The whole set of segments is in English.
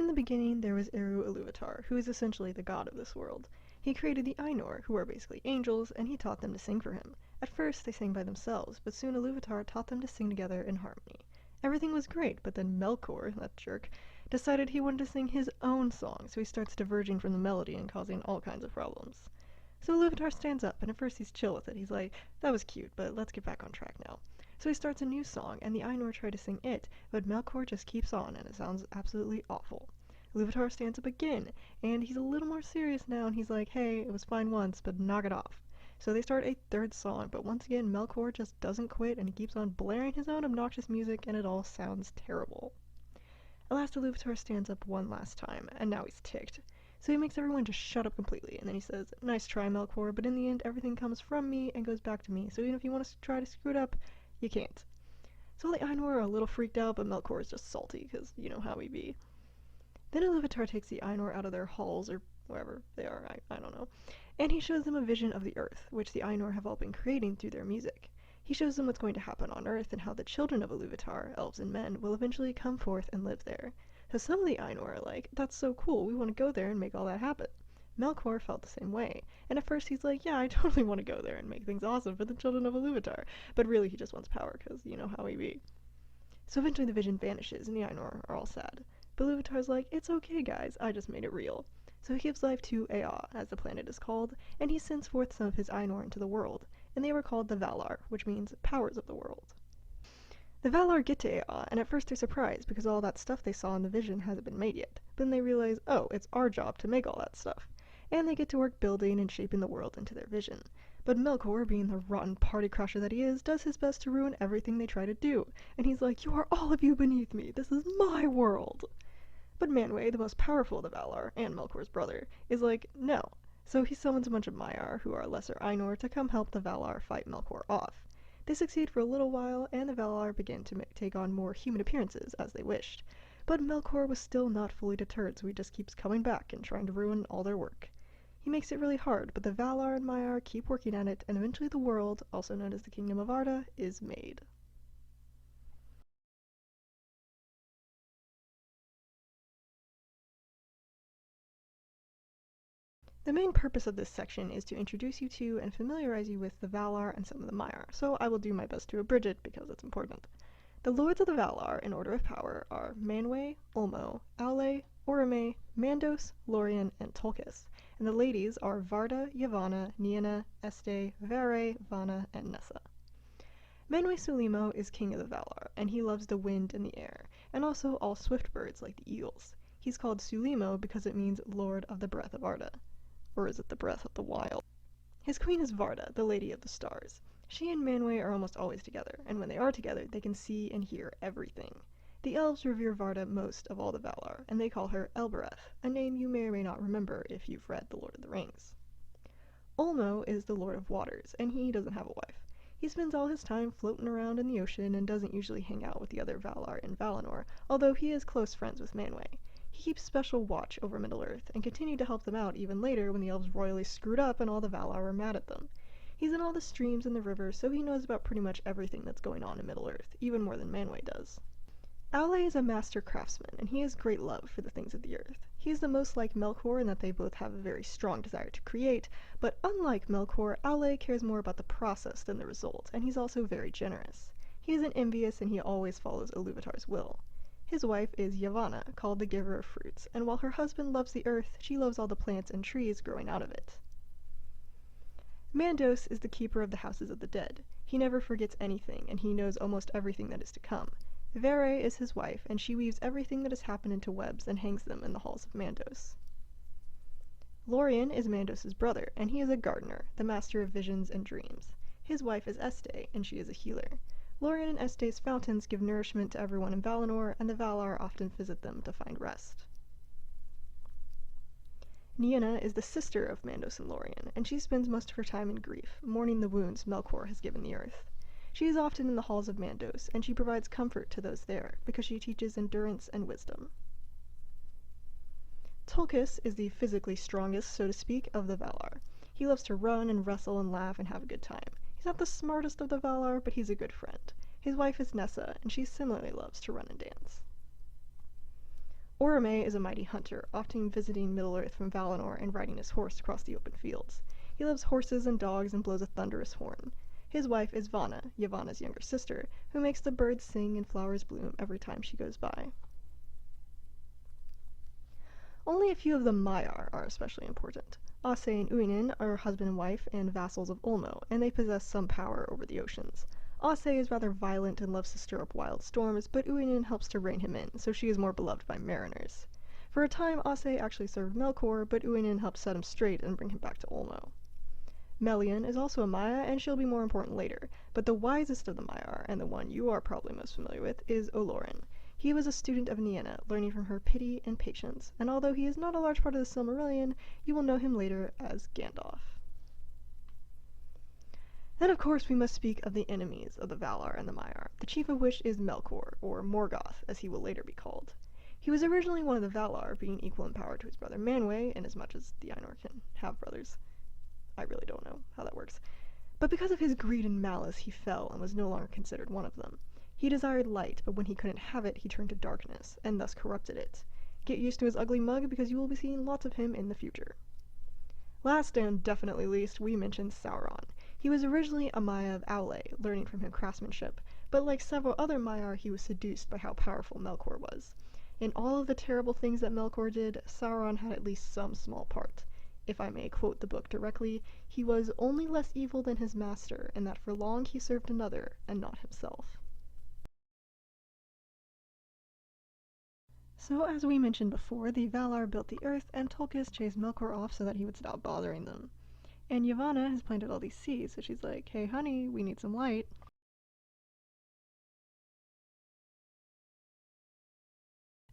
In the beginning, there was Eru Iluvatar, who is essentially the god of this world. He created the Ainur, who are basically angels, and he taught them to sing for him. At first, they sang by themselves, but soon Iluvatar taught them to sing together in harmony. Everything was great, but then Melkor, that jerk, decided he wanted to sing his own song, so he starts diverging from the melody and causing all kinds of problems. So Iluvatar stands up, and at first he's chill with it. He's like, that was cute, but let's get back on track now. So he starts a new song, and the Ainur try to sing it, but Melkor just keeps on, and it sounds absolutely awful. Iluvatar stands up again, and he's a little more serious now, and he's like, hey, it was fine once, but knock it off. So they start a third song, but once again, Melkor just doesn't quit, and he keeps on blaring his own obnoxious music, and it all sounds terrible. At last, Iluvatar stands up one last time, and now he's ticked. So he makes everyone just shut up completely, and then he says, nice try, Melkor, but in the end, everything comes from me and goes back to me, so even if you want to try to screw it up, you can't. So all the Ainur are a little freaked out, but Melkor is just salty, because you know how he be. Then Iluvatar takes the Ainur out of their halls, or wherever they are, I don't know, and he shows them a vision of the earth, which the Ainur have all been creating through their music. He shows them what's going to happen on Earth and how the children of Iluvatar, elves and men, will eventually come forth and live there. So some of the Ainur are like, that's so cool, we want to go there and make all that happen. Melkor felt the same way, and at first he's like, yeah, I totally want to go there and make things awesome for the children of Iluvatar, but really he just wants power, because you know how he be. So eventually the vision vanishes, and the Ainur are all sad. But Iluvatar's like, it's okay guys, I just made it real. So he gives life to Ea, as the planet is called, and he sends forth some of his Ainur into the world, and they were called the Valar, which means powers of the world. The Valar get to Ea, and at first they're surprised because all that stuff they saw in the vision hasn't been made yet. But then they realize, oh, it's our job to make all that stuff. And they get to work building and shaping the world into their vision. But Melkor, being the rotten party crasher that he is, does his best to ruin everything they try to do. And he's like, you are all of you beneath me, this is my world! But Manwë, the most powerful of the Valar, and Melkor's brother, is like, no. So he summons a bunch of Maiar, who are lesser Ainur, to come help the Valar fight Melkor off. They succeed for a little while, and the Valar begin to take on more human appearances, as they wished. But Melkor was still not fully deterred, so he just keeps coming back and trying to ruin all their work. He makes it really hard, but the Valar and Maiar keep working at it, and eventually the world, also known as the Kingdom of Arda, is made. The main purpose of this section is to introduce you to and familiarize you with the Valar and some of the Maiar, so I will do my best to abridge it because it's important. The Lords of the Valar, in order of power, are Manwë, Ulmo, Aule, Orome, Mandos, Lorien, and Tolkis, and the ladies are Varda, Yavanna, Nienna, Este, Vere, Vanna, and Nessa. Manwë Sulimo is king of the Valar, and he loves the wind and the air, and also all swift birds like the eagles. He's called Sulimo because it means Lord of the Breath of Arda. Or is it the breath of the wild? His queen is Varda, the Lady of the Stars. She and Manwë are almost always together, and when they are together, they can see and hear everything. The elves revere Varda most of all the Valar, and they call her Elbereth, a name you may or may not remember if you've read The Lord of the Rings. Ulmo is the Lord of Waters, and he doesn't have a wife. He spends all his time floating around in the ocean and doesn't usually hang out with the other Valar in Valinor, although he is close friends with Manwë. He keeps special watch over Middle-earth, and continued to help them out even later when the elves royally screwed up and all the Valar were mad at them. He's in all the streams and the rivers, so he knows about pretty much everything that's going on in Middle-earth, even more than Manwë does. Aule is a master craftsman, and he has great love for the things of the earth. He is the most like Melkor in that they both have a very strong desire to create, but unlike Melkor, Aule cares more about the process than the result, and he's also very generous. He isn't envious, and he always follows Iluvatar's will. His wife is Yavanna, called the Giver of Fruits, and while her husband loves the earth, she loves all the plants and trees growing out of it. Mandos is the keeper of the houses of the dead. He never forgets anything, and he knows almost everything that is to come. Vere is his wife, and she weaves everything that has happened into webs and hangs them in the halls of Mandos. Lorien is Mandos's brother, and he is a gardener, the master of visions and dreams. His wife is Este, and she is a healer. Lorien and Este's fountains give nourishment to everyone in Valinor, and the Valar often visit them to find rest. Nienna is the sister of Mandos and Lorien, and she spends most of her time in grief, mourning the wounds Melkor has given the earth. She is often in the halls of Mandos, and she provides comfort to those there, because she teaches endurance and wisdom. Tolkis is the physically strongest, so to speak, of the Valar. He loves to run and wrestle and laugh and have a good time. He's not the smartest of the Valar, but he's a good friend. His wife is Nessa, and she similarly loves to run and dance. Orome is a mighty hunter, often visiting Middle-earth from Valinor and riding his horse across the open fields. He loves horses and dogs and blows a thunderous horn. His wife is Vana, Yavanna's younger sister, who makes the birds sing and flowers bloom every time she goes by. Only a few of the Maiar are especially important. Ase and Uinen are husband and wife and vassals of Ulmo, and they possess some power over the oceans. Ase is rather violent and loves to stir up wild storms, but Uinen helps to rein him in, so she is more beloved by mariners. For a time, Ase actually served Melkor, but Uinen helped set him straight and bring him back to Ulmo. Melian is also a Maia, and she'll be more important later, but the wisest of the Maiar, and the one you are probably most familiar with, is Olorin. He was a student of Nienna, learning from her pity and patience, and although he is not a large part of the Silmarillion, you will know him later as Gandalf. Then of course we must speak of the enemies of the Valar and the Maiar, the chief of which is Melkor, or Morgoth, as he will later be called. He was originally one of the Valar, being equal in power to his brother Manwë, inasmuch as the Ainur can have brothers. I really don't know how that works. But because of his greed and malice, he fell and was no longer considered one of them. He desired light, but when he couldn't have it, he turned to darkness, and thus corrupted it. Get used to his ugly mug, because you will be seeing lots of him in the future. Last and definitely least, we mentioned Sauron. He was originally a Maia of Aule, learning from him craftsmanship, but like several other Maiar, he was seduced by how powerful Melkor was. In all of the terrible things that Melkor did, Sauron had at least some small part. If I may quote the book directly, he was only less evil than his master, and that for long he served another, and not himself. So as we mentioned before, the Valar built the earth, and Tolkis chased Melkor off so that he would stop bothering them. And Yavanna has planted all these seeds, so she's like, hey honey, we need some light.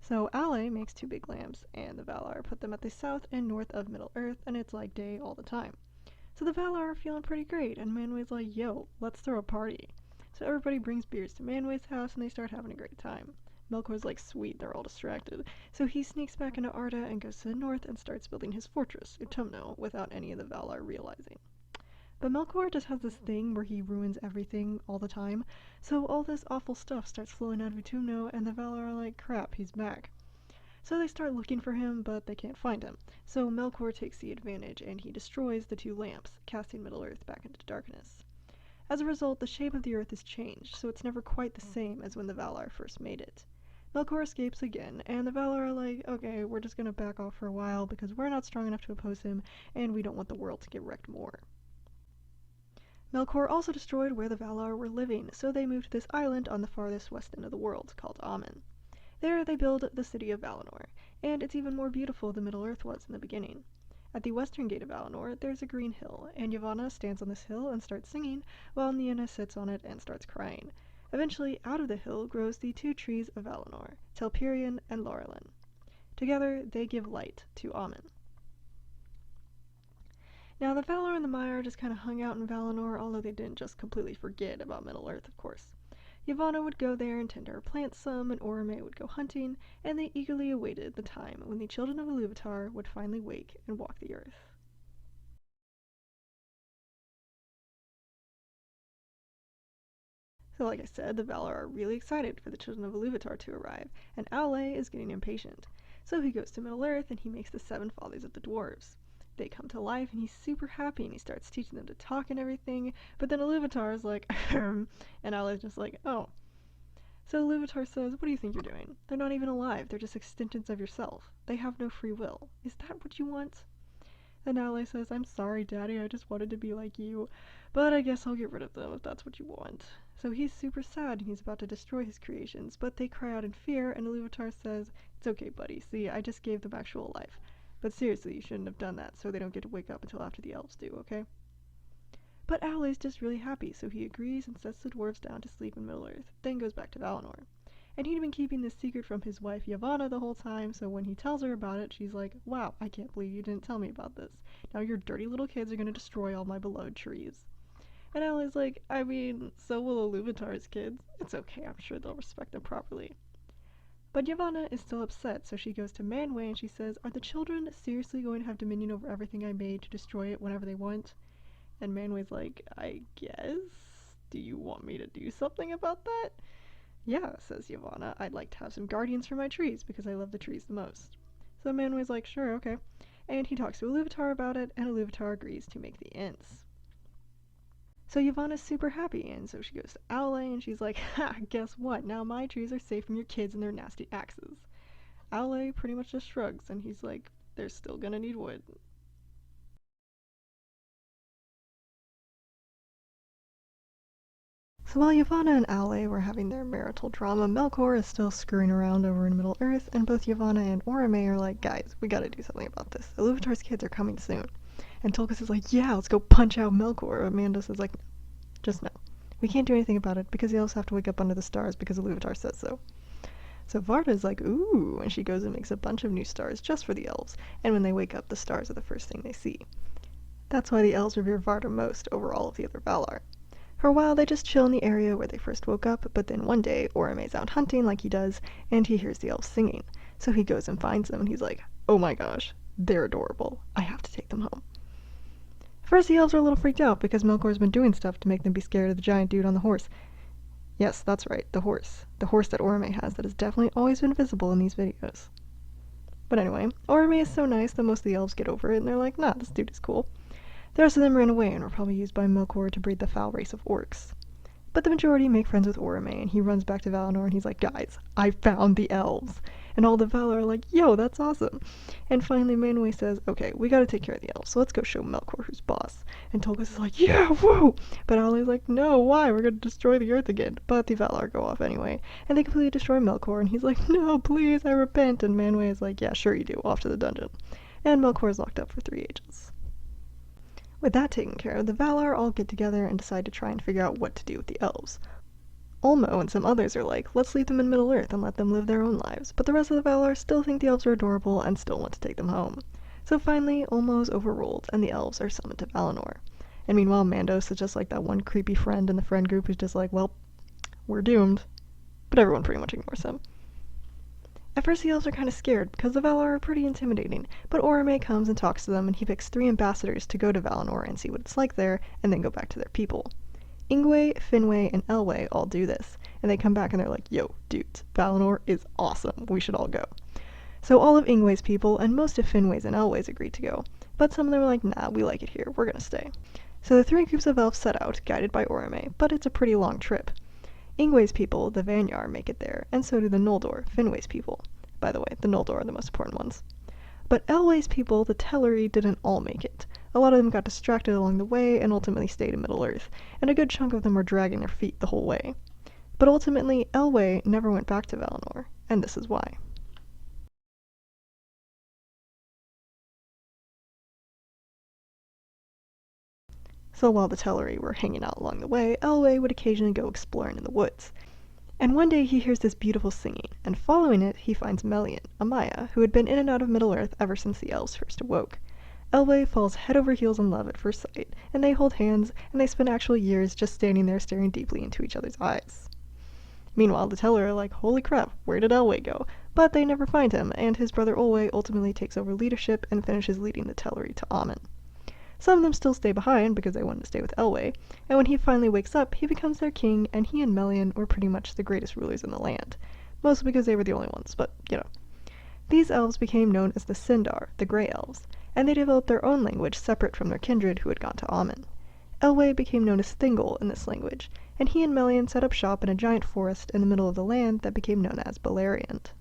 So Aule makes 2 big lamps, and the Valar put them at the south and north of Middle-earth, and it's like day all the time. So the Valar are feeling pretty great, and Manwë's like, yo, let's throw a party. So everybody brings beers to Manwë's house, and they start having a great time. Melkor's like, sweet, they're all distracted. So he sneaks back into Arda and goes to the north and starts building his fortress, Utumno, without any of the Valar realizing. But Melkor just has this thing where he ruins everything all the time, so all this awful stuff starts flowing out of Utumno, and the Valar are like, crap, he's back. So they start looking for him, but they can't find him. So Melkor takes the advantage, and he destroys the 2 lamps, casting Middle-earth back into darkness. As a result, the shape of the earth is changed, so it's never quite the same as when the Valar first made it. Melkor escapes again, and the Valar are like, okay, we're just gonna back off for a while because we're not strong enough to oppose him, and we don't want the world to get wrecked more. Melkor also destroyed where the Valar were living, so they moved to this island on the farthest west end of the world, called Aman. There they build the city of Valinor, and it's even more beautiful than Middle-earth was in the beginning. At the western gate of Valinor, there's a green hill, and Yavanna stands on this hill and starts singing, while Nienna sits on it and starts crying. Eventually, out of the hill grows the 2 trees of Valinor, Telperion and Laurelin. Together, they give light to Aman. Now, the Valar and the Maiar just kind of hung out in Valinor, although they didn't just completely forget about Middle-earth, of course. Yavanna would go there and tend to her plants some, and Orome would go hunting, and they eagerly awaited the time when the children of Iluvatar would finally wake and walk the earth. So like I said, the Valar are really excited for the children of Iluvatar to arrive, and Aule is getting impatient. So he goes to Middle-earth and he makes the 7 fathers of the dwarves. They come to life and he's super happy and he starts teaching them to talk and everything, but then Iluvatar is like, and Aule's just like, oh. So Iluvatar says, what do you think you're doing? They're not even alive, they're just extensions of yourself. They have no free will. Is that what you want? And Aule says, I'm sorry, Daddy, I just wanted to be like you, but I guess I'll get rid of them if that's what you want. So he's super sad and he's about to destroy his creations, but they cry out in fear, and Iluvatar says, it's okay, buddy, see, I just gave them actual life. But seriously, you shouldn't have done that, so they don't get to wake up until after the elves do, okay? But Aule's just really happy, so he agrees and sets the dwarves down to sleep in Middle-earth, then goes back to Valinor. And he'd been keeping this secret from his wife Yavanna the whole time, so when he tells her about it, she's like, wow, I can't believe you didn't tell me about this. Now your dirty little kids are going to destroy all my beloved trees. And Aule's like, I mean, so will Iluvatar's kids. It's okay, I'm sure they'll respect them properly. But Yavanna is still upset, so she goes to Manwë and she says, are the children seriously going to have dominion over everything I made to destroy it whenever they want? And Manwë's like, I guess? Do you want me to do something about that? Yeah, says Yavanna, I'd like to have some guardians for my trees because I love the trees the most. So Manway's like, sure, okay. And he talks to Iluvatar about it, and Iluvatar agrees to make the Ints. So Yavanna's super happy, and so she goes to Aule, and she's like, ha, guess what? Now my trees are safe from your kids and their nasty axes. Aule pretty much just shrugs, and he's like, they're still gonna need wood. So while Yavanna and Aule were having their marital drama, Melkor is still screwing around over in Middle-earth, and both Yavanna and Orome are like, guys, we gotta do something about this. Iluvatar's kids are coming soon. And Tulkas is like, yeah, let's go punch out Melkor. Amanda says like, just no. We can't do anything about it because the elves have to wake up under the stars because Iluvatar says so. So Varda is like, ooh, and she goes and makes a bunch of new stars just for the elves, and when they wake up, the stars are the first thing they see. That's why the elves revere Varda most over all of the other Valar. For a while, they just chill in the area where they first woke up, but then one day, Orome's out hunting like he does, and he hears the elves singing. So he goes and finds them, and he's like, oh my gosh, they're adorable. I have to take them home. First, the elves are a little freaked out because Melkor's been doing stuff to make them be scared of the giant dude on the horse. Yes, that's right, the horse. The horse that Orome has that has definitely always been visible in these videos. But anyway, Orome is so nice that most of the elves get over it, and they're like, nah, this dude is cool. The rest of them ran away and were probably used by Melkor to breed the foul race of orcs. But the majority make friends with Orome, and he runs back to Valinor and he's like, guys, I found the elves. And all the Valar are like, yo, that's awesome. And finally Manwë says, okay, we gotta take care of the elves, so let's go show Melkor who's boss. And Tulkas is like, yeah, woo! But Aule's like, no, why? We're gonna destroy the earth again. But the Valar go off anyway, and they completely destroy Melkor, and he's like, no, please, I repent. And Manwë is like, yeah, sure you do, off to the dungeon. And Melkor is locked up for 3 ages. With that taken care of, the Valar all get together and decide to try and figure out what to do with the elves. Ulmo and some others are like, let's leave them in Middle-earth and let them live their own lives, but the rest of the Valar still think the elves are adorable and still want to take them home. So finally, Ulmo is overruled, and the elves are summoned to Valinor. And meanwhile, Mandos is just like that one creepy friend in the friend group who's just like, well, we're doomed. But everyone pretty much ignores him. At first the elves are kind of scared, because the Valar are pretty intimidating, but Orome comes and talks to them, and he picks 3 ambassadors to go to Valinor and see what it's like there, and then go back to their people. Ingwe, Fenway, and Elwë all do this, and they come back and they're like, yo, dudes, Valinor is awesome, we should all go. So all of Ingwe's people, and most of Fenway's and Elwë's agreed to go, but some of them are like, nah, we like it here, we're gonna stay. So the 3 groups of elves set out, guided by Orome, but it's a pretty long trip. Ingwe's people, the Vanyar, make it there, and so do the Noldor, Fenway's people. By the way, the Noldor are the most important ones. But Elwë's people, the Teleri, didn't all make it. A lot of them got distracted along the way and ultimately stayed in Middle-earth, and a good chunk of them were dragging their feet the whole way. But ultimately, Elwë never went back to Valinor, and this is why. So while the Teleri were hanging out along the way, Elwë would occasionally go exploring in the woods. And one day he hears this beautiful singing, and following it he finds Melian, a Maya, who had been in and out of Middle-earth ever since the elves first awoke. Elwë falls head over heels in love at first sight, and they hold hands, and they spend actual years just standing there staring deeply into each other's eyes. Meanwhile, the Teleri are like, holy crap, where did Elwë go? But they never find him, and his brother Olwë ultimately takes over leadership and finishes leading the Teleri to Aman. Some of them still stay behind because they wanted to stay with Elwë, and when he finally wakes up, he becomes their king, and he and Melian were pretty much the greatest rulers in the land. Mostly because they were the only ones, but, you know. These elves became known as the Sindar, the Grey Elves, and they developed their own language separate from their kindred who had gone to Aman. Elwë became known as Thingol in this language, and he and Melian set up shop in a giant forest in the middle of the land that became known as Beleriand.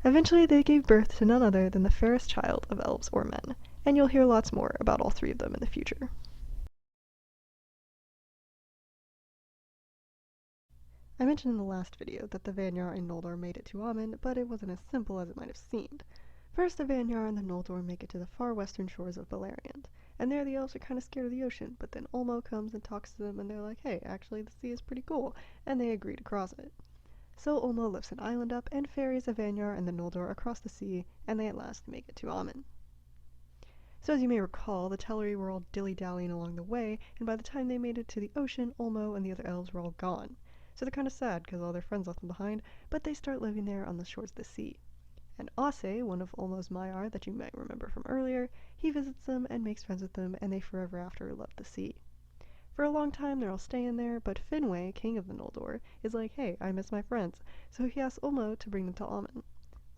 Eventually they gave birth to none other than the fairest child of elves or men, and you'll hear lots more about all 3 of them in the future. I mentioned in the last video that the Vanyar and Noldor made it to Aman, but it wasn't as simple as it might have seemed. First, the Vanyar and the Noldor make it to the far western shores of Beleriand, and there the elves are kind of scared of the ocean, but then Ulmo comes and talks to them, and they're like, hey, actually the sea is pretty cool, and they agree to cross it. So Ulmo lifts an island up and ferries the Vanyar and the Noldor across the sea, and they at last make it to Aman. So as you may recall, the Teleri were all dilly-dallying along the way, and by the time they made it to the ocean, Ulmo and the other elves were all gone. So they're kind of sad because all their friends left them behind, but they start living there on the shores of the sea. And Ase, one of Ulmo's Maiar that you might remember from earlier, he visits them and makes friends with them, and they forever after love the sea. For a long time they're all staying there, but Fenway, king of the Noldor, is like, hey, I miss my friends, so he asks Ulmo to bring them to Amon.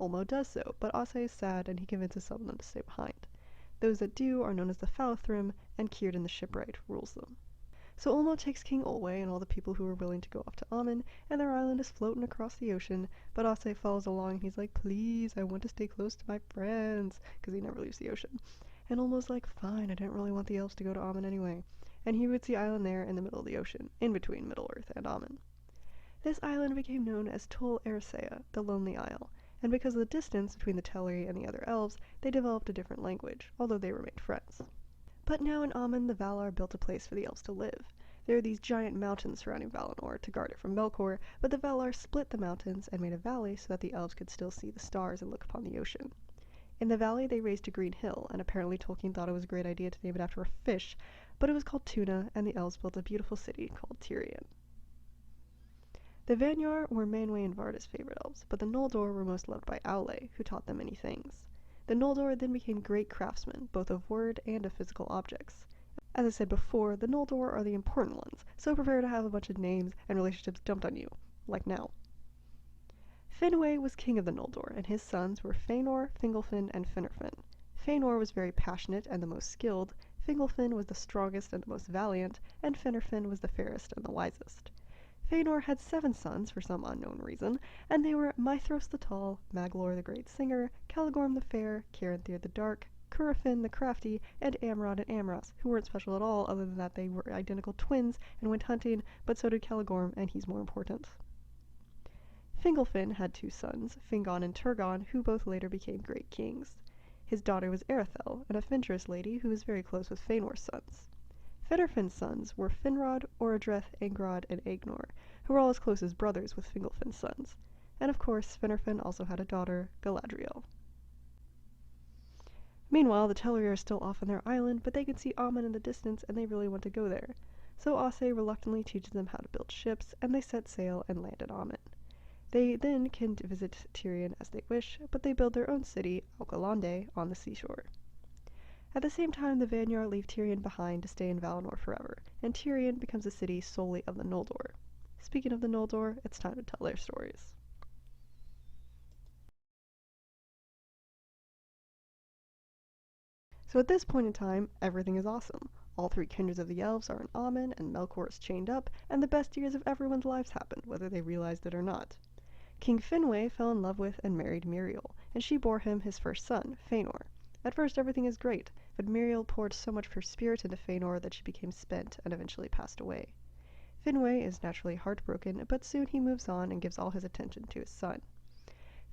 Ulmo does so, but Ase is sad and he convinces some of them to stay behind. Those that do are known as the Falathrim, and Círdan the Shipwright rules them. So Ulmo takes King Olwe and all the people who are willing to go off to Amon, and their island is floating across the ocean, but Ase follows along and he's like, please, I want to stay close to my friends, because he never leaves the ocean. And Ulmo's like, fine, I didn't really want the elves to go to Amon anyway. And he puts the island there in the middle of the ocean, in between Middle-earth and Amon. This island became known as Tol Eressëa, the Lonely Isle, and because of the distance between the Teleri and the other elves, they developed a different language, although they remained friends. But now in Amon, the Valar built a place for the elves to live. There are these giant mountains surrounding Valinor to guard it from Melkor, but the Valar split the mountains and made a valley so that the elves could still see the stars and look upon the ocean. In the valley they raised a green hill, and apparently Tolkien thought it was a great idea to name it after a fish, but it was called Tuna, and the elves built a beautiful city called Tirion. The Vanyar were Manwë and Varda's favorite elves, but the Noldor were most loved by Aule, who taught them many things. The Noldor then became great craftsmen, both of word and of physical objects. As I said before, the Noldor are the important ones, so prepare to have a bunch of names and relationships dumped on you, like now. Fenway was king of the Noldor, and his sons were Fëanor, Fingolfin, and Finarfin. Fëanor was very passionate and the most skilled, Fingolfin was the strongest and the most valiant, and Finarfin was the fairest and the wisest. Fëanor had 7 sons for some unknown reason, and they were Maethros the Tall, Maglor the Great Singer, Caligorm the Fair, Caranthir the Dark, Curufin the Crafty, and Amrod and Amras, who weren't special at all other than that they were identical twins and went hunting, but so did Caligorm, and he's more important. Fingolfin had 2 sons, Fingon and Turgon, who both later became great kings. His daughter was Erethel, an adventurous lady who was very close with Fëanor's sons. Finarfin's sons were Finrod, Orodreth, Angrod, and Aegnor, who were all as close as brothers with Fingolfin's sons. And of course, Finarfin also had a daughter, Galadriel. Meanwhile, the Teleri are still off on their island, but they can see Amon in the distance and they really want to go there. So Ase reluctantly teaches them how to build ships, and they set sail and land at Amon. They then can visit Tirion as they wish, but they build their own city, Alcalonde, on the seashore. At the same time, the Vanyar leave Tirion behind to stay in Valinor forever, and Tirion becomes a city solely of the Noldor. Speaking of the Noldor, it's time to tell their stories. So at this point in time, everything is awesome. All 3 kindreds of the elves are in Amon, and Melkor is chained up, and the best years of everyone's lives happened, whether they realized it or not. King Fenway fell in love with and married Míriel, and she bore him his first son, Fëanor. At first everything is great, but Míriel poured so much of her spirit into Fëanor that she became spent and eventually passed away. Fenway is naturally heartbroken, but soon he moves on and gives all his attention to his son.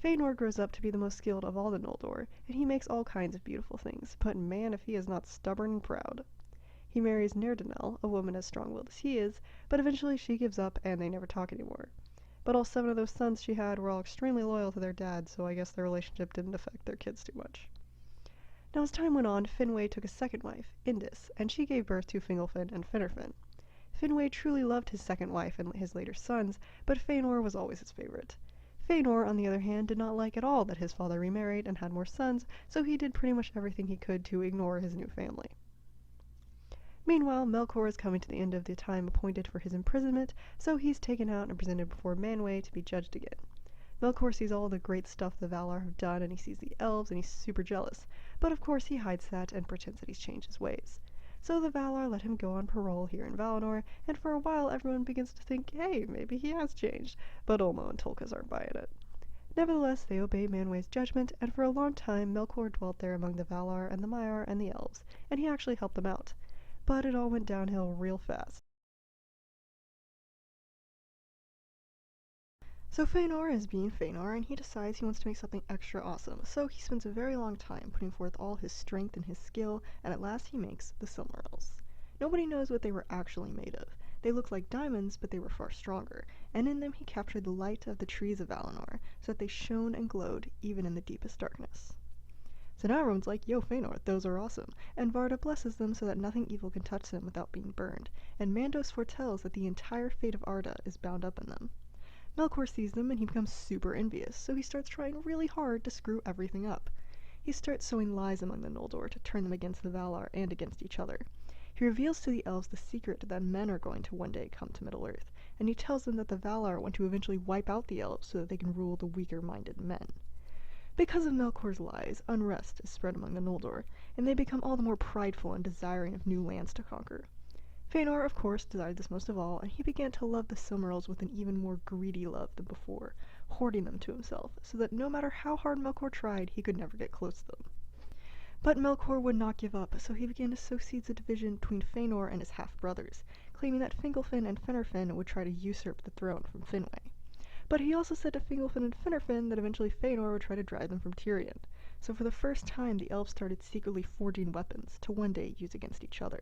Fëanor grows up to be the most skilled of all the Noldor, and he makes all kinds of beautiful things, but man if he is not stubborn and proud. He marries Nerdanel, a woman as strong-willed as he is, but eventually she gives up and they never talk anymore. But all 7 of those sons she had were all extremely loyal to their dad, so I guess their relationship didn't affect their kids too much. Now as time went on, Fenway took a second wife, Indis, and she gave birth to Fingolfin and Finarfin. Fenway truly loved his second wife and his later sons, but Fëanor was always his favorite. Fëanor, on the other hand, did not like at all that his father remarried and had more sons, so he did pretty much everything he could to ignore his new family. Meanwhile, Melkor is coming to the end of the time appointed for his imprisonment, so he's taken out and presented before Manwë to be judged again. Melkor sees all the great stuff the Valar have done, and he sees the elves, and he's super jealous, but of course he hides that and pretends that he's changed his ways. So the Valar let him go on parole here in Valinor, and for a while everyone begins to think, hey, maybe he has changed, but Ulmo and Tolkas aren't buying it. Nevertheless, they obey Manwë's judgment, and for a long time Melkor dwelt there among the Valar and the Maiar and the elves, and he actually helped them out. But it all went downhill real fast. So Fëanor is being Fëanor, and he decides he wants to make something extra awesome, so he spends a very long time putting forth all his strength and his skill, and at last he makes the Silmarils. Nobody knows what they were actually made of. They looked like diamonds, but they were far stronger, and in them he captured the light of the trees of Valinor, so that they shone and glowed even in the deepest darkness. So now everyone's like, yo Fëanor, those are awesome, and Varda blesses them so that nothing evil can touch them without being burned, and Mandos foretells that the entire fate of Arda is bound up in them. Melkor sees them and he becomes super envious, so he starts trying really hard to screw everything up. He starts sowing lies among the Noldor to turn them against the Valar and against each other. He reveals to the elves the secret that men are going to one day come to Middle-earth, and he tells them that the Valar want to eventually wipe out the elves so that they can rule the weaker-minded men. Because of Melkor's lies, unrest is spread among the Noldor, and they become all the more prideful and desiring of new lands to conquer. Fëanor, of course, desired this most of all, and he began to love the Silmarils with an even more greedy love than before, hoarding them to himself, so that no matter how hard Melkor tried, he could never get close to them. But Melkor would not give up, so he began to sow seeds of division between Fëanor and his half-brothers, claiming that Fingolfin and Finarfin would try to usurp the throne from Fenway. But he also said to Fingolfin and Finarfin that eventually Fëanor would try to drive them from Tirion, so for the first time the elves started secretly forging weapons to one day use against each other.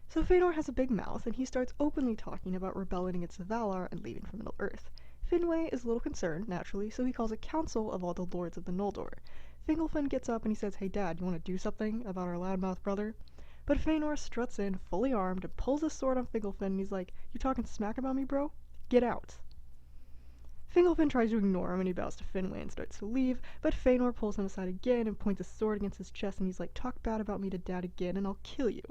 So Fëanor has a big mouth, and he starts openly talking about rebelling against the Valar and leaving for Middle-earth. Fenway is a little concerned, naturally, so he calls a council of all the lords of the Noldor. Fingolfin gets up and he says, "Hey Dad, you want to do something about our loudmouth brother?" But Fëanor struts in, fully armed, and pulls his sword on Fingolfin, and he's like, "You talking smack about me, bro? Get out." Fingolfin tries to ignore him, and he bows to Fenway and starts to leave, but Fëanor pulls him aside again and points his sword against his chest, and he's like, "Talk bad about me to Dad again, and I'll kill you."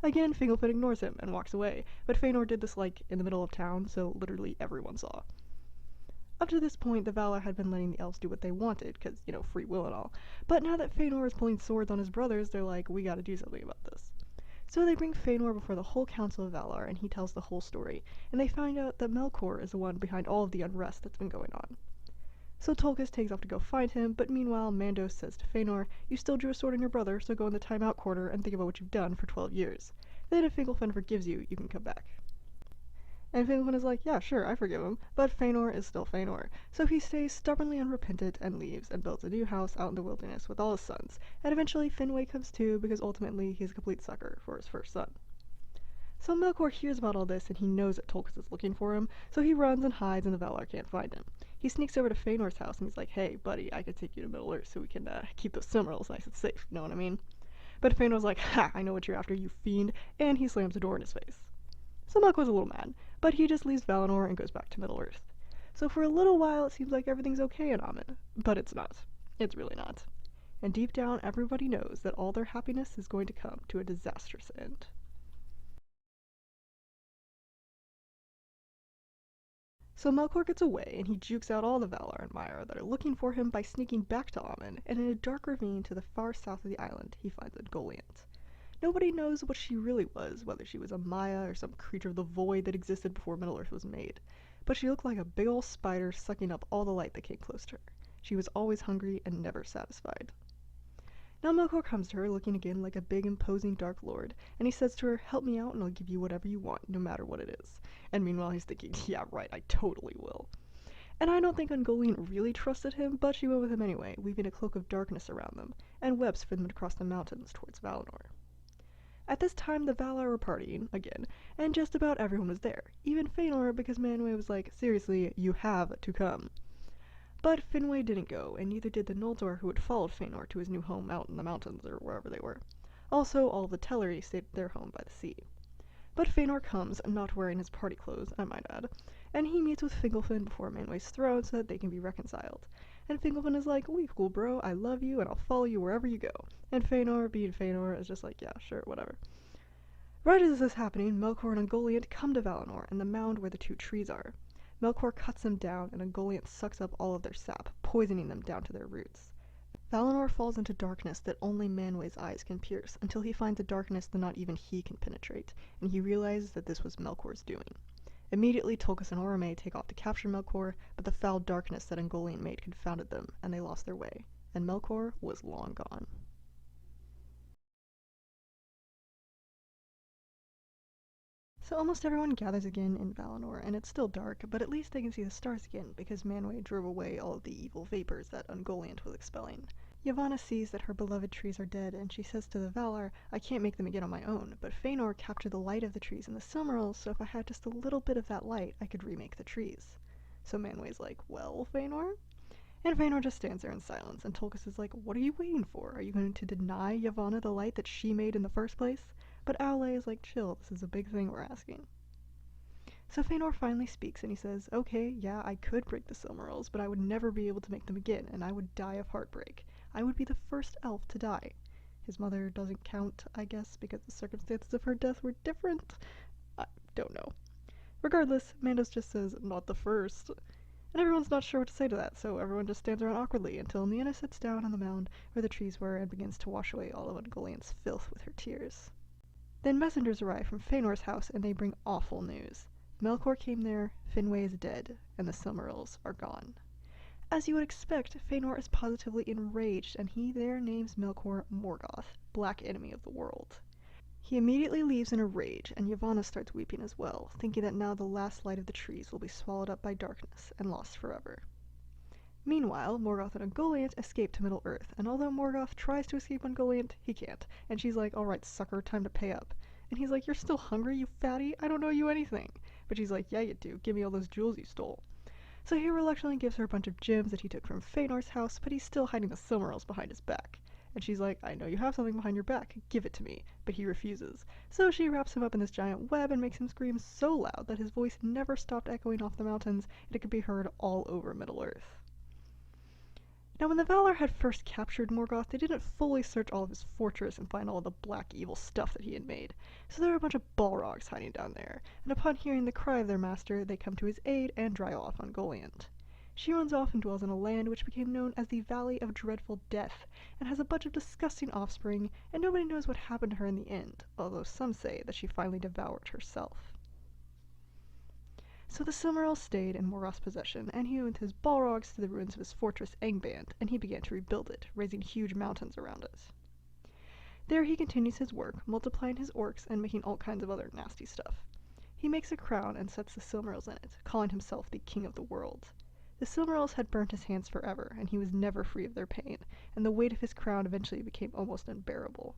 Again, Fingolfin ignores him and walks away, but Fëanor did this, in the middle of town, so literally everyone saw. Up to this point, the Valar had been letting the elves do what they wanted, because, free will and all. But now that Fëanor is pulling swords on his brothers, they're like, we gotta do something about this. So they bring Fëanor before the whole council of Valar, and he tells the whole story, and they find out that Melkor is the one behind all of the unrest that's been going on. So Tolkis takes off to go find him, but meanwhile Mandos says to Fëanor, "You still drew a sword on your brother, so go in the timeout quarter and think about what you've done for 12 years. Then if Fingolfin forgives you, you can come back." And Fingolfin is like, "Yeah, sure, I forgive him," but Fëanor is still Fëanor, so he stays stubbornly unrepentant and leaves and builds a new house out in the wilderness with all his sons, and eventually Fenway comes too because ultimately he's a complete sucker for his first son. So Melkor hears about all this and he knows that Tolkis is looking for him, so he runs and hides and the Valar can't find him. He sneaks over to Fëanor's house and he's like, "Hey, buddy, I could take you to Middle-earth so we can keep those Silmarils nice and safe, know what I mean?" But Fëanor's like, "Ha, I know what you're after, you fiend," and he slams the door in his face. So Melkor's a little mad, but he just leaves Valinor and goes back to Middle-earth. So for a little while it seems like everything's okay in Amon, but it's not. It's really not. And deep down everybody knows that all their happiness is going to come to a disastrous end. So Melkor gets away, and he jukes out all the Valar and Maiar that are looking for him by sneaking back to Amon, and in a dark ravine to the far south of the island, he finds Ungoliant. Nobody knows what she really was, whether she was a Maya or some creature of the void that existed before Middle-earth was made, but she looked like a big ol' spider sucking up all the light that came close to her. She was always hungry and never satisfied. Now Melkor comes to her, looking again like a big imposing dark lord, and he says to her, "Help me out and I'll give you whatever you want, no matter what it is." And meanwhile he's thinking, "Yeah, right, I totally will." And I don't think Ungoliant really trusted him, but she went with him anyway, weaving a cloak of darkness around them, and webs for them to cross the mountains towards Valinor. At this time the Valar were partying, again, and just about everyone was there, even Fëanor, because Manwë was like, "Seriously, you have to come." But Fenway didn't go, and neither did the Noldor who had followed Fëanor to his new home out in the mountains, or wherever they were. Also, all of the Teleri stayed at their home by the sea. But Fëanor comes, not wearing his party clothes, I might add, and he meets with Fingolfin before Manwë's throne so that they can be reconciled. And Fingolfin is like, "We cool, bro, I love you, and I'll follow you wherever you go." And Fëanor, being Fëanor, is just like, "Yeah, sure, whatever." Right as this is happening, Melkor and Ungoliant come to Valinor and the mound where the two trees are. Melkor cuts them down, and Ungoliant sucks up all of their sap, poisoning them down to their roots. Valinor falls into darkness that only Manwë's eyes can pierce, until he finds a darkness that not even he can penetrate, and he realizes that this was Melkor's doing. Immediately Tolkis and Orome take off to capture Melkor, but the foul darkness that Ungoliant made confounded them, and they lost their way, and Melkor was long gone. So almost everyone gathers again in Valinor, and it's still dark, but at least they can see the stars again, because Manwë drove away all of the evil vapors that Ungoliant was expelling. Yavanna sees that her beloved trees are dead, and she says to the Valar, "I can't make them again on my own, but Fëanor captured the light of the trees in the Silmarils, so if I had just a little bit of that light, I could remake the trees." So Manwë's like, "Well, Fëanor?" And Fëanor just stands there in silence, and Tolkis is like, "What are you waiting for? Are you going to deny Yavanna the light that she made in the first place?" But Aule is like, "Chill, this is a big thing we're asking." So Fëanor finally speaks, and he says, "Okay, yeah, I could break the Silmarils, but I would never be able to make them again, and I would die of heartbreak. I would be the first elf to die." His mother doesn't count, I guess, because the circumstances of her death were different. I don't know. Regardless, Mandos just says, "Not the first." And everyone's not sure what to say to that, so everyone just stands around awkwardly until Nienna sits down on the mound where the trees were and begins to wash away all of Ungoliant's filth with her tears. Then messengers arrive from Feanora's house, and they bring awful news. Melkor came there, Fenway is dead, and the Silmarils are gone. As you would expect, Fëanor is positively enraged, and he there names Melkor Morgoth, Black Enemy of the World. He immediately leaves in a rage, and Yavanna starts weeping as well, thinking that now the last light of the trees will be swallowed up by darkness and lost forever. Meanwhile, Morgoth and Ungoliant escape to Middle-earth, and although Morgoth tries to escape Ungoliant, he can't, and she's like, "Alright, sucker, time to pay up." And he's like, "You're still hungry, you fatty? I don't owe you anything." But she's like, "Yeah, you do. Give me all those jewels you stole." So he reluctantly gives her a bunch of gems that he took from Fëanor's house, but he's still hiding the Silmarils behind his back. And she's like, "I know you have something behind your back. Give it to me." But he refuses. So she wraps him up in this giant web and makes him scream so loud that his voice never stopped echoing off the mountains, and it could be heard all over Middle-earth. Now, when the Valar had first captured Morgoth, they didn't fully search all of his fortress and find all of the black evil stuff that he had made. So there were a bunch of Balrogs hiding down there, and upon hearing the cry of their master, they come to his aid and drive off Ungoliant. She runs off and dwells in a land which became known as the Valley of Dreadful Death, and has a bunch of disgusting offspring, and nobody knows what happened to her in the end, although some say that she finally devoured herself. So the Silmarils stayed in Morgoth's possession, and he went with his Balrogs to the ruins of his fortress Angband, and he began to rebuild it, raising huge mountains around it. There he continues his work, multiplying his orcs and making all kinds of other nasty stuff. He makes a crown and sets the Silmarils in it, calling himself the King of the World. The Silmarils had burnt his hands forever, and he was never free of their pain, and the weight of his crown eventually became almost unbearable.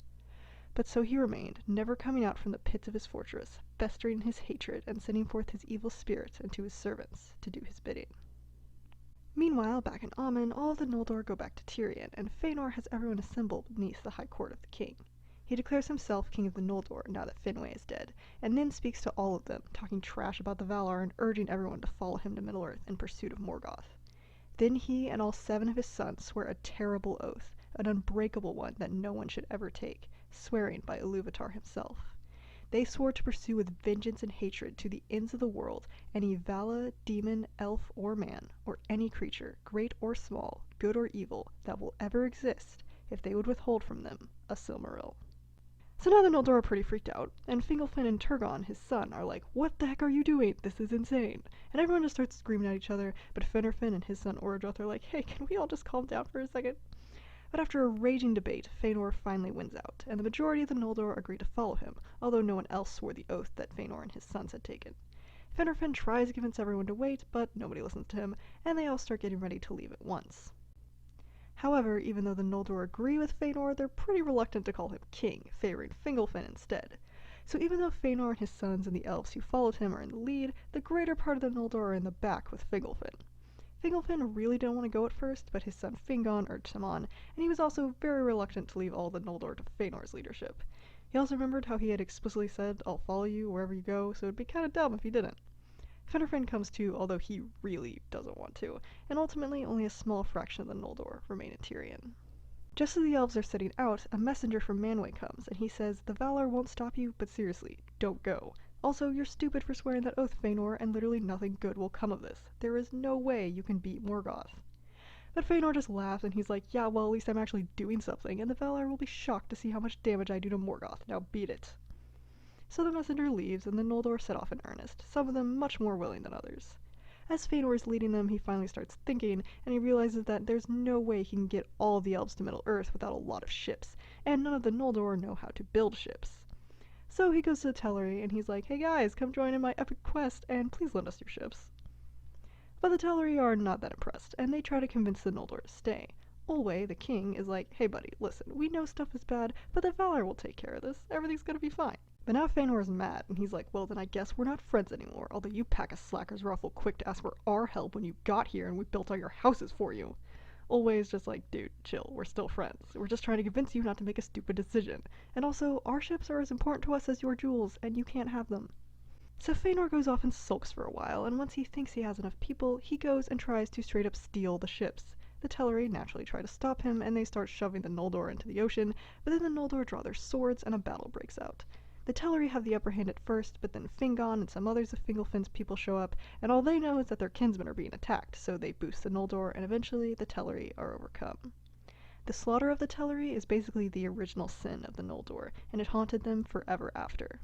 But so he remained, never coming out from the pits of his fortress, festering his hatred and sending forth his evil spirits into his servants to do his bidding. Meanwhile, back in Aman, all of the Noldor go back to Tirion, and Fëanor has everyone assembled beneath the high court of the king. He declares himself king of the Noldor now that Fenway is dead, and then speaks to all of them, talking trash about the Valar and urging everyone to follow him to Middle-earth in pursuit of Morgoth. Then he and all 7 of his sons swear a terrible oath, an unbreakable one that no one should ever take, swearing by Iluvatar himself. They swore to pursue with vengeance and hatred to the ends of the world any Vala, demon, elf, or man, or any creature, great or small, good or evil, that will ever exist, if they would withhold from them a Silmaril. So now the Noldor are pretty freaked out, and Fingolfin and Turgon, his son, are like, "What the heck are you doing? This is insane." And everyone just starts screaming at each other, but Finarfin and his son Orodroth are like, "Hey, can we all just calm down for a second?" But after a raging debate, Fëanor finally wins out, and the majority of the Noldor agree to follow him, although no one else swore the oath that Fëanor and his sons had taken. Finarfin tries to convince everyone to wait, but nobody listens to him, and they all start getting ready to leave at once. However, even though the Noldor agree with Fëanor, they're pretty reluctant to call him king, favoring Fingolfin instead. So even though Fëanor and his sons and the elves who followed him are in the lead, the greater part of the Noldor are in the back with Fingolfin. Fingolfin really didn't want to go at first, but his son Fingon urged him on, and he was also very reluctant to leave all the Noldor to Fëanor's leadership. He also remembered how he had explicitly said, "I'll follow you wherever you go," so it'd be kind of dumb if he didn't. Finarfin comes too, although he really doesn't want to, and ultimately only a small fraction of the Noldor remain in Tirion. Just as the elves are setting out, a messenger from Manwë comes, and he says, "The Valar won't stop you, but seriously, don't go. Also, you're stupid for swearing that oath, Fëanor, and literally nothing good will come of this. There is no way you can beat Morgoth." But Fëanor just laughs, and he's like, "Yeah, well, at least I'm actually doing something, and the Valar will be shocked to see how much damage I do to Morgoth. Now beat it." So the messenger leaves, and the Noldor set off in earnest, some of them much more willing than others. As Fëanor is leading them, he finally starts thinking, and he realizes that there's no way he can get all of the elves to Middle-earth without a lot of ships, and none of the Noldor know how to build ships. So he goes to the Teleri, and he's like, "Hey guys, come join in my epic quest, and please lend us your ships." But the Teleri are not that impressed, and they try to convince the Noldor to stay. Olwe, the king, is like, "Hey buddy, listen, we know stuff is bad, but the Valar will take care of this. Everything's gonna be fine." But now Fëanor is mad, and he's like, "Well, then I guess we're not friends anymore, although you pack of slackers were awful quick to ask for our help when you got here and we built all your houses for you." Olwe is just like, "Dude, chill, we're still friends. We're just trying to convince you not to make a stupid decision. And also, our ships are as important to us as your jewels, and you can't have them." So Fëanor goes off and sulks for a while, and once he thinks he has enough people, he goes and tries to straight up steal the ships. The Teleri naturally try to stop him, and they start shoving the Noldor into the ocean, but then the Noldor draw their swords and a battle breaks out. The Teleri have the upper hand at first, but then Fingon and some others of Fingalfin's people show up, and all they know is that their kinsmen are being attacked, so they boost the Noldor, and eventually the Teleri are overcome. The slaughter of the Teleri is basically the original sin of the Noldor, and it haunted them forever after.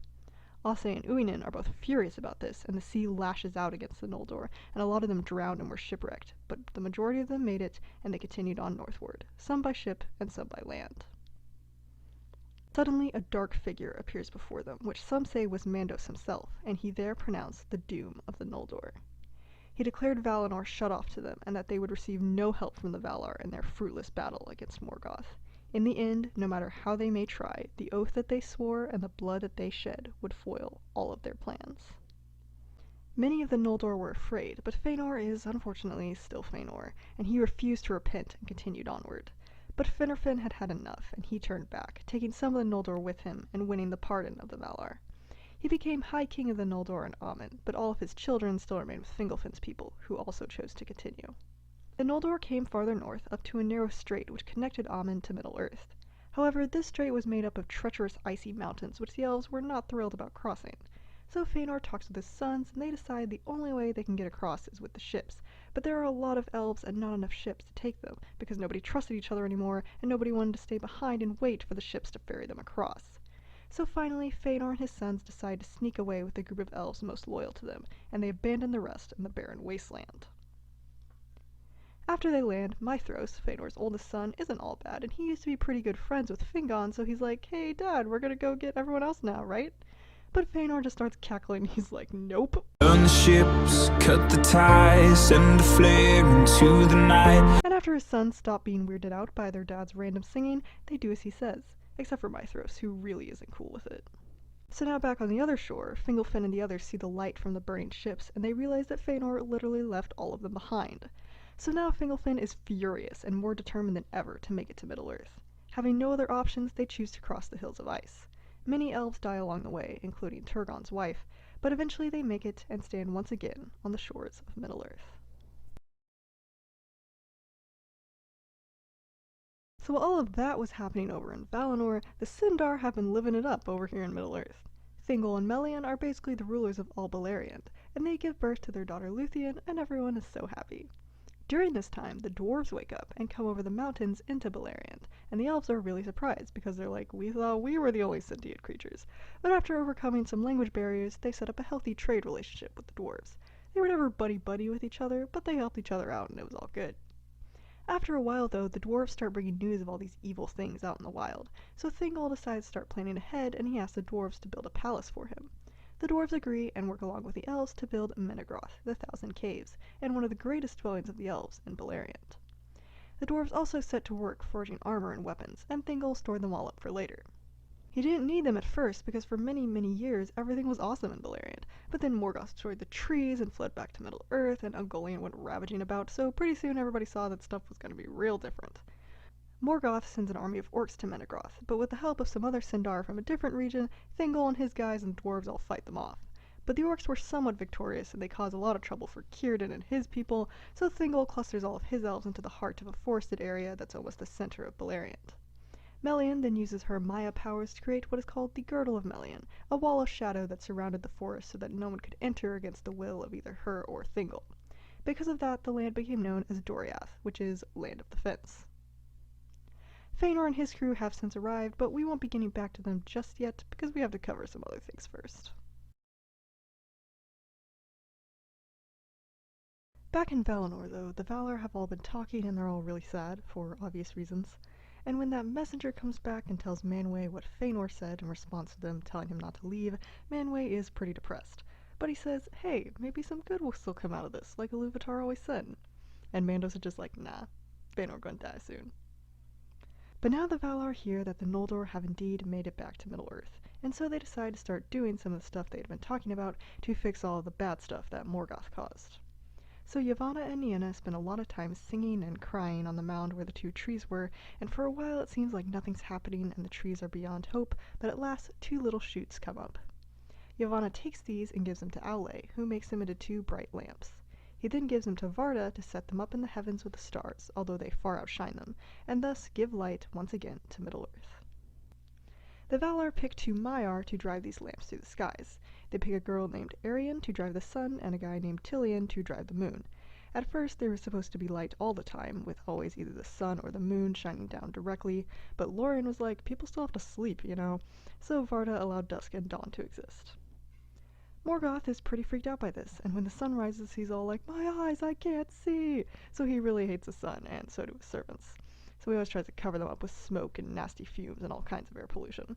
Ase and Uinen are both furious about this, and the sea lashes out against the Noldor, and a lot of them drowned and were shipwrecked, but the majority of them made it, and they continued on northward, some by ship and some by land. Suddenly a dark figure appears before them, which some say was Mandos himself, and he there pronounced the doom of the Noldor. He declared Valinor shut off to them, and that they would receive no help from the Valar in their fruitless battle against Morgoth. In the end, no matter how they may try, the oath that they swore and the blood that they shed would foil all of their plans. Many of the Noldor were afraid, but Fëanor is, unfortunately, still Fëanor, and he refused to repent and continued onward. But Finarfin had had enough, and he turned back, taking some of the Noldor with him and winning the pardon of the Valar. He became High King of the Noldor in Amon, but all of his children still remained with Fingalfin's people, who also chose to continue. The Noldor came farther north, up to a narrow strait which connected Amon to Middle-earth. However, this strait was made up of treacherous icy mountains which the elves were not thrilled about crossing. So Fëanor talks with his sons, and they decide the only way they can get across is with the ships, but there are a lot of elves and not enough ships to take them, because nobody trusted each other anymore, and nobody wanted to stay behind and wait for the ships to ferry them across. So finally, Fëanor and his sons decide to sneak away with the group of elves most loyal to them, and they abandon the rest in the barren wasteland. After they land, Maithros, Fëanor's oldest son, isn't all bad, and he used to be pretty good friends with Fingon, so he's like, "Hey Dad, we're gonna go get everyone else now, right?" But Fëanor just starts cackling, he's like, "Nope." Burn the ships, cut the ties, send a flare into the night. And after his sons stop being weirded out by their dad's random singing, they do as he says, except for Maithros, who really isn't cool with it. So now back on the other shore, Fingalfin and the others see the light from the burning ships, and they realize that Fëanor literally left all of them behind. So now Fingalfin is furious and more determined than ever to make it to Middle-earth. Having no other options, they choose to cross the Hills of Ice. Many elves die along the way, including Turgon's wife, but eventually they make it and stand once again on the shores of Middle-earth. So while all of that was happening over in Valinor, the Sindar have been living it up over here in Middle-earth. Thingol and Melian are basically the rulers of all Beleriand, and they give birth to their daughter Luthien, and everyone is so happy. During this time, the dwarves wake up and come over the mountains into Beleriand, and the elves are really surprised because they're like, "We thought we were the only sentient creatures." But after overcoming some language barriers, they set up a healthy trade relationship with the dwarves. They were never buddy-buddy with each other, but they helped each other out and it was all good. After a while, though, the dwarves start bringing news of all these evil things out in the wild, so Thingol decides to start planning ahead, and he asks the dwarves to build a palace for him. The dwarves agree and work along with the elves to build Menegroth, the Thousand Caves, and one of the greatest dwellings of the elves in Beleriand. The dwarves also set to work forging armor and weapons, and Thingol stored them all up for later. He didn't need them at first because for many, many years everything was awesome in Beleriand, but then Morgoth destroyed the trees and fled back to Middle-earth, and Ungoliant went ravaging about, so pretty soon everybody saw that stuff was going to be real different. Morgoth sends an army of orcs to Menegroth, but with the help of some other Sindar from a different region, Thingol and his guys and dwarves all fight them off. But the orcs were somewhat victorious, and they cause a lot of trouble for Círdan and his people, so Thingol clusters all of his elves into the heart of a forested area that's almost the center of Beleriand. Melian then uses her Maya powers to create what is called the Girdle of Melian, a wall of shadow that surrounded the forest so that no one could enter against the will of either her or Thingol. Because of that, the land became known as Doriath, which is Land of the Fence. Fëanor and his crew have since arrived, but we won't be getting back to them just yet because we have to cover some other things first. Back in Valinor, though, the Valar have all been talking and they're all really sad, for obvious reasons. And when that messenger comes back and tells Manwë what Fëanor said in response to them telling him not to leave, Manwë is pretty depressed. But he says, "Hey, maybe some good will still come out of this, like Ilúvatar always said." And Mandos is just like, "Nah, Fëanor gonna die soon." But now the Valar hear that the Noldor have indeed made it back to Middle-earth, and so they decide to start doing some of the stuff they had been talking about to fix all of the bad stuff that Morgoth caused. So Yavanna and Nienna spend a lot of time singing and crying on the mound where the two trees were, and for a while it seems like nothing's happening and the trees are beyond hope, but at last two little shoots come up. Yavanna takes these and gives them to Aule, who makes them into two bright lamps. He then gives them to Varda to set them up in the heavens with the stars, although they far outshine them, and thus give light once again to Middle-earth. The Valar pick two Maiar to drive these lamps through the skies. They pick a girl named Arian to drive the sun, and a guy named Tilion to drive the moon. At first, they were supposed to be light all the time, with always either the sun or the moon shining down directly, but Lorien was like, people still have to sleep, you know, so Varda allowed dusk and dawn to exist. Morgoth is pretty freaked out by this, and when the sun rises, he's all like, my eyes, I can't see! So he really hates the sun, and so do his servants. So he always tries to cover them up with smoke and nasty fumes and all kinds of air pollution.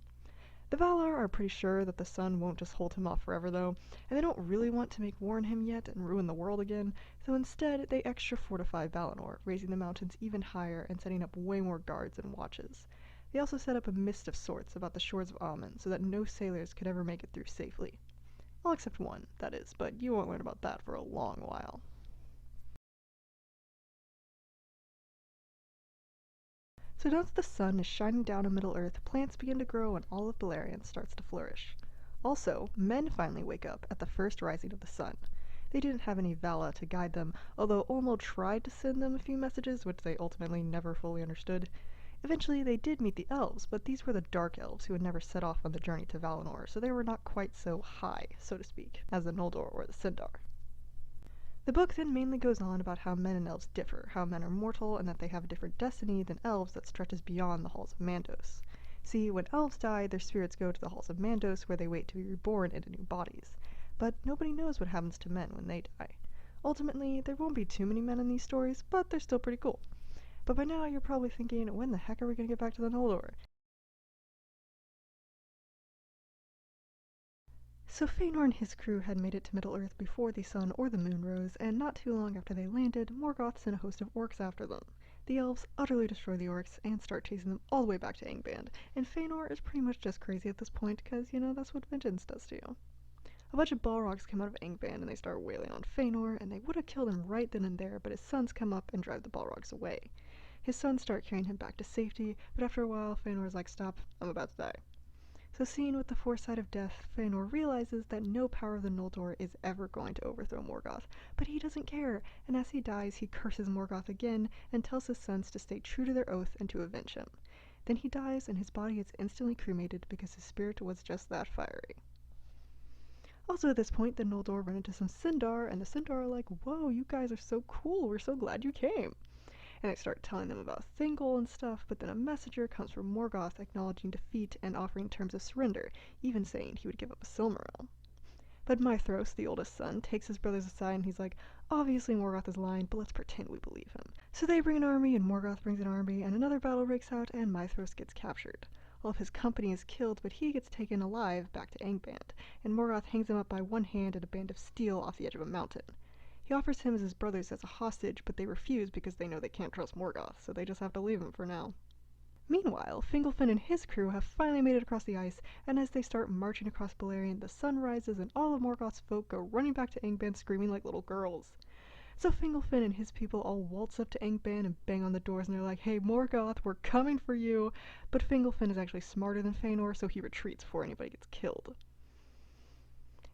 The Valar are pretty sure that the sun won't just hold him off forever though, and they don't really want to make war on him yet and ruin the world again, so instead they extra fortify Valinor, raising the mountains even higher and setting up way more guards and watches. They also set up a mist of sorts about the shores of Aman so that no sailors could ever make it through safely. All except one, that is, but you won't learn about that for a long while. So now that the sun is shining down on Middle-earth, plants begin to grow and all of Beleriand starts to flourish. Also, men finally wake up at the first rising of the sun. They didn't have any Vala to guide them, although Olmo tried to send them a few messages, which they ultimately never fully understood. Eventually, they did meet the elves, but these were the Dark Elves who had never set off on the journey to Valinor, so they were not quite so high, so to speak, as the Noldor or the Sindar. The book then mainly goes on about how men and elves differ, how men are mortal, and that they have a different destiny than elves that stretches beyond the halls of Mandos. See, when elves die, their spirits go to the halls of Mandos, where they wait to be reborn into new bodies. But nobody knows what happens to men when they die. Ultimately, there won't be too many men in these stories, but they're still pretty cool. But by now, you're probably thinking, when the heck are we going to get back to the Noldor? So Fëanor and his crew had made it to Middle-earth before the sun or the moon rose, and not too long after they landed, Morgoth sent a host of orcs after them. The elves utterly destroy the orcs and start chasing them all the way back to Angband, and Fëanor is pretty much just crazy at this point, because, you know, that's what vengeance does to you. A bunch of Balrogs come out of Angband and they start wailing on Fëanor, and they would have killed him right then and there, but his sons come up and drive the Balrogs away. His sons start carrying him back to safety, but after a while, Fëanor's like, stop, I'm about to die. So seeing with the foresight of death, Fëanor realizes that no power of the Noldor is ever going to overthrow Morgoth, but he doesn't care, and as he dies, he curses Morgoth again and tells his sons to stay true to their oath and to avenge him. Then he dies, and his body is instantly cremated because his spirit was just that fiery. Also at this point, the Noldor run into some Sindar, and the Sindar are like, whoa, you guys are so cool, we're so glad you came. And they start telling them about Thingol and stuff, but then a messenger comes from Morgoth acknowledging defeat and offering terms of surrender, even saying he would give up a Silmaril. But Maethros, the oldest son, takes his brothers aside and he's like, obviously Morgoth is lying, but let's pretend we believe him. So they bring an army and Morgoth brings an army, and another battle breaks out and Maethros gets captured. All of his company is killed, but he gets taken alive back to Angband, and Morgoth hangs him up by one hand at a band of steel off the edge of a mountain. He offers him as his brothers as a hostage, but they refuse because they know they can't trust Morgoth, so they just have to leave him for now. Meanwhile, Fingolfin and his crew have finally made it across the ice, and as they start marching across Beleriand, the sun rises and all of Morgoth's folk go running back to Angband screaming like little girls. So Fingolfin and his people all waltz up to Angband and bang on the doors, and they're like, hey Morgoth, we're coming for you! But Fingolfin is actually smarter than Fëanor, so he retreats before anybody gets killed.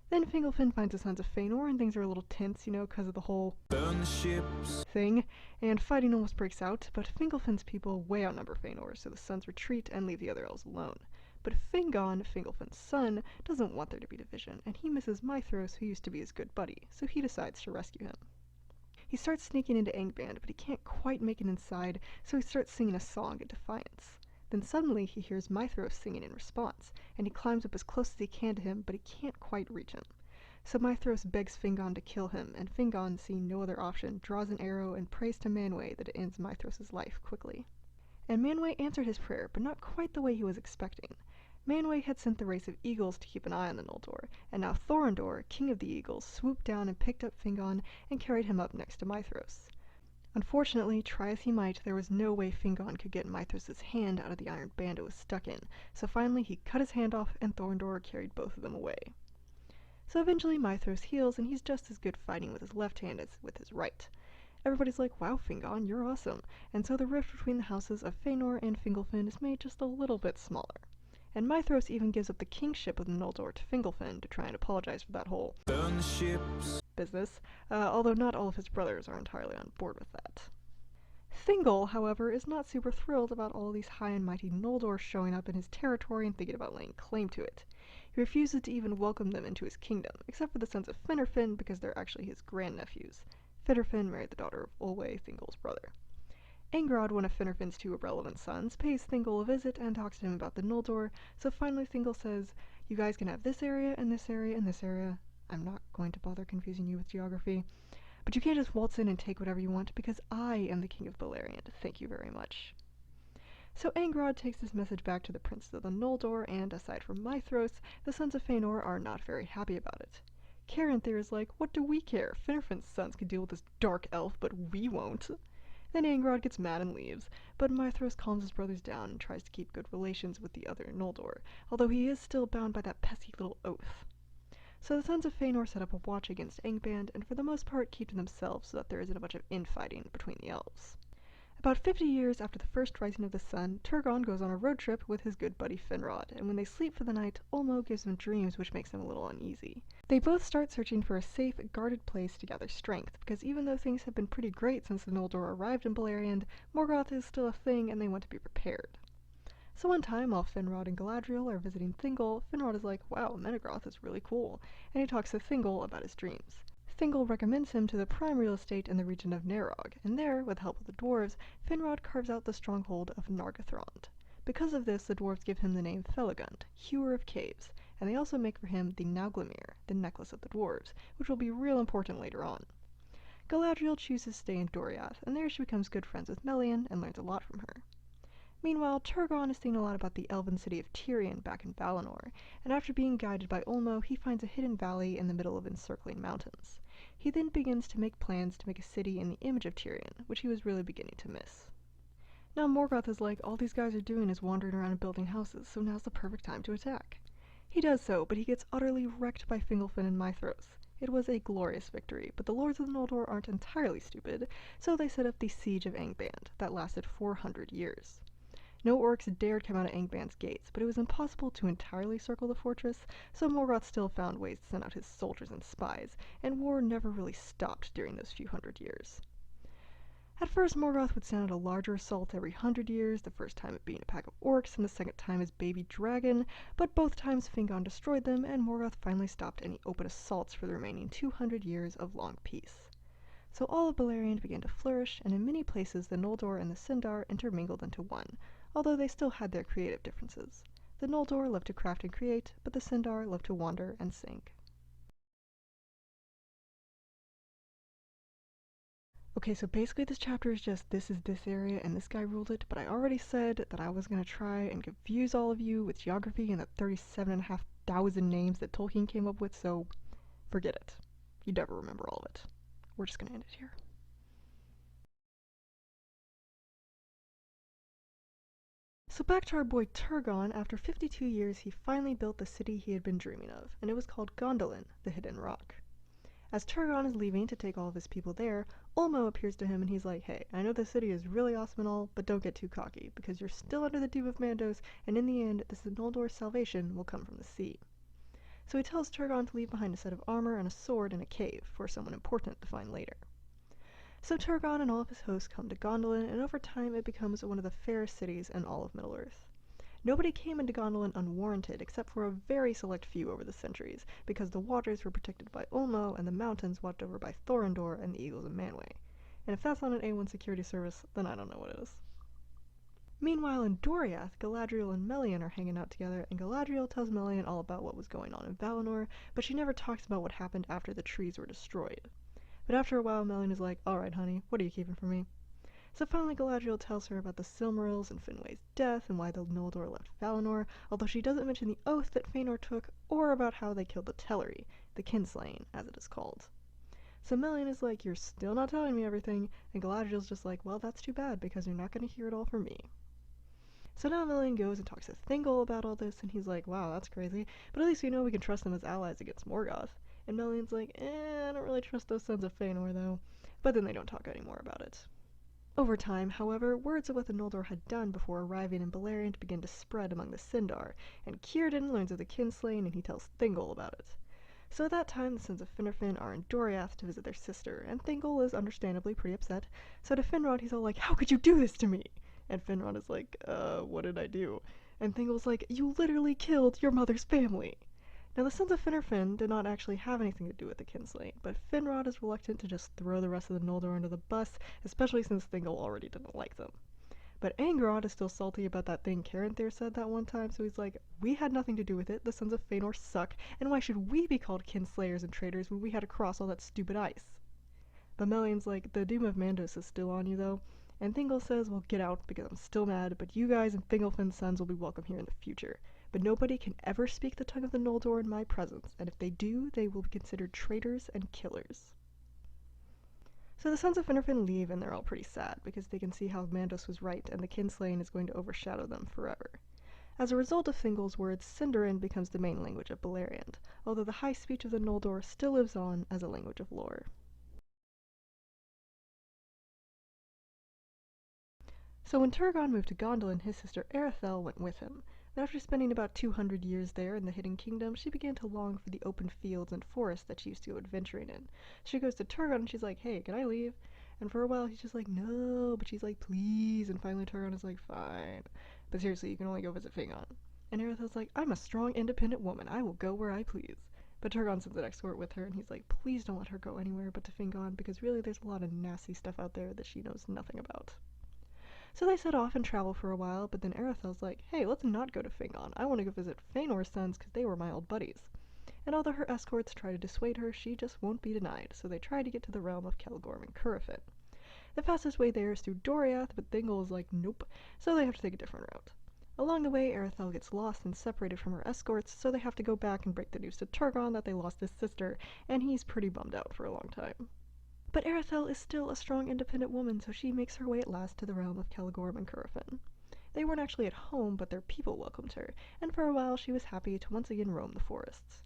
Then Fingolfin finds the sons of Fëanor, and things are a little tense, you know, because of the whole burn the ships thing, and fighting almost breaks out, but Fingolfin's people way outnumber Fëanor, so the sons retreat and leave the other elves alone. But Fingon, Fingolfin's son, doesn't want there to be division, and he misses Maethros, who used to be his good buddy, so he decides to rescue him. He starts sneaking into Angband, but he can't quite make it inside, so he starts singing a song in defiance. Then suddenly he hears Maethros singing in response, and he climbs up as close as he can to him, but he can't quite reach him. So Maethros begs Fingon to kill him, and Fingon, seeing no other option, draws an arrow and prays to Manwë that it ends Maethros' life quickly. And Manwë answered his prayer, but not quite the way he was expecting. Manwë had sent the race of eagles to keep an eye on the Noldor, and now Thorondor, king of the eagles, swooped down and picked up Fingon and carried him up next to Maethros. Unfortunately, try as he might, there was no way Fingon could get Maethros' hand out of the iron band it was stuck in, so finally he cut his hand off and Thorondor carried both of them away. So eventually Maethros heals, and he's just as good fighting with his left hand as with his right. Everybody's like, wow Fingon, you're awesome, and so the rift between the houses of Fëanor and Fingolfin is made just a little bit smaller. And Mithros even gives up the kingship of the Noldor to Fingolfin to try and apologize for that whole burn the ships. business, although not all of his brothers are entirely on board with that. Thingol, however, is not super thrilled about all these high and mighty Noldor showing up in his territory and thinking about laying claim to it. He refuses to even welcome them into his kingdom, except for the sons of Finarfin because they're actually his grandnephews. Finarfin married the daughter of Olwe, Thingol's brother. Angrod, one of Finarfin's two irrelevant sons, pays Thingol a visit and talks to him about the Noldor, so finally Thingol says, "You guys can have this area, and this area, and this area." I'm not going to bother confusing you with geography. But you can't just waltz in and take whatever you want, because I am the king of Beleriand. Thank you very much. So Angrod takes this message back to the princes of the Noldor, and aside from Mithros, the sons of Feyenoora are not very happy about it. Caranthir is like, what do we care? Finarfin's sons can deal with this dark elf, but we won't. Then Angrod gets mad and leaves, but Mithros calms his brothers down and tries to keep good relations with the other Noldor, although he is still bound by that pesky little oath. So the sons of Fëanor set up a watch against Angband, and for the most part keep to themselves so that there isn't a bunch of infighting between the elves. About 50 years after the first rising of the sun, Turgon goes on a road trip with his good buddy Finrod, and when they sleep for the night, Ulmo gives them dreams which makes them a little uneasy. They both start searching for a safe, guarded place to gather strength, because even though things have been pretty great since the Noldor arrived in Beleriand, Morgoth is still a thing and they want to be prepared. So one time, while Finrod and Galadriel are visiting Thingol, Finrod is like, wow, Menegroth is really cool, and he talks to Thingol about his dreams. Thingol recommends him to the prime real estate in the region of Narog, and there, with the help of the dwarves, Finrod carves out the stronghold of Nargothrond. Because of this, the dwarves give him the name Felagund, Hewer of Caves, and they also make for him the Nauglamir, the necklace of the dwarves, which will be real important later on. Galadriel chooses to stay in Doriath, and there she becomes good friends with Melian and learns a lot from her. Meanwhile, Turgon is thinking a lot about the elven city of Tirion back in Valinor, and after being guided by Ulmo, he finds a hidden valley in the middle of encircling mountains. He then begins to make plans to make a city in the image of Tirion, which he was really beginning to miss. Now Morgoth is like, all these guys are doing is wandering around and building houses, so now's the perfect time to attack. He does so, but he gets utterly wrecked by Fingolfin and Mithros. It was a glorious victory, but the lords of the Noldor aren't entirely stupid, so they set up the Siege of Angband, that lasted 400 years. No orcs dared come out of Angband's gates, but it was impossible to entirely circle the fortress, so Morgoth still found ways to send out his soldiers and spies, and war never really stopped during those few hundred years. At first, Morgoth would send out a larger assault every 100 years, the first time it being a pack of orcs, and the second time as baby dragon, but both times Fingon destroyed them, and Morgoth finally stopped any open assaults for the remaining 200 years of long peace. So all of Beleriand began to flourish, and in many places the Noldor and the Sindar intermingled into one, although they still had their creative differences. The Noldor loved to craft and create, but the Sindar loved to wander and sing. Okay, so basically this chapter is just, this is this area and this guy ruled it, but I already said that I was going to try and confuse all of you with geography and the 37,500 names that Tolkien came up with, so forget it. You never remember all of it. We're just going to end it here. So back to our boy Turgon, after 52 years he finally built the city he had been dreaming of, and it was called Gondolin, the Hidden Rock. As Turgon is leaving to take all of his people there, Ulmo appears to him and he's like, hey, I know the city is really awesome and all, but don't get too cocky, because you're still under the Doom of Mandos, and in the end, this Noldor's salvation will come from the sea. So he tells Turgon to leave behind a set of armor and a sword in a cave for someone important to find later. So Turgon and all of his hosts come to Gondolin, and over time it becomes one of the fairest cities in all of Middle-earth. Nobody came into Gondolin unwarranted, except for a very select few over the centuries, because the waters were protected by Ulmo and the mountains watched over by Thorondor and the Eagles of Manwë. And if that's not an A1 security service, then I don't know what is. Meanwhile, in Doriath, Galadriel and Melian are hanging out together, and Galadriel tells Melian all about what was going on in Valinor, but she never talks about what happened after the trees were destroyed. But after a while, Melian is like, alright honey, what are you keeping from me? So finally Galadriel tells her about the Silmarils and Fenway's death and why the Noldor left Valinor, although she doesn't mention the oath that Fëanor took, or about how they killed the Teleri, the kinslaying, as it is called. So Melian is like, you're still not telling me everything, and Galadriel's just like, well, that's too bad, because you're not going to hear it all from me. So now Melian goes and talks to Thingol about all this, and he's like, wow, that's crazy, but at least we know we can trust them as allies against Morgoth. And Melian's like, I don't really trust those sons of Fëanor, though. But then they don't talk anymore about it. Over time, however, words of what the Noldor had done before arriving in Beleriand begin to spread among the Sindar, and Círdan learns of the kinslaying and he tells Thingol about it. So at that time, the sons of Finarfin are in Doriath to visit their sister, and Thingol is understandably pretty upset. So to Finrod, he's all like, "How could you do this to me?" And Finrod is like, what did I do?" And Thingol's like, "You literally killed your mother's family." Now, the sons of Finarfin did not actually have anything to do with the kinslaying, but Finrod is reluctant to just throw the rest of the Noldor under the bus, especially since Thingol already didn't like them. But Angrod is still salty about that thing Caranthir said that one time, so he's like, "We had nothing to do with it, the sons of Fëanor suck, and why should we be called kinslayers and traitors when we had to cross all that stupid ice?" But Melion's like, "The doom of Mandos is still on you though," and Thingol says, "Well, get out, because I'm still mad, but you guys and Thingolfin's sons will be welcome here in the future. But nobody can ever speak the tongue of the Noldor in my presence, and if they do, they will be considered traitors and killers." So the sons of Finarfin leave, and they're all pretty sad, because they can see how Mandos was right, and the kinslaying is going to overshadow them forever. As a result of Thingol's words, Sindarin becomes the main language of Beleriand, although the high speech of the Noldor still lives on as a language of lore. So when Turgon moved to Gondolin, his sister Erethdel went with him. And after spending about 200 years there in the Hidden Kingdom, she began to long for the open fields and forests that she used to go adventuring in. She goes to Turgon and she's like, "Hey, can I leave?" And for a while he's just like, "No," but she's like, "Please." And finally Turgon is like, "Fine. But seriously, you can only go visit Fingon." And Erethel's like, "I'm a strong, independent woman. I will go where I please." But Turgon sends an escort with her, and he's like, "Please don't let her go anywhere but to Fingon, because really there's a lot of nasty stuff out there that she knows nothing about." So they set off and travel for a while, but then Erethel's like, "Hey, let's not go to Fingon. I want to go visit Fëanor's sons because they were my old buddies." And although her escorts try to dissuade her, she just won't be denied, so they try to get to the realm of Celgorm and Currafin. The fastest way there is through Doriath, but Thingol is like, "Nope," so they have to take a different route. Along the way, Erethel gets lost and separated from her escorts, so they have to go back and break the news to Turgon that they lost his sister, and he's pretty bummed out for a long time. But Erethel is still a strong, independent woman, so she makes her way at last to the realm of Celgorm and Currafin. They weren't actually at home, but their people welcomed her, and for a while she was happy to once again roam the forests.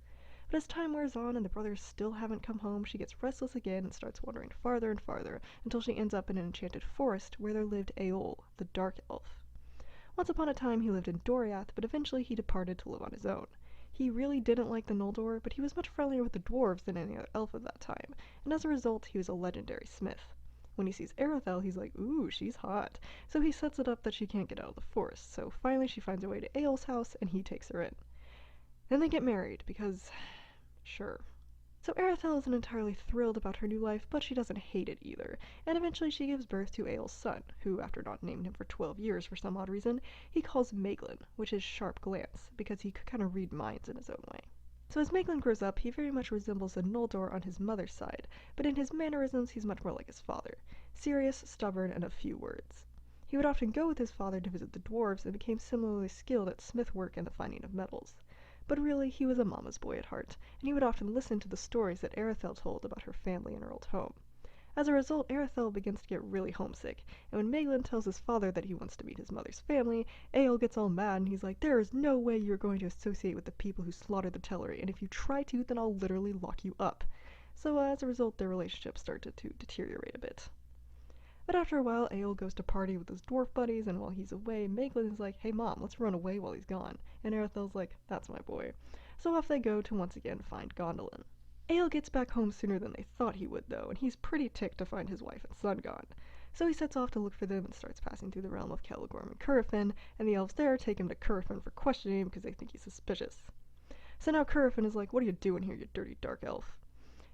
But as time wears on and the brothers still haven't come home, she gets restless again and starts wandering farther and farther, until she ends up in an enchanted forest where there lived Eol, the Dark Elf. Once upon a time he lived in Doriath, but eventually he departed to live on his own. He really didn't like the Noldor, but he was much friendlier with the dwarves than any other elf of that time, and as a result he was a legendary smith. When he sees Erethel, he's like, "Ooh, she's hot," so he sets it up that she can't get out of the forest, so finally she finds her way to Eol's house and he takes her in. Then they get married, because sure. So Erethel isn't entirely thrilled about her new life, but she doesn't hate it either, and eventually she gives birth to Eol's son, who, after not naming him for 12 years for some odd reason, he calls Maeglin, which is sharp glance, because he could kind of read minds in his own way. So as Maeglin grows up, he very much resembles a Noldor on his mother's side, but in his mannerisms he's much more like his father, serious, stubborn, and of few words. He would often go with his father to visit the dwarves and became similarly skilled at smith work and the finding of metals. But really, he was a mama's boy at heart, and he would often listen to the stories that Erethel told about her family and her old home. As a result, Erethel begins to get really homesick, and when Maeglin tells his father that he wants to meet his mother's family, Eol gets all mad and he's like, "There is no way you're going to associate with the people who slaughtered the Teleri, and if you try to, then I'll literally lock you up." So as a result, their relationship started to deteriorate a bit. But after a while, Eol goes to party with his dwarf buddies, and while he's away, Maeglin is like, "Hey mom, let's run away while he's gone." And Erethel's like, "That's my boy." So off they go to once again find Gondolin. Eol gets back home sooner than they thought he would though, and he's pretty ticked to find his wife and son gone. So he sets off to look for them and starts passing through the realm of Celgorm and Currafin, and the elves there take him to Currafin for questioning him because they think he's suspicious. So now Currafin is like, "What are you doing here, you dirty dark elf?"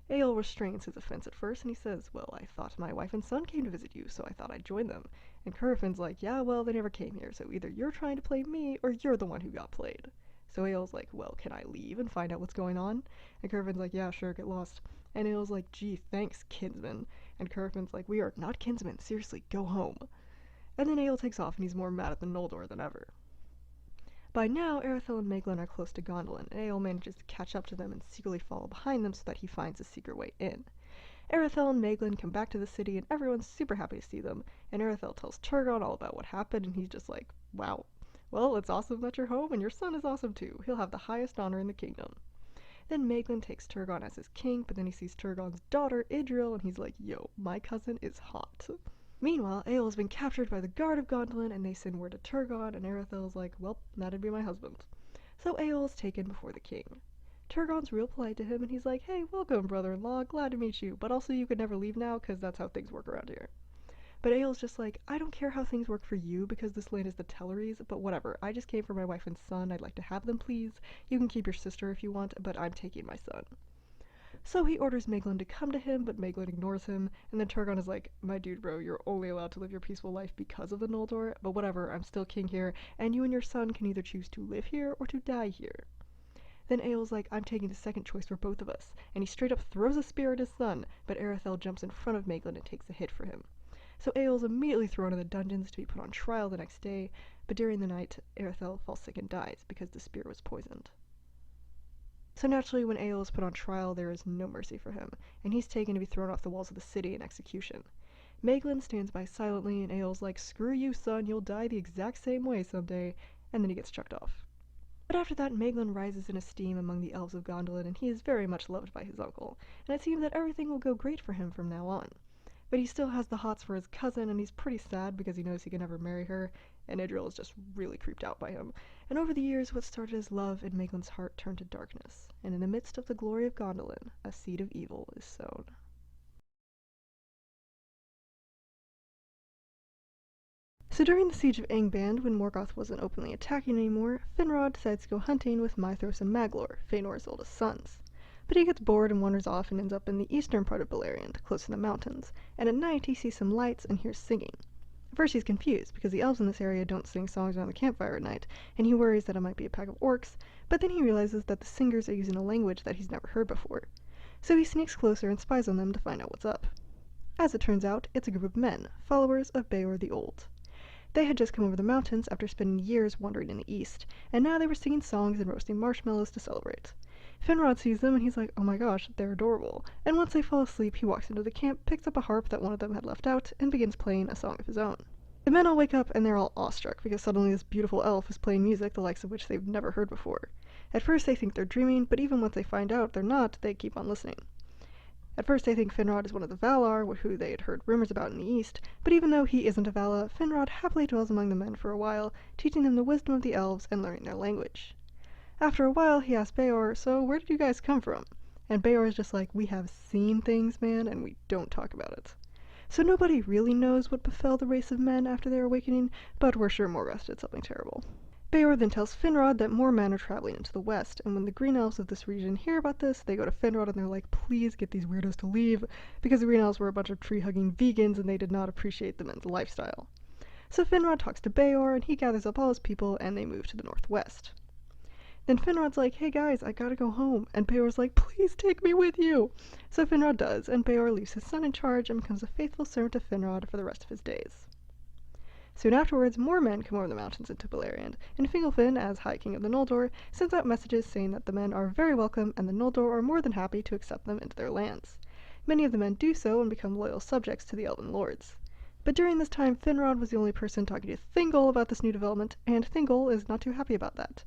Eol restrains his offense at first, and he says, "Well, I thought my wife and son came to visit you, so I thought I'd join them." And Currafin's like, "Yeah, well, they never came here, so either you're trying to play me, or you're the one who got played." So Eol's like, "Well, can I leave and find out what's going on?" And Currafin's like, "Yeah, sure, get lost." And Eol's like, "Gee, thanks, kinsman." And Currafin's like, "We are not kinsmen, seriously, go home." And then Eol takes off, and he's more mad at the Noldor than ever. By now, Erethel and Maeglin are close to Gondolin, and Eol manages to catch up to them and secretly follow behind them so that he finds a secret way in. Erethel and Maeglin come back to the city, and everyone's super happy to see them, and Erethel tells Turgon all about what happened, and he's just like, "Wow, well, it's awesome that you're home, and your son is awesome too. He'll have the highest honor in the kingdom." Then Maeglin takes Turgon as his king, but then he sees Turgon's daughter, Idril, and he's like, "Yo, my cousin is hot." Meanwhile, Eowl's been captured by the guard of Gondolin, and they send word to Turgon, and Arethel's like, well, that'd be my husband. So Eowl's taken before the king. Turgon's real polite to him, and he's like, hey, welcome, brother-in-law, glad to meet you, but also you could never leave now, because that's how things work around here. But Eowl's just like, I don't care how things work for you, because this land is the Teleries, but whatever, I just came for my wife and son, I'd like to have them, please. You can keep your sister if you want, but I'm taking my son. So he orders Maeglin to come to him, but Maeglin ignores him, and then Turgon is like, my dude bro, you're only allowed to live your peaceful life because of the Noldor, but whatever, I'm still king here, and you and your son can either choose to live here or to die here. Then Eowl's like, I'm taking the second choice for both of us, and he straight up throws a spear at his son, but Arethel jumps in front of Maeglin and takes a hit for him. So Eowl's immediately thrown in the dungeons to be put on trial the next day, but during the night, Arethel falls sick and dies because the spear was poisoned. So naturally, when Eowl is put on trial, there is no mercy for him, and he's taken to be thrown off the walls of the city in execution. Maeglin stands by silently, and Eowl's like, screw you, son, you'll die the exact same way someday, and then he gets chucked off. But after that, Maeglin rises in esteem among the elves of Gondolin, and he is very much loved by his uncle, and it seems that everything will go great for him from now on. But he still has the hots for his cousin, and he's pretty sad because he knows he can never marry her, and Idril is just really creeped out by him. And over the years, what started as love in Maeglin's heart turned to darkness, and in the midst of the glory of Gondolin, a seed of evil is sown. So during the siege of Angband, when Morgoth wasn't openly attacking anymore, Finrod decides to go hunting with Maethros and Maglor, Feanora's oldest sons. But he gets bored and wanders off and ends up in the eastern part of Beleriand, close to the mountains, and at night he sees some lights and hears singing. At first he's confused, because the elves in this area don't sing songs around the campfire at night, and he worries that it might be a pack of orcs, but then he realizes that the singers are using a language that he's never heard before. So he sneaks closer and spies on them to find out what's up. As it turns out, it's a group of men, followers of Beor the Old. They had just come over the mountains after spending years wandering in the east, and now they were singing songs and roasting marshmallows to celebrate. Finrod sees them and he's like, oh my gosh, they're adorable. And once they fall asleep, he walks into the camp, picks up a harp that one of them had left out, and begins playing a song of his own. The men all wake up and they're all awestruck because suddenly this beautiful elf is playing music the likes of which they've never heard before. At first they think they're dreaming, but even once they find out they're not, they keep on listening. At first they think Finrod is one of the Valar, who they had heard rumors about in the east, but even though he isn't a Vala, Finrod happily dwells among the men for a while, teaching them the wisdom of the elves and learning their language. After a while, he asks Beor, so where did you guys come from? And Beor is just like, we have seen things, man, and we don't talk about it. So nobody really knows what befell the race of men after their awakening, but we're sure Morgoth did something terrible. Beor then tells Finrod that more men are traveling into the west, and when the Green Elves of this region hear about this, they go to Finrod and they're like, please get these weirdos to leave, because the Green Elves were a bunch of tree-hugging vegans and they did not appreciate the men's lifestyle. So Finrod talks to Beor, and he gathers up all his people, and they move to the northwest. Then Finrod's like, hey guys, I gotta go home, and Beor's like, please take me with you! So Finrod does, and Beor leaves his son in charge and becomes a faithful servant to Finrod for the rest of his days. Soon afterwards, more men come over the mountains into Beleriand, and Fingolfin, as High King of the Noldor, sends out messages saying that the men are very welcome and the Noldor are more than happy to accept them into their lands. Many of the men do so and become loyal subjects to the Elven Lords. But during this time, Finrod was the only person talking to Thingol about this new development, and Thingol is not too happy about that.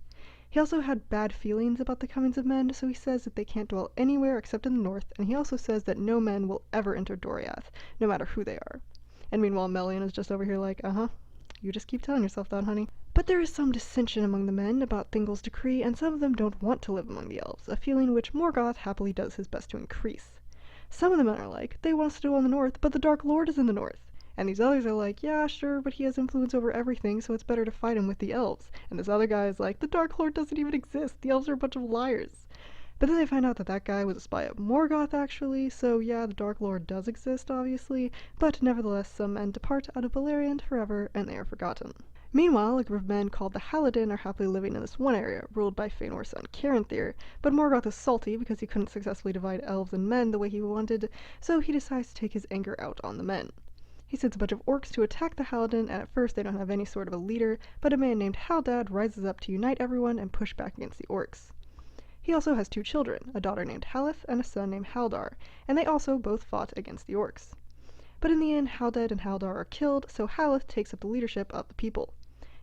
He also had bad feelings about the comings of men, so he says that they can't dwell anywhere except in the north, and he also says that no men will ever enter Doriath, no matter who they are. And meanwhile, Melian is just over here like, you just keep telling yourself that, honey. But there is some dissension among the men about Thingol's decree, and some of them don't want to live among the elves, a feeling which Morgoth happily does his best to increase. Some of the men are like, they want us to dwell in the north, but the Dark Lord is in the north. And these others are like, yeah, sure, but he has influence over everything, so it's better to fight him with the elves. And this other guy is like, the Dark Lord doesn't even exist, the elves are a bunch of liars. But then they find out that that guy was a spy of Morgoth, actually, so yeah, the Dark Lord does exist, obviously, but nevertheless some men depart out of Beleriand forever, and they are forgotten. Meanwhile, a group of men called the Halidin are happily living in this one area, ruled by Feanor's son Caranthir, but Morgoth is salty because he couldn't successfully divide elves and men the way he wanted, so he decides to take his anger out on the men. He sends a bunch of orcs to attack the Halidin, and at first they don't have any sort of a leader, but a man named Haldad rises up to unite everyone and push back against the orcs. He also has two children, a daughter named Haleth and a son named Haldar, and they also both fought against the orcs. But in the end, Haldad and Haldar are killed, so Haleth takes up the leadership of the people.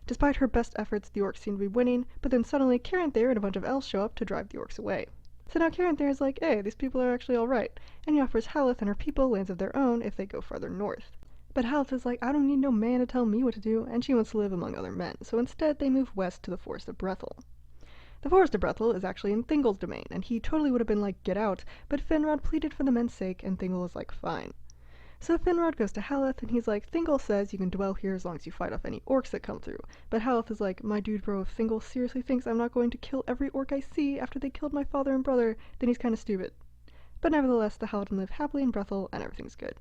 Despite her best efforts, the orcs seem to be winning, but then suddenly Caranthir and a bunch of elves show up to drive the orcs away. So now Caranthir is like, hey, these people are actually alright, and he offers Haleth and her people lands of their own if they go farther north. But Haleth is like, I don't need no man to tell me what to do, and she wants to live among other men, so instead they move west to the Forest of Brethil. The Forest of Brethil is actually in Thingol's domain, and he totally would have been like, get out, but Finrod pleaded for the men's sake, and Thingol is like, fine. So Finrod goes to Haleth, and he's like, Thingol says you can dwell here as long as you fight off any orcs that come through. But Haleth is like, my dude bro, if Thingol seriously thinks I'm not going to kill every orc I see after they killed my father and brother, then he's kind of stupid. But nevertheless, the Halfdan live happily in Brethil, and everything's good.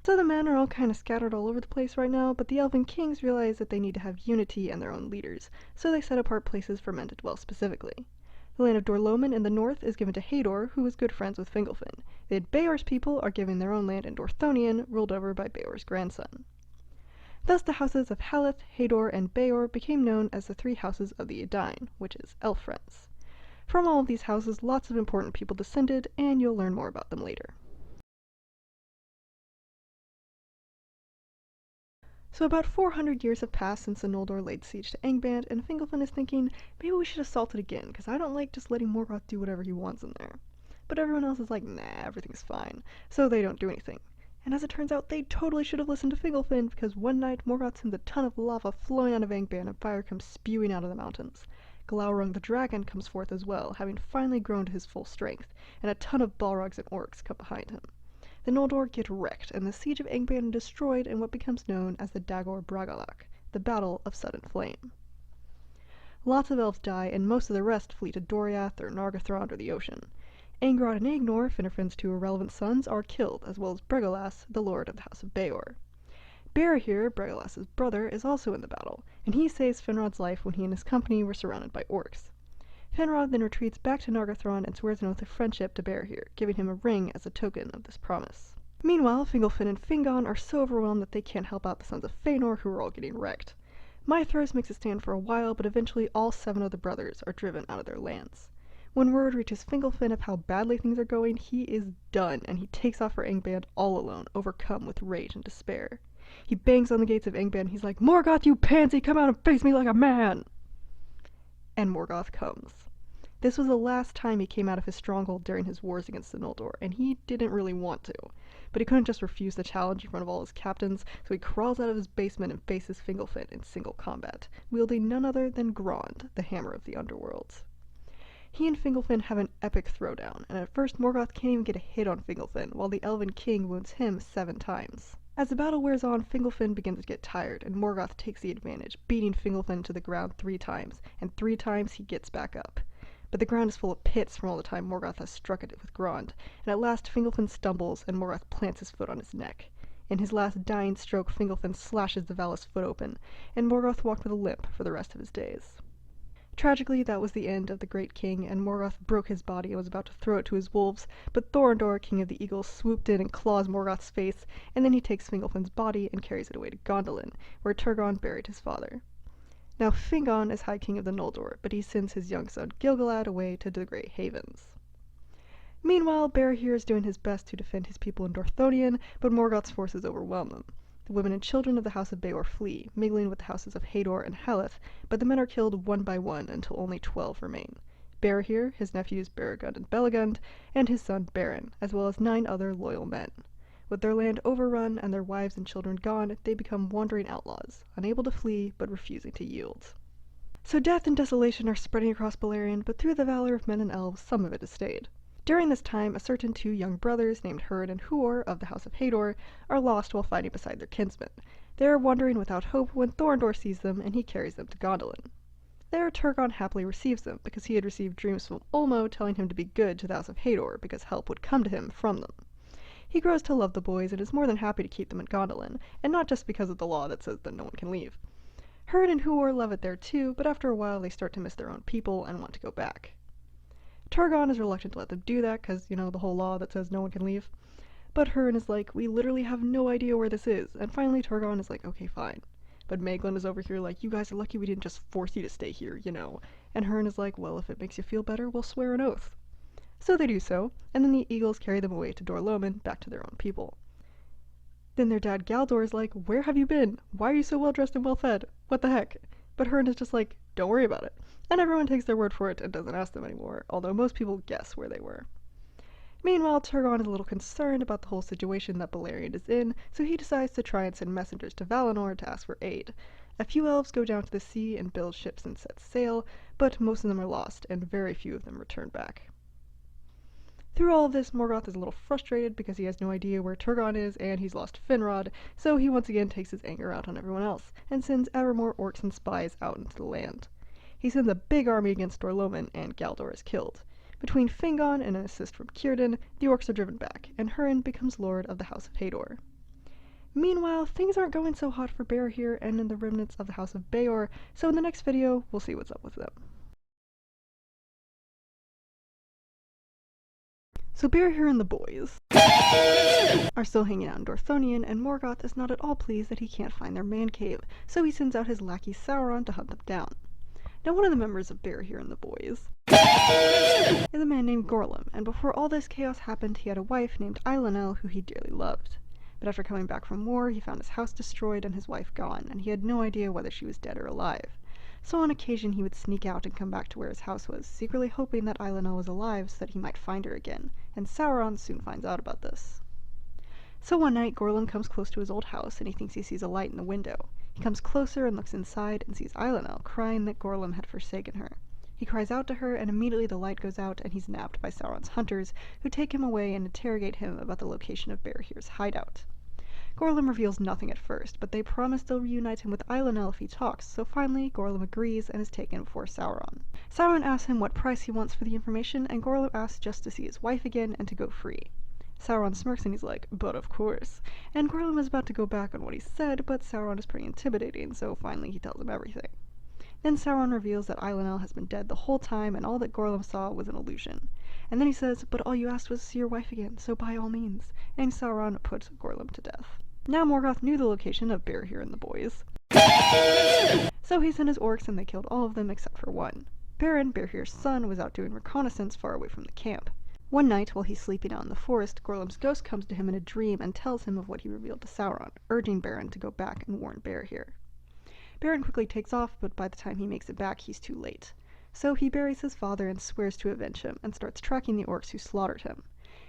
So the men are all kind of scattered all over the place right now, but the Elven kings realize that they need to have unity and their own leaders, so they set apart places for men to dwell specifically. The land of Dorloman in the north is given to Hador, who was good friends with Fingolfin. The Beor's people are given their own land in Dorthonion, ruled over by Beor's grandson. Thus the houses of Haleth, Hador, and Beor became known as the three houses of the Edain, which is elf friends. From all of these houses, lots of important people descended, and you'll learn more about them later. So about 400 years have passed since the Noldor laid siege to Angband, and Fingolfin is thinking, maybe we should assault it again, because I don't like just letting Morgoth do whatever he wants in there. But everyone else is like, nah, everything's fine, so they don't do anything. And as it turns out, they totally should have listened to Fingolfin, because one night Morgoth sends a ton of lava flowing out of Angband and fire comes spewing out of the mountains. Glaurung the dragon comes forth as well, having finally grown to his full strength, and a ton of Balrogs and orcs come behind him. The Noldor get wrecked, and the siege of Angband is destroyed in what becomes known as the Dagor Bragollach, the Battle of Sudden Flame. Lots of elves die, and most of the rest flee to Doriath or Nargothrond or the ocean. Angrod and Aegnor, Finarfin's two irrelevant sons, are killed, as well as Bregolas, the lord of the House of Beor. Barahir, Bregolas' brother, is also in the battle, and he saves Finrod's life when he and his company were surrounded by orcs. Finrod then retreats back to Nargothrond and swears an oath of friendship to Barahir, giving him a ring as a token of this promise. Meanwhile, Fingolfin and Fingon are so overwhelmed that they can't help out the sons of Fëanor, who are all getting wrecked. Maethros makes a stand for a while, but eventually all 7 of the brothers are driven out of their lands. When word reaches Fingolfin of how badly things are going, he is done, and he takes off for Angband all alone, overcome with rage and despair. He bangs on the gates of Angband, he's like, Morgoth, you pansy, come out and face me like a man! And Morgoth comes. This was the last time he came out of his stronghold during his wars against the Noldor, and he didn't really want to. But he couldn't just refuse the challenge in front of all his captains, so he crawls out of his basement and faces Fingolfin in single combat, wielding none other than Grond, the hammer of the underworld. He and Fingolfin have an epic throwdown, and at first Morgoth can't even get a hit on Fingolfin, while the Elven King wounds him 7 times. As the battle wears on, Fingolfin begins to get tired, and Morgoth takes the advantage, beating Fingolfin to the ground 3 times, and 3 times he gets back up. But the ground is full of pits from all the time Morgoth has struck at it with Grond, and at last Fingolfin stumbles, and Morgoth plants his foot on his neck. In his last dying stroke, Fingolfin slashes the Valis foot open, and Morgoth walked with a limp for the rest of his days. Tragically, that was the end of the great king, and Morgoth broke his body and was about to throw it to his wolves, but Thorondor, king of the eagles, swooped in and claws Morgoth's face, and then he takes Fingolfin's body and carries it away to Gondolin, where Turgon buried his father. Now Fingon is High King of the Noldor, but he sends his young son Gilgalad away to the Great Havens. Meanwhile, Barahir is doing his best to defend his people in Dorthonion, but Morgoth's forces overwhelm them. The women and children of the House of Beor flee, mingling with the houses of Hador and Haleth, but the men are killed one by one until only 12 remain. Barahir, his nephews Beregund and Belegund, and his son Beren, as well as 9 other loyal men. With their land overrun and their wives and children gone, they become wandering outlaws, unable to flee but refusing to yield. So death and desolation are spreading across Beleriand, but through the valor of men and elves, some of it has stayed. During this time, a certain 2 young brothers named Hurin and Huor of the House of Hador are lost while fighting beside their kinsmen. They are wandering without hope when Thorondor sees them and he carries them to Gondolin. There, Turgon happily receives them, because he had received dreams from Ulmo telling him to be good to the House of Hador, because help would come to him from them. He grows to love the boys and is more than happy to keep them in Gondolin, and not just because of the law that says that no one can leave. Hurin and Huor love it there too, but after a while they start to miss their own people and want to go back. Turgon is reluctant to let them do that, because, the whole law that says no one can leave. But Hurin is like, we literally have no idea where this is, and finally Turgon is like, okay, fine. But Maeglin is over here like, you guys are lucky we didn't just force you to stay here, And Hurin is like, well, if it makes you feel better, we'll swear an oath. So they do so, and then the eagles carry them away to Dorloman, back to their own people. Then their dad Galdor is like, where have you been? Why are you so well dressed and well fed? What the heck? But Hurin is just like, don't worry about it. And everyone takes their word for it and doesn't ask them anymore, although most people guess where they were. Meanwhile, Turgon is a little concerned about the whole situation that Balerion is in, so he decides to try and send messengers to Valinor to ask for aid. A few elves go down to the sea and build ships and set sail, but most of them are lost, and very few of them return back. Through all of this, Morgoth is a little frustrated because he has no idea where Turgon is and he's lost Finrod, so he once again takes his anger out on everyone else and sends ever more orcs and spies out into the land. He sends a big army against Dorloman, and Galdor is killed. Between Fingon and an assist from Círdan, the orcs are driven back, and Hurin becomes lord of the House of Hador. Meanwhile, things aren't going so hot for Barahir and in the remnants of the House of Beor, so in the next video, we'll see what's up with them. So Barahir and the boys are still hanging out in Dorthonion, and Morgoth is not at all pleased that he can't find their man cave, so he sends out his lackey Sauron to hunt them down. Now, one of the members of Barahir and the boys is a man named Gorlam, and before all this chaos happened, he had a wife named Eilonel who he dearly loved. But after coming back from war, he found his house destroyed and his wife gone, and he had no idea whether she was dead or alive. So on occasion he would sneak out and come back to where his house was, secretly hoping that Eilonel was alive so that he might find her again, and Sauron soon finds out about this. So one night, Gorlam comes close to his old house, and he thinks he sees a light in the window. He comes closer and looks inside and sees Eilonel crying that Gorlam had forsaken her. He cries out to her, and immediately the light goes out and he's nabbed by Sauron's hunters, who take him away and interrogate him about the location of Barahir's hideout. Gorlam reveals nothing at first, but they promise they'll reunite him with Eilonel if he talks, so finally Gorlam agrees and is taken before Sauron. Sauron asks him what price he wants for the information, and Gorlam asks just to see his wife again and to go free. Sauron smirks and he's like, "But of course." And Gorlam is about to go back on what he said, but Sauron is pretty intimidating, so finally he tells him everything. Then Sauron reveals that Eilonel has been dead the whole time and all that Gorlam saw was an illusion. And then he says, "But all you asked was to see your wife again, so by all means." And Sauron puts Gorlam to death. Now Morgoth knew the location of Barahir and the boys, so he sent his orcs and they killed all of them except for one. Beren, Barahir's son, was out doing reconnaissance far away from the camp. One night, while he's sleeping out in the forest, Gorlam's ghost comes to him in a dream and tells him of what he revealed to Sauron, urging Beren to go back and warn Barahir. Beren quickly takes off, but by the time he makes it back, he's too late. So he buries his father and swears to avenge him, and starts tracking the orcs who slaughtered him.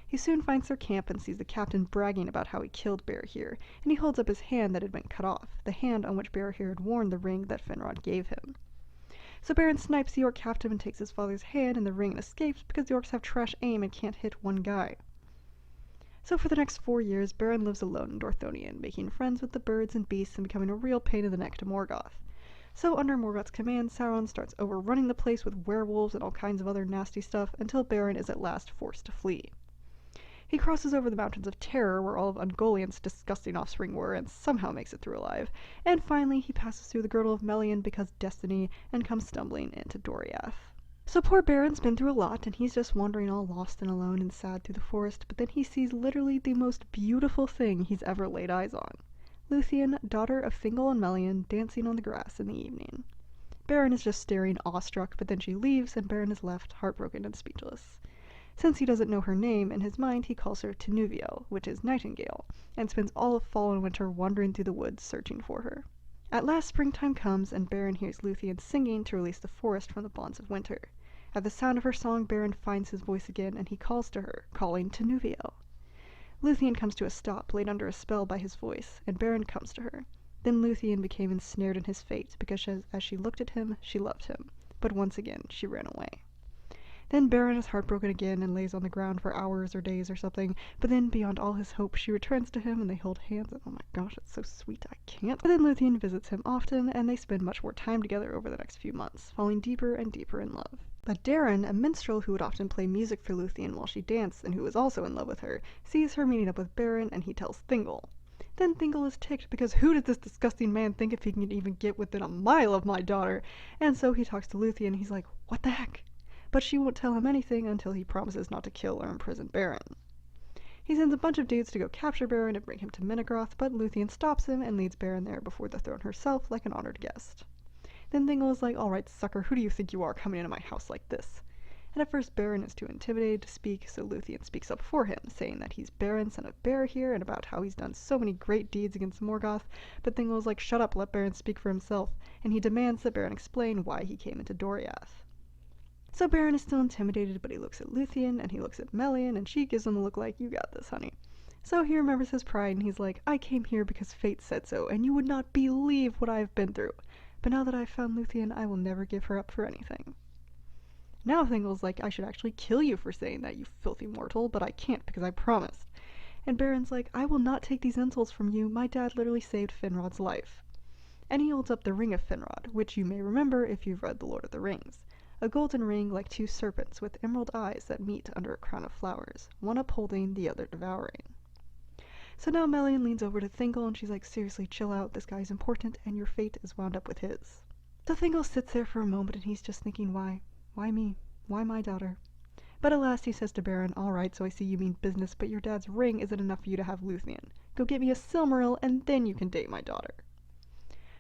He soon finds their camp and sees the captain bragging about how he killed Barahir, and he holds up his hand that had been cut off, the hand on which Barahir had worn the ring that Finrod gave him. So Beren snipes the orc captain and takes his father's hand and the ring and escapes because the orcs have trash aim and can't hit one guy. So for the next 4 years, Beren lives alone in Dorthonion, making friends with the birds and beasts and becoming a real pain in the neck to Morgoth. So under Morgoth's command, Sauron starts overrunning the place with werewolves and all kinds of other nasty stuff until Beren is at last forced to flee. He crosses over the Mountains of Terror, where all of Ungoliant's disgusting offspring were, and somehow makes it through alive. And finally, he passes through the Girdle of Melian because destiny, and comes stumbling into Doriath. So poor Beren's been through a lot, and he's just wandering all lost and alone and sad through the forest, but then he sees literally the most beautiful thing he's ever laid eyes on. Luthien, daughter of Thingol and Melian, dancing on the grass in the evening. Beren is just staring awestruck, but then she leaves, and Beren is left heartbroken and speechless. Since he doesn't know her name, in his mind he calls her Tinuviel, which is nightingale, and spends all of fall and winter wandering through the woods searching for her. At last springtime comes, and Beren hears Luthien singing to release the forest from the bonds of winter. At the sound of her song, Beren finds his voice again, and he calls to her, calling Tinuviel. Luthien comes to a stop, laid under a spell by his voice, and Beren comes to her. Then Luthien became ensnared in his fate, because as she looked at him, she loved him. But once again, she ran away. Then Beren is heartbroken again and lays on the ground for hours or days or something, but then, beyond all his hope, she returns to him and they hold hands, and oh my gosh, it's so sweet, I can't. But then Luthien visits him often, and they spend much more time together over the next few months, falling deeper and deeper in love. But Darin, a minstrel who would often play music for Luthien while she danced, and who was also in love with her, sees her meeting up with Beren, and he tells Thingol. Then Thingol is ticked, because who did this disgusting man think if he can even get within a mile of my daughter? And so he talks to Luthien, and he's like, what the heck? But she won't tell him anything until he promises not to kill or imprison Beren. He sends a bunch of dudes to go capture Beren and bring him to Menegroth, but Luthien stops him and leads Beren there before the throne herself like an honored guest. Then Thingol is like, alright sucker, who do you think you are coming into my house like this? And at first Beren is too intimidated to speak, so Luthien speaks up for him, saying that he's Beren, son of Barahir, and about how he's done so many great deeds against Morgoth, but Thingol is like, shut up, let Beren speak for himself, and he demands that Beren explain why he came into Doriath. So Beren is still intimidated, but he looks at Luthien and he looks at Melian, and she gives him a look like, you got this, honey. So he remembers his pride and he's like, I came here because fate said so, and you would not believe what I have been through. But now that I've found Luthien, I will never give her up for anything. Now Thingol's like, I should actually kill you for saying that, you filthy mortal, but I can't because I promised. And Beren's like, I will not take these insults from you, my dad literally saved Finrod's life. And he holds up the ring of Finrod, which you may remember if you've read The Lord of the Rings. A golden ring like two serpents with emerald eyes that meet under a crown of flowers, one upholding, the other devouring. So now Melian leans over to Thingol and she's like, seriously, chill out, this guy's important and your fate is wound up with his. So Thingol sits there for a moment and he's just thinking, why? Why me? Why my daughter? But at last he says to Beren, alright, so I see you mean business, but your dad's ring isn't enough for you to have Luthien. Go get me a Silmaril and then you can date my daughter.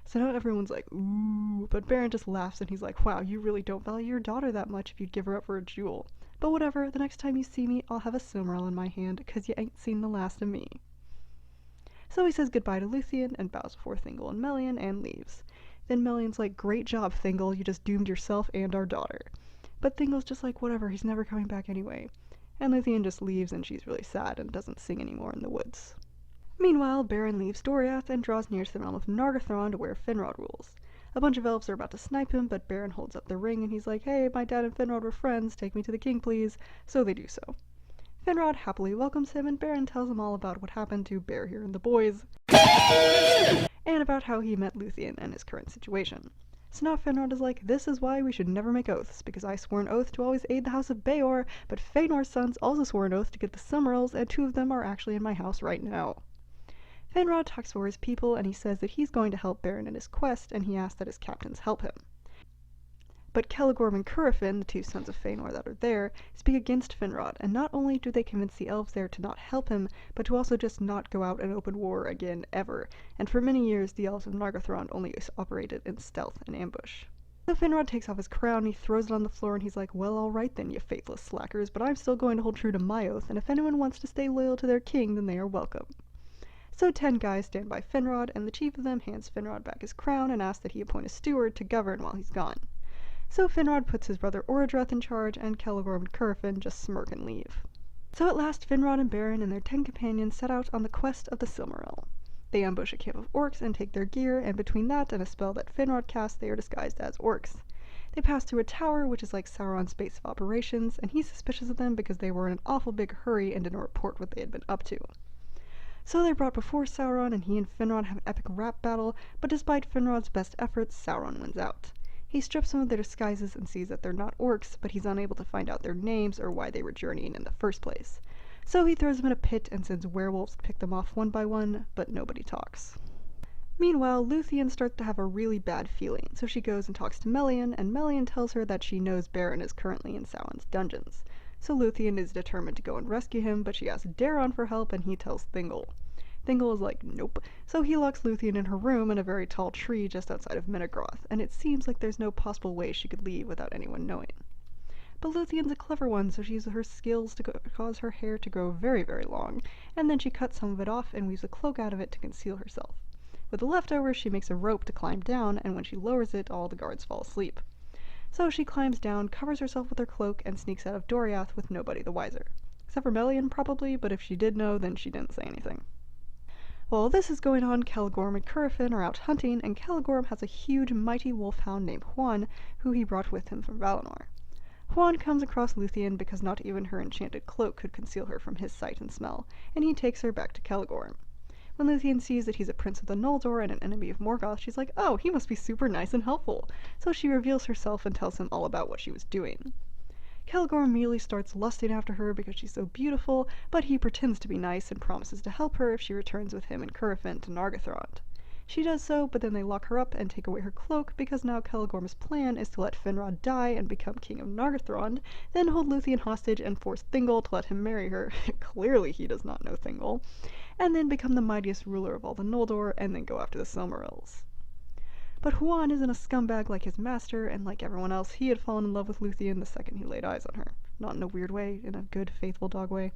So now everyone's like, ooh, but Beren just laughs and he's like, wow, you really don't value your daughter that much if you'd give her up for a jewel. But whatever, the next time you see me, I'll have a Silmaril in my hand, 'cause you ain't seen the last of me. So he says goodbye to Luthien and bows before Thingol and Melian and leaves. Then Melian's like, great job, Thingol, you just doomed yourself and our daughter. But Thingol's just like, whatever, he's never coming back anyway. And Luthien just leaves and she's really sad and doesn't sing anymore in the woods. Meanwhile, Beren leaves Doriath and draws near to the realm of Nargothrond where Finrod rules. A bunch of elves are about to snipe him, but Beren holds up the ring and he's like, hey, my dad and Finrod were friends, take me to the king please. So they do so. Finrod happily welcomes him and Beren tells him all about what happened to Barahir and the boys, and about how he met Luthien and his current situation. So now Finrod is like, this is why we should never make oaths, because I swore an oath to always aid the house of Beor, but Feanor's sons also swore an oath to get the Silmarils, and 2 of them are actually in my house right now. Finrod talks for his people, and he says that he's going to help Beren in his quest, and he asks that his captains help him. But Celegorm and Curufin, the 2 sons of Fëanor that are there, speak against Finrod, and not only do they convince the elves there to not help him, but to also just not go out and open war again ever, and for many years the elves of Nargothrond only operated in stealth and ambush. So Finrod takes off his crown, he throws it on the floor, and he's like, well, alright then, you faithless slackers, but I'm still going to hold true to my oath, and if anyone wants to stay loyal to their king, then they are welcome. So 10 guys stand by Finrod, and the chief of them hands Finrod back his crown and asks that he appoint a steward to govern while he's gone. So Finrod puts his brother Orodreth in charge, and Celegorm and Curufin just smirk and leave. So at last Finrod and Beren and their 10 companions set out on the quest of the Silmaril. They ambush a camp of orcs and take their gear, and between that and a spell that Finrod casts, they are disguised as orcs. They pass through a tower, which is like Sauron's base of operations, and he's suspicious of them because they were in an awful big hurry and didn't report what they had been up to. So they're brought before Sauron, and he and Finrod have an epic rap battle, but despite Finrod's best efforts, Sauron wins out. He strips them of their disguises and sees that they're not orcs, but he's unable to find out their names or why they were journeying in the first place. So he throws them in a pit and sends werewolves to pick them off one by one, but nobody talks. Meanwhile, Luthien starts to have a really bad feeling, so she goes and talks to Melian, and Melian tells her that she knows Beren is currently in Sauron's dungeons. So Luthien is determined to go and rescue him, but she asks Daron for help, and he tells Thingol. Thingol is like, nope. So he locks Luthien in her room in a very tall tree just outside of Menegroth, and it seems like there's no possible way she could leave without anyone knowing. But Luthien's a clever one, so she uses her skills to cause her hair to grow very, very long, and then she cuts some of it off and weaves a cloak out of it to conceal herself. With the leftovers, she makes a rope to climb down, and when she lowers it, all the guards fall asleep. So she climbs down, covers herself with her cloak, and sneaks out of Doriath with nobody the wiser. Except for Melian, probably, but if she did know, then she didn't say anything. While this is going on, Celegorm and Curufin are out hunting, and Celegorm has a huge, mighty wolfhound named Huan, who he brought with him from Valinor. Huan comes across Luthien because not even her enchanted cloak could conceal her from his sight and smell, and he takes her back to Celegorm. When Luthien sees that he's a prince of the Noldor and an enemy of Morgoth, she's like, oh, he must be super nice and helpful. So she reveals herself and tells him all about what she was doing. Celegorm immediately starts lusting after her because she's so beautiful, but he pretends to be nice and promises to help her if she returns with him and Curufin to Nargothrond. She does so, but then they lock her up and take away her cloak because now Celegorm's plan is to let Finrod die and become king of Nargothrond, then hold Luthien hostage and force Thingol to let him marry her, clearly he does not know Thingol, and then become the mightiest ruler of all the Noldor, and then go after the Silmarils. But Huan isn't a scumbag like his master, and like everyone else, he had fallen in love with Luthien the second he laid eyes on her. Not in a weird way, in a good, faithful dog way.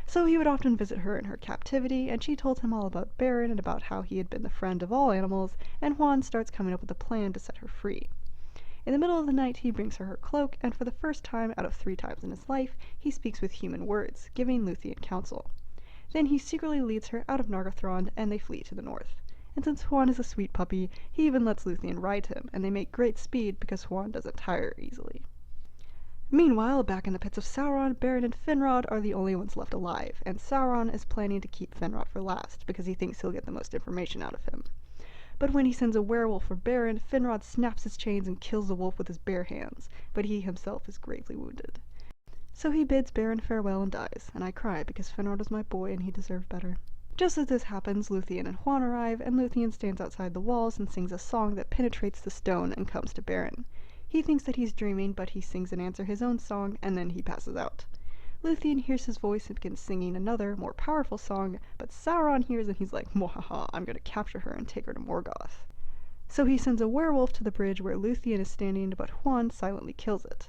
So he would often visit her in her captivity, and she told him all about Beren and about how he had been the friend of all animals, and Huan starts coming up with a plan to set her free. In the middle of the night, he brings her cloak, and for the first time out of 3 times in his life, he speaks with human words, giving Luthien counsel. Then he secretly leads her out of Nargothrond, and they flee to the north. And since Huan is a sweet puppy, he even lets Luthien ride him, and they make great speed because Huan doesn't tire easily. Meanwhile, back in the pits of Sauron, Beren and Finrod are the only ones left alive, and Sauron is planning to keep Finrod for last, because he thinks he'll get the most information out of him. But when he sends a werewolf for Beren, Finrod snaps his chains and kills the wolf with his bare hands, but he himself is gravely wounded. So he bids Beren farewell and dies, and I cry because Finrod was my boy and he deserved better. Just as this happens, Luthien and Huan arrive, and Luthien stands outside the walls and sings a song that penetrates the stone and comes to Beren. He thinks that he's dreaming, but he sings in answer his own song, and then he passes out. Luthien hears his voice and begins singing another, more powerful song, but Sauron hears and he's like, "Mwahaha, I'm going to capture her and take her to Morgoth." So he sends a werewolf to the bridge where Luthien is standing, but Huan silently kills it.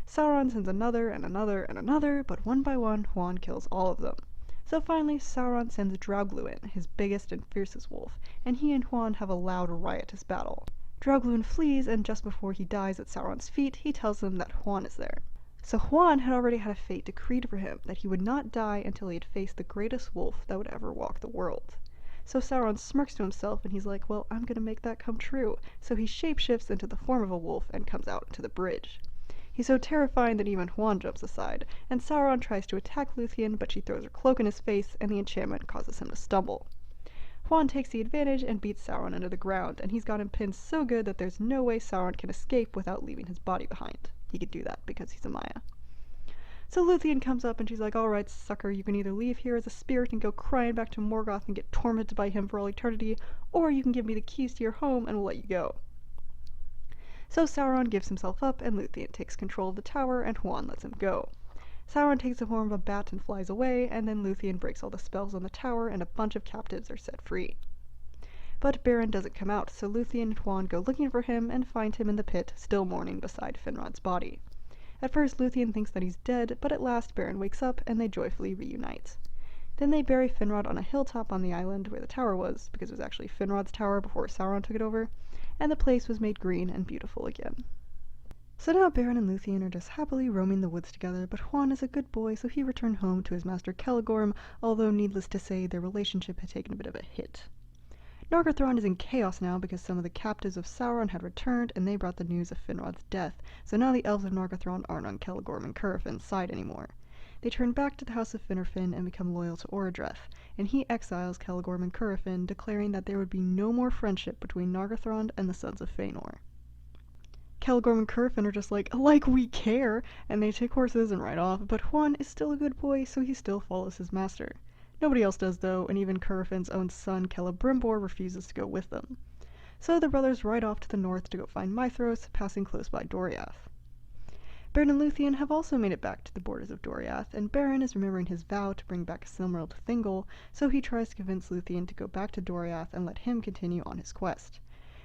Sauron sends another and another and another, but one by one, Huan kills all of them. So finally, Sauron sends Draugluin, his biggest and fiercest wolf, and he and Huan have a loud, riotous battle. Draugluin flees, and just before he dies at Sauron's feet, he tells them that Huan is there. So Huan had already had a fate decreed for him, that he would not die until he had faced the greatest wolf that would ever walk the world. So Sauron smirks to himself, and he's like, well, I'm gonna make that come true. So he shapeshifts into the form of a wolf and comes out into the bridge. He's so terrifying that even Huan jumps aside, and Sauron tries to attack Luthien, but she throws her cloak in his face, and the enchantment causes him to stumble. Huan takes the advantage and beats Sauron into the ground, and he's got him pinned so good that there's no way Sauron can escape without leaving his body behind. He could do that because he's a Maya. So Luthien comes up and she's like, alright, sucker, you can either leave here as a spirit and go crying back to Morgoth and get tormented by him for all eternity, or you can give me the keys to your home and we'll let you go. So Sauron gives himself up, and Luthien takes control of the tower, and Huan lets him go. Sauron takes the form of a bat and flies away, and then Luthien breaks all the spells on the tower, and a bunch of captives are set free. But Beren doesn't come out, so Luthien and Huan go looking for him and find him in the pit, still mourning beside Finrod's body. At first, Luthien thinks that he's dead, but at last Beren wakes up, and they joyfully reunite. Then they bury Finrod on a hilltop on the island where the tower was, because it was actually Finrod's tower before Sauron took it over, and the place was made green and beautiful again. So now Beren and Luthien are just happily roaming the woods together, but Huan is a good boy, so he returned home to his master Celegorm, although needless to say, their relationship had taken a bit of a hit. Nargothrond is in chaos now because some of the captives of Sauron had returned, and they brought the news of Finrod's death, so now the elves of Nargothrond aren't on Celegorm and Currafin's side anymore. They turn back to the House of Finarfin and become loyal to Orodreth, and he exiles Celegorm and Currafin, declaring that there would be no more friendship between Nargothrond and the Sons of Feyenoora. Celegorm and Currafin are just like we care, and they take horses and ride off, but Huan is still a good boy, so he still follows his master. Nobody else does though, and even Currafin's own son Celebrimbor refuses to go with them. So the brothers ride off to the north to go find Mithros, passing close by Doriath. Beren and Luthien have also made it back to the borders of Doriath, and Beren is remembering his vow to bring back a Silmaril to Thingol, so he tries to convince Luthien to go back to Doriath and let him continue on his quest.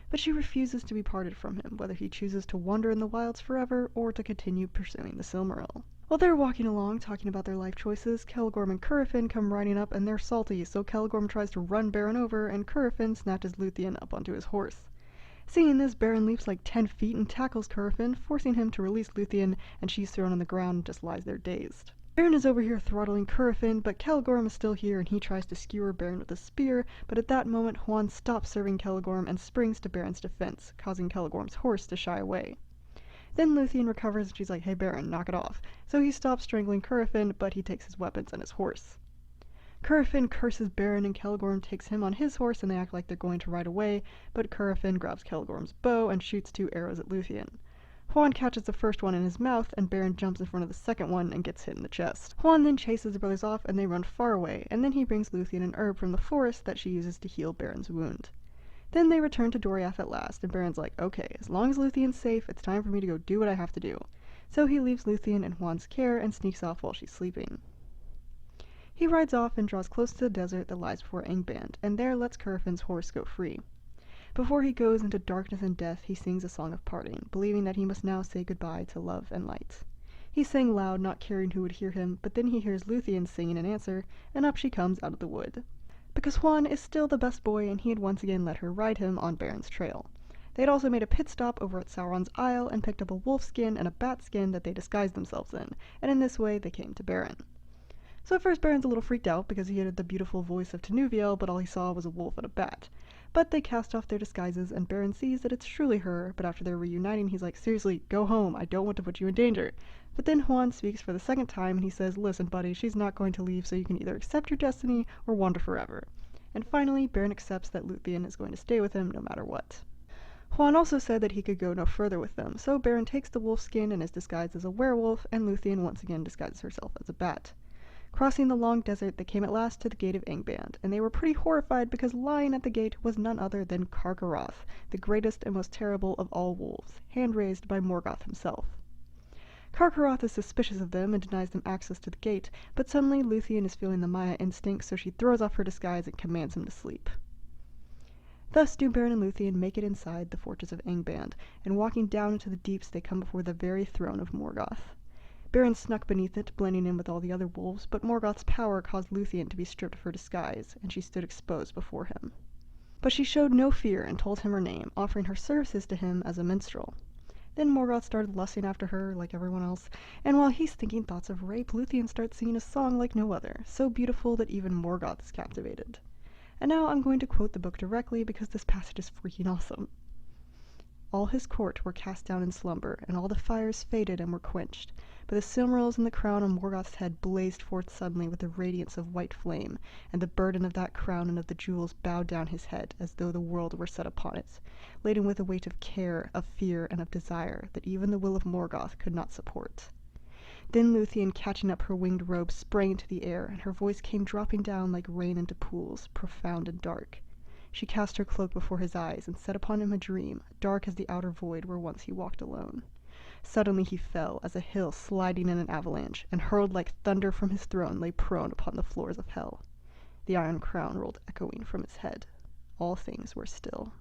But she refuses to be parted from him, whether he chooses to wander in the wilds forever or to continue pursuing the Silmaril. While they're walking along, talking about their life choices, Celegorm and Currafin come riding up, and they're salty, so Celegorm tries to run Beren over, and Currafin snatches Luthien up onto his horse. Seeing this, Beren leaps like 10 feet and tackles Currafin, forcing him to release Luthien, and she's thrown on the ground and just lies there dazed. Beren is over here throttling Currafin, but Celegorm is still here, and he tries to skewer Beren with a spear, but at that moment Huan stops serving Celegorm and springs to Beren's defense, causing Celegorm's horse to shy away. Then Luthien recovers, and she's like, hey Beren, knock it off. So he stops strangling Currafin, but he takes his weapons and his horse. Currafin curses Beren, and Celegorm takes him on his horse, and they act like they're going to ride away, but Currafin grabs Celegorm's bow and shoots 2 arrows at Luthien. Huan catches the first one in his mouth, and Beren jumps in front of the second one and gets hit in the chest. Huan then chases the brothers off, and they run far away, and then he brings Luthien an herb from the forest that she uses to heal Beren's wound. Then they return to Doriath at last, and Beren's like, okay, as long as Luthien's safe, it's time for me to go do what I have to do. So he leaves Luthien in Huan's care and sneaks off while she's sleeping. He rides off and draws close to the desert that lies before Angband, and there lets Currafin's horse go free. Before he goes into darkness and death, he sings a song of parting, believing that he must now say goodbye to love and light. He sang loud, not caring who would hear him, but then he hears Luthien singing an answer, and up she comes out of the wood. Because Huan is still the best boy, and he had once again let her ride him on Beren's trail. They had also made a pit stop over at Sauron's Isle and picked up a wolf skin and a bat skin that they disguised themselves in, and in this way they came to Beren. So at first Beren's a little freaked out because he heard the beautiful voice of Tenuviel, but all he saw was a wolf and a bat. But they cast off their disguises and Beren sees that it's truly her, but after they're reuniting he's like, seriously, go home, I don't want to put you in danger. But then Huan speaks for the second time and he says, listen buddy, she's not going to leave, so you can either accept your destiny or wander forever. And finally, Beren accepts that Luthien is going to stay with him no matter what. Huan also said that he could go no further with them, so Beren takes the wolf skin and is disguised as a werewolf, and Luthien once again disguises herself as a bat. Crossing the long desert, they came at last to the gate of Angband, and they were pretty horrified because lying at the gate was none other than Carcharoth, the greatest and most terrible of all wolves, hand-raised by Morgoth himself. Carcharoth is suspicious of them and denies them access to the gate, but suddenly Luthien is feeling the Maya instinct, so she throws off her disguise and commands him to sleep. Thus do Beren and Luthien make it inside the fortress of Angband, and walking down into the deeps they come before the very throne of Morgoth. Beren snuck beneath it, blending in with all the other wolves, but Morgoth's power caused Luthien to be stripped of her disguise, and she stood exposed before him. But she showed no fear and told him her name, offering her services to him as a minstrel. Then Morgoth started lusting after her, like everyone else, and while he's thinking thoughts of rape, Luthien starts singing a song like no other, so beautiful that even Morgoth is captivated. And now I'm going to quote the book directly because this passage is freaking awesome. All his court were cast down in slumber, and all the fires faded and were quenched, but the Silmarils in the crown on Morgoth's head blazed forth suddenly with the radiance of white flame, and the burden of that crown and of the jewels bowed down his head as though the world were set upon it, laden with a weight of care, of fear, and of desire that even the will of Morgoth could not support. Then Luthien, catching up her winged robe, sprang into the air, and her voice came dropping down like rain into pools, profound and dark. She cast her cloak before his eyes, and set upon him a dream, dark as the outer void where once he walked alone. Suddenly he fell, as a hill sliding in an avalanche, and hurled like thunder from his throne lay prone upon the floors of hell. The iron crown rolled echoing from his head. All things were still.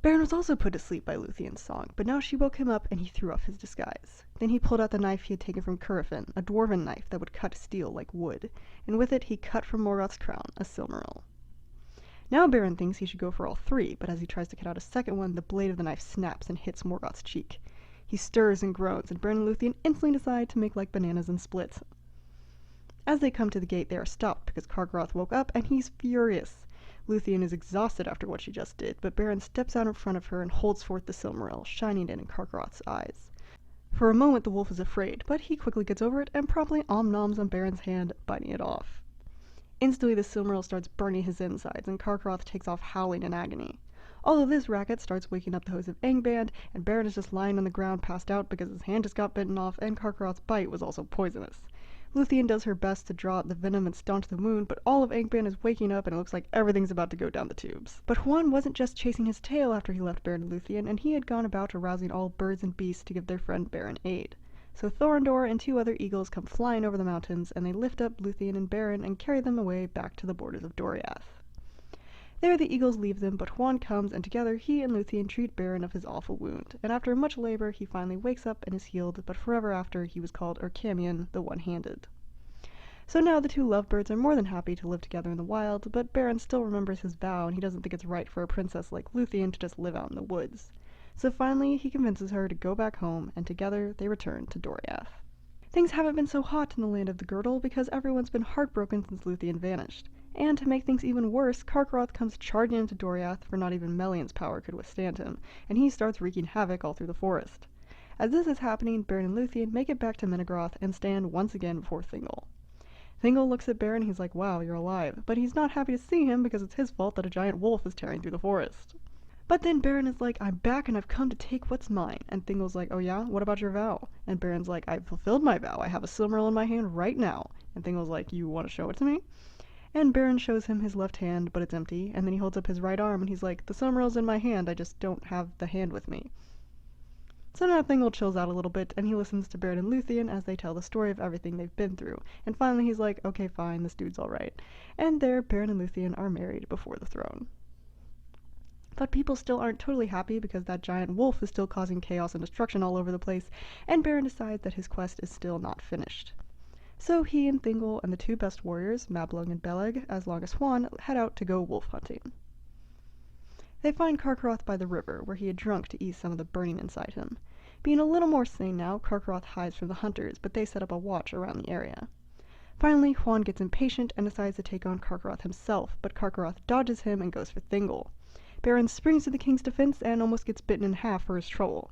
Beren was also put to sleep by Luthien's song, but now she woke him up and he threw off his disguise. Then he pulled out the knife he had taken from Curufin, a dwarven knife that would cut steel like wood, and with it he cut from Morgoth's crown a Silmaril. Now Beren thinks he should go for all three, but as he tries to cut out a second one, the blade of the knife snaps and hits Morgoth's cheek. He stirs and groans, and Beren and Luthien instantly decide to make like bananas and split. As they come to the gate, they are stopped because Carcharoth woke up, and he's furious. Luthien is exhausted after what she just did, but Beren steps out in front of her and holds forth the Silmaril, shining in Carcharoth's eyes. For a moment the wolf is afraid, but he quickly gets over it and promptly om-noms on Beren's hand, biting it off. Instantly the Silmaril starts burning his insides, and Carcharoth takes off howling in agony. All of this racket starts waking up the host of Angband, and Beren is just lying on the ground passed out because his hand just got bitten off, and Carcharoth's bite was also poisonous. Luthien does her best to draw out the venom and staunch the wound, but all of Angband is waking up and it looks like everything's about to go down the tubes. But Huan wasn't just chasing his tail after he left Beren and Luthien, and he had gone about arousing all birds and beasts to give their friend Beren aid. So Thorondor and 2 other eagles come flying over the mountains, and they lift up Luthien and Beren and carry them away back to the borders of Doriath. There the eagles leave them, but Huan comes, and together he and Luthien treat Beren of his awful wound, and after much labor he finally wakes up and is healed, but forever after he was called Urkamion, the One-Handed. So now the 2 lovebirds are more than happy to live together in the wild, but Beren still remembers his vow, and he doesn't think it's right for a princess like Luthien to just live out in the woods. So finally he convinces her to go back home, and together they return to Doriath. Things haven't been so hot in the land of the girdle because everyone's been heartbroken since Luthien vanished. And to make things even worse, Carcharoth comes charging into Doriath, for not even Melion's power could withstand him, and he starts wreaking havoc all through the forest. As this is happening, Beren and Luthien make it back to Menegroth and stand once again before Thingol. Thingol looks at Beren and he's like, wow, you're alive, but he's not happy to see him because it's his fault that a giant wolf is tearing through the forest. But then Beren is like, I'm back and I've come to take what's mine. And Thingol's like, oh yeah, what about your vow? And Beren's like, I've fulfilled my vow, I have a Silmaril in my hand right now. And Thingol's like, you want to show it to me? And Beren shows him his left hand, but it's empty, and then he holds up his right arm and he's like, the Silmaril's in my hand, I just don't have the hand with me. So now Thingol chills out a little bit, and he listens to Beren and Luthien as they tell the story of everything they've been through, and finally he's like, okay fine, this dude's alright. And there Beren and Luthien are married before the throne. But people still aren't totally happy because that giant wolf is still causing chaos and destruction all over the place, and Beren decides that his quest is still not finished. So he and Thingol and the 2 best warriors, Mablung and Beleg, as long as Huan, head out to go wolf hunting. They find Karkaroth by the river, where he had drunk to ease some of the burning inside him. Being a little more sane now, Karkaroth hides from the hunters, but they set up a watch around the area. Finally, Huan gets impatient and decides to take on Karkaroth himself, but Karkaroth dodges him and goes for Thingol. Beren springs to the king's defense and almost gets bitten in half for his trouble.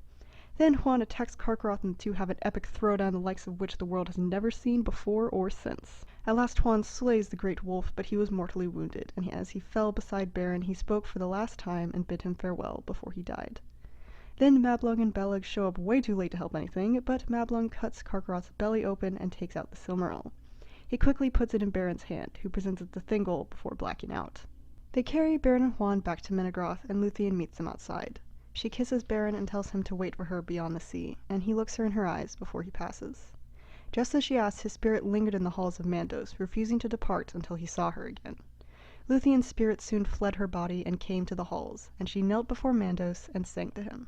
Then Huan attacks Karkaroth and the two have an epic throwdown the likes of which the world has never seen before or since. At last Huan slays the great wolf, but he was mortally wounded, and as he fell beside Beren, he spoke for the last time and bid him farewell before he died. Then Mablung and Beleg show up way too late to help anything, but Mablung cuts Karkaroth's belly open and takes out the Silmaril. He quickly puts it in Beren's hand, who presents it to Thingol before blacking out. They carry Beren and Huan back to Menegroth, and Luthien meets them outside. She kisses Beren and tells him to wait for her beyond the sea, and he looks her in her eyes before he passes. Just as she asks, his spirit lingered in the halls of Mandos, refusing to depart until he saw her again. Luthien's spirit soon fled her body and came to the halls, and she knelt before Mandos and sang to him.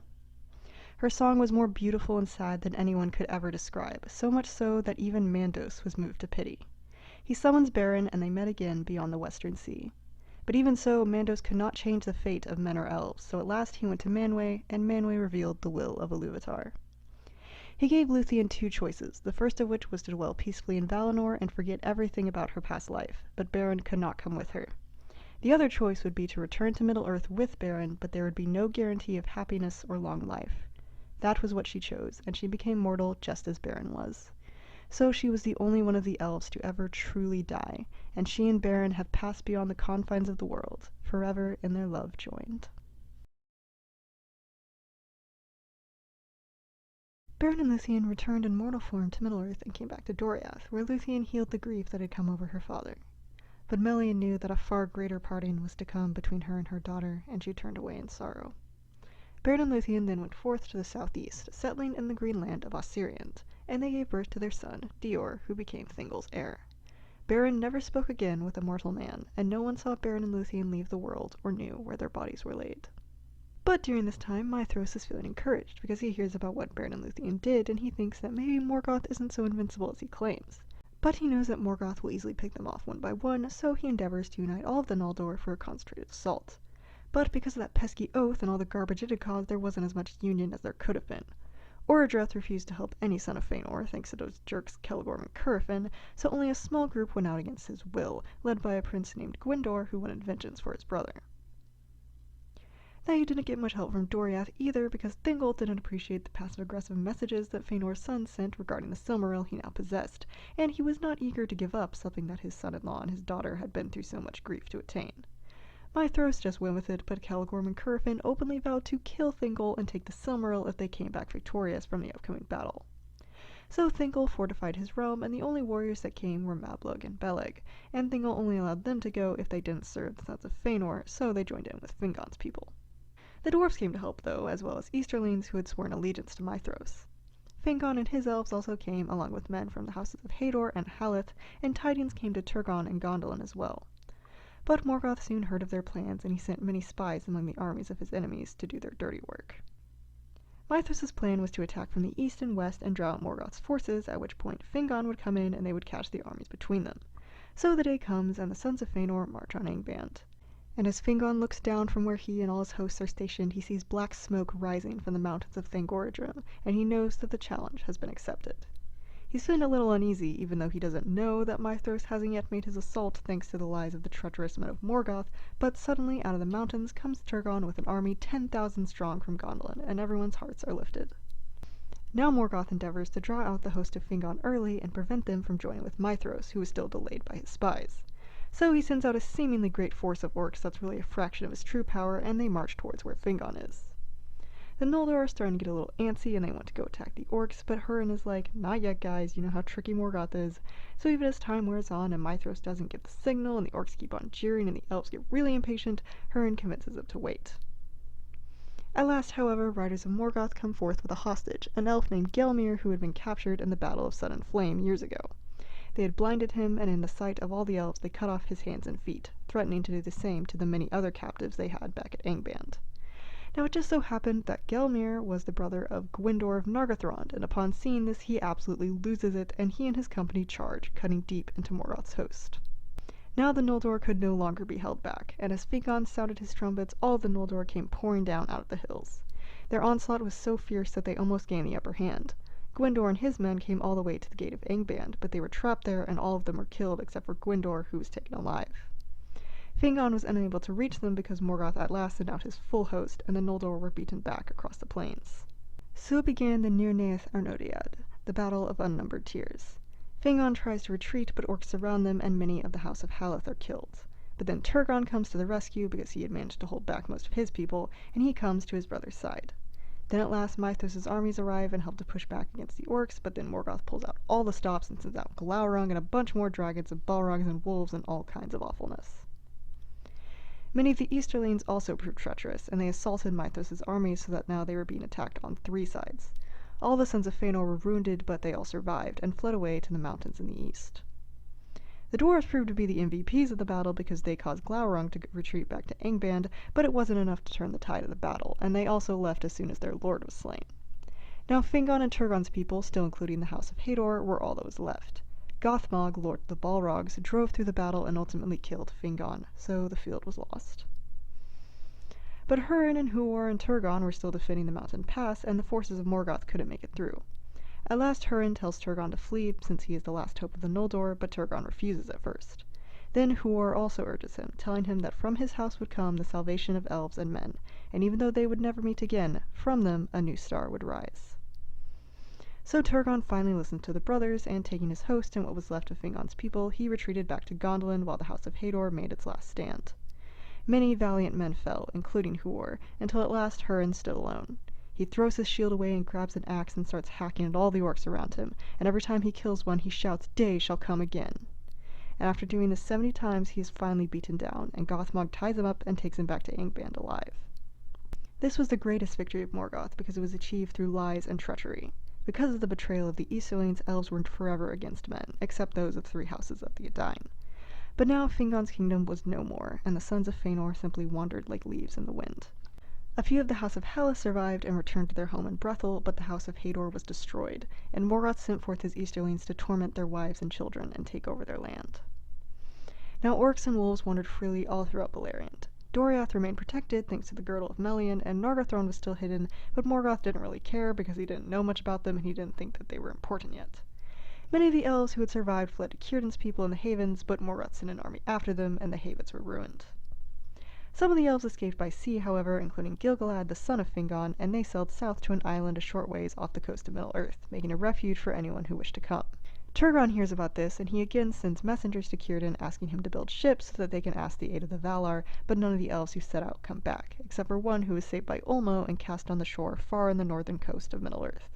Her song was more beautiful and sad than anyone could ever describe, so much so that even Mandos was moved to pity. He summons Beren, and they met again beyond the Western Sea. But even so, Mandos could not change the fate of men or elves, so at last he went to Manwë, and Manwë revealed the will of Iluvatar. He gave Luthien two choices, the first of which was to dwell peacefully in Valinor and forget everything about her past life, but Beren could not come with her. The other choice would be to return to Middle-earth with Beren, but there would be no guarantee of happiness or long life. That was what she chose, and she became mortal just as Beren was. So she was the only one of the elves to ever truly die, and she and Beren have passed beyond the confines of the world, forever in their love joined. Beren and Luthien returned in mortal form to Middle-earth and came back to Doriath, where Luthien healed the grief that had come over her father. But Melian knew that a far greater parting was to come between her and her daughter, and she turned away in sorrow. Beren and Luthien then went forth to the southeast, settling in the green land of Osiriand, and they gave birth to their son, Dior, who became Thingol's heir. Beren never spoke again with a mortal man, and no one saw Beren and Luthien leave the world or knew where their bodies were laid. But during this time, Maethros is feeling encouraged because he hears about what Beren and Luthien did, and he thinks that maybe Morgoth isn't so invincible as he claims. But he knows that Morgoth will easily pick them off one by one, so he endeavors to unite all of the Noldor for a concentrated assault. But because of that pesky oath and all the garbage it had caused, there wasn't as much union as there could have been. Orodreth refused to help any son of Fëanor, thanks to those jerks Celegorm and Curufin, so only a small group went out against his will, led by a prince named Gwyndor who wanted vengeance for his brother. They didn't get much help from Doriath either, because Thingol didn't appreciate the passive-aggressive messages that Fëanor's son sent regarding the Silmaril he now possessed, and he was not eager to give up something that his son-in-law and his daughter had been through so much grief to attain. Maethros just went with it, but Celegorm and Curufin openly vowed to kill Thingol and take the Silmaril if they came back victorious from the upcoming battle. So Thingol fortified his realm, and the only warriors that came were Mablung and Beleg, and Thingol only allowed them to go if they didn't serve the sons of Fëanor, so they joined in with Fingon's people. The dwarves came to help, though, as well as Easterlings who had sworn allegiance to Maethros. Fingon and his elves also came, along with men from the houses of Hador and Haleth, and tidings came to Turgon and Gondolin as well. But Morgoth soon heard of their plans, and he sent many spies among the armies of his enemies to do their dirty work. Maethros' plan was to attack from the east and west and draw out Morgoth's forces, at which point Fingon would come in and they would catch the armies between them. So the day comes, and the sons of Fëanor march on Angband. And as Fingon looks down from where he and all his hosts are stationed, he sees black smoke rising from the mountains of Thangorodrim, and he knows that the challenge has been accepted. He's feeling a little uneasy, even though he doesn't know that Maethros hasn't yet made his assault thanks to the lies of the treacherous men of Morgoth, but suddenly out of the mountains comes Turgon with an army 10,000 strong from Gondolin, and everyone's hearts are lifted. Now Morgoth endeavors to draw out the host of Fingon early and prevent them from joining with Maethros, who is still delayed by his spies. So he sends out a seemingly great force of orcs that's really a fraction of his true power, and they march towards where Fingon is. The Noldor are starting to get a little antsy, and they want to go attack the orcs, but Hurin is like, not yet guys, you know how tricky Morgoth is. So even as time wears on and Maethros doesn't get the signal, and the orcs keep on jeering, and the elves get really impatient, Hurin convinces them to wait. At last, however, riders of Morgoth come forth with a hostage, an elf named Gelmir who had been captured in the Battle of Sun and Flame years ago. They had blinded him, and in the sight of all the elves they cut off his hands and feet, threatening to do the same to the many other captives they had back at Angband. Now it just so happened that Gelmir was the brother of Gwyndor of Nargothrond, and upon seeing this he absolutely loses it, and he and his company charge, cutting deep into Morgoth's host. Now the Noldor could no longer be held back, and as Fingon sounded his trumpets, all of the Noldor came pouring down out of the hills. Their onslaught was so fierce that they almost gained the upper hand. Gwyndor and his men came all the way to the gate of Angband, but they were trapped there, and all of them were killed except for Gwyndor, who was taken alive. Fingon was unable to reach them because Morgoth at last sent out his full host, and the Noldor were beaten back across the plains. So began the Nirnaeth Arnodiad, the Battle of Unnumbered Tears. Fingon tries to retreat, but orcs surround them, and many of the House of Haleth are killed. But then Turgon comes to the rescue because he had managed to hold back most of his people, and he comes to his brother's side. Then at last Maethos' armies arrive and help to push back against the orcs, but then Morgoth pulls out all the stops and sends out Glaurung and a bunch more dragons and balrogs and wolves and all kinds of awfulness. Many of the Easterlings also proved treacherous, and they assaulted Maethos' armies so that now they were being attacked on 3 sides. All the sons of Fëanor were wounded, but they all survived, and fled away to the mountains in the east. The dwarves proved to be the MVPs of the battle because they caused Glaurung to retreat back to Angband, but it wasn't enough to turn the tide of the battle, and they also left as soon as their lord was slain. Now Fingon and Turgon's people, still including the House of Hador, were all that was left. Gothmog, lord of the Balrogs, drove through the battle and ultimately killed Fingon, so the field was lost. But Hurin and Huor and Turgon were still defending the mountain pass, and the forces of Morgoth couldn't make it through. At last Hurin tells Turgon to flee, since he is the last hope of the Noldor, but Turgon refuses at first. Then Huor also urges him, telling him that from his house would come the salvation of elves and men, and even though they would never meet again, from them a new star would rise. So Turgon finally listened to the brothers, and taking his host and what was left of Fingon's people, he retreated back to Gondolin while the House of Hador made its last stand. Many valiant men fell, including Huor, until at last Hurin stood alone. He throws his shield away and grabs an axe and starts hacking at all the orcs around him, and every time he kills one he shouts, "Day shall come again." And after doing this 70 times he is finally beaten down, and Gothmog ties him up and takes him back to Angband alive. This was the greatest victory of Morgoth because it was achieved through lies and treachery. Because of the betrayal of the Easterlings, elves were forever against men, except those of the 3 houses of the Edain. But now Fingon's kingdom was no more, and the sons of Fëanor simply wandered like leaves in the wind. A few of the House of Hellas survived and returned to their home in Brethil, but the House of Hador was destroyed, and Morgoth sent forth his Easterlings to torment their wives and children and take over their land. Now orcs and wolves wandered freely all throughout Beleriand. Doriath remained protected thanks to the Girdle of Melian, and Nargothrond was still hidden, but Morgoth didn't really care because he didn't know much about them and he didn't think that they were important yet. Many of the elves who had survived fled to Círdan's people in the Havens, but Morgoth sent an army after them, and the Havens were ruined. Some of the elves escaped by sea, however, including Gil-galad, the son of Fingon, and they sailed south to an island a short ways off the coast of Middle-earth, making a refuge for anyone who wished to come. Turgon hears about this, and he again sends messengers to Círdan asking him to build ships so that they can ask the aid of the Valar, but none of the elves who set out come back, except for one who was saved by Ulmo and cast on the shore far in the northern coast of Middle-earth.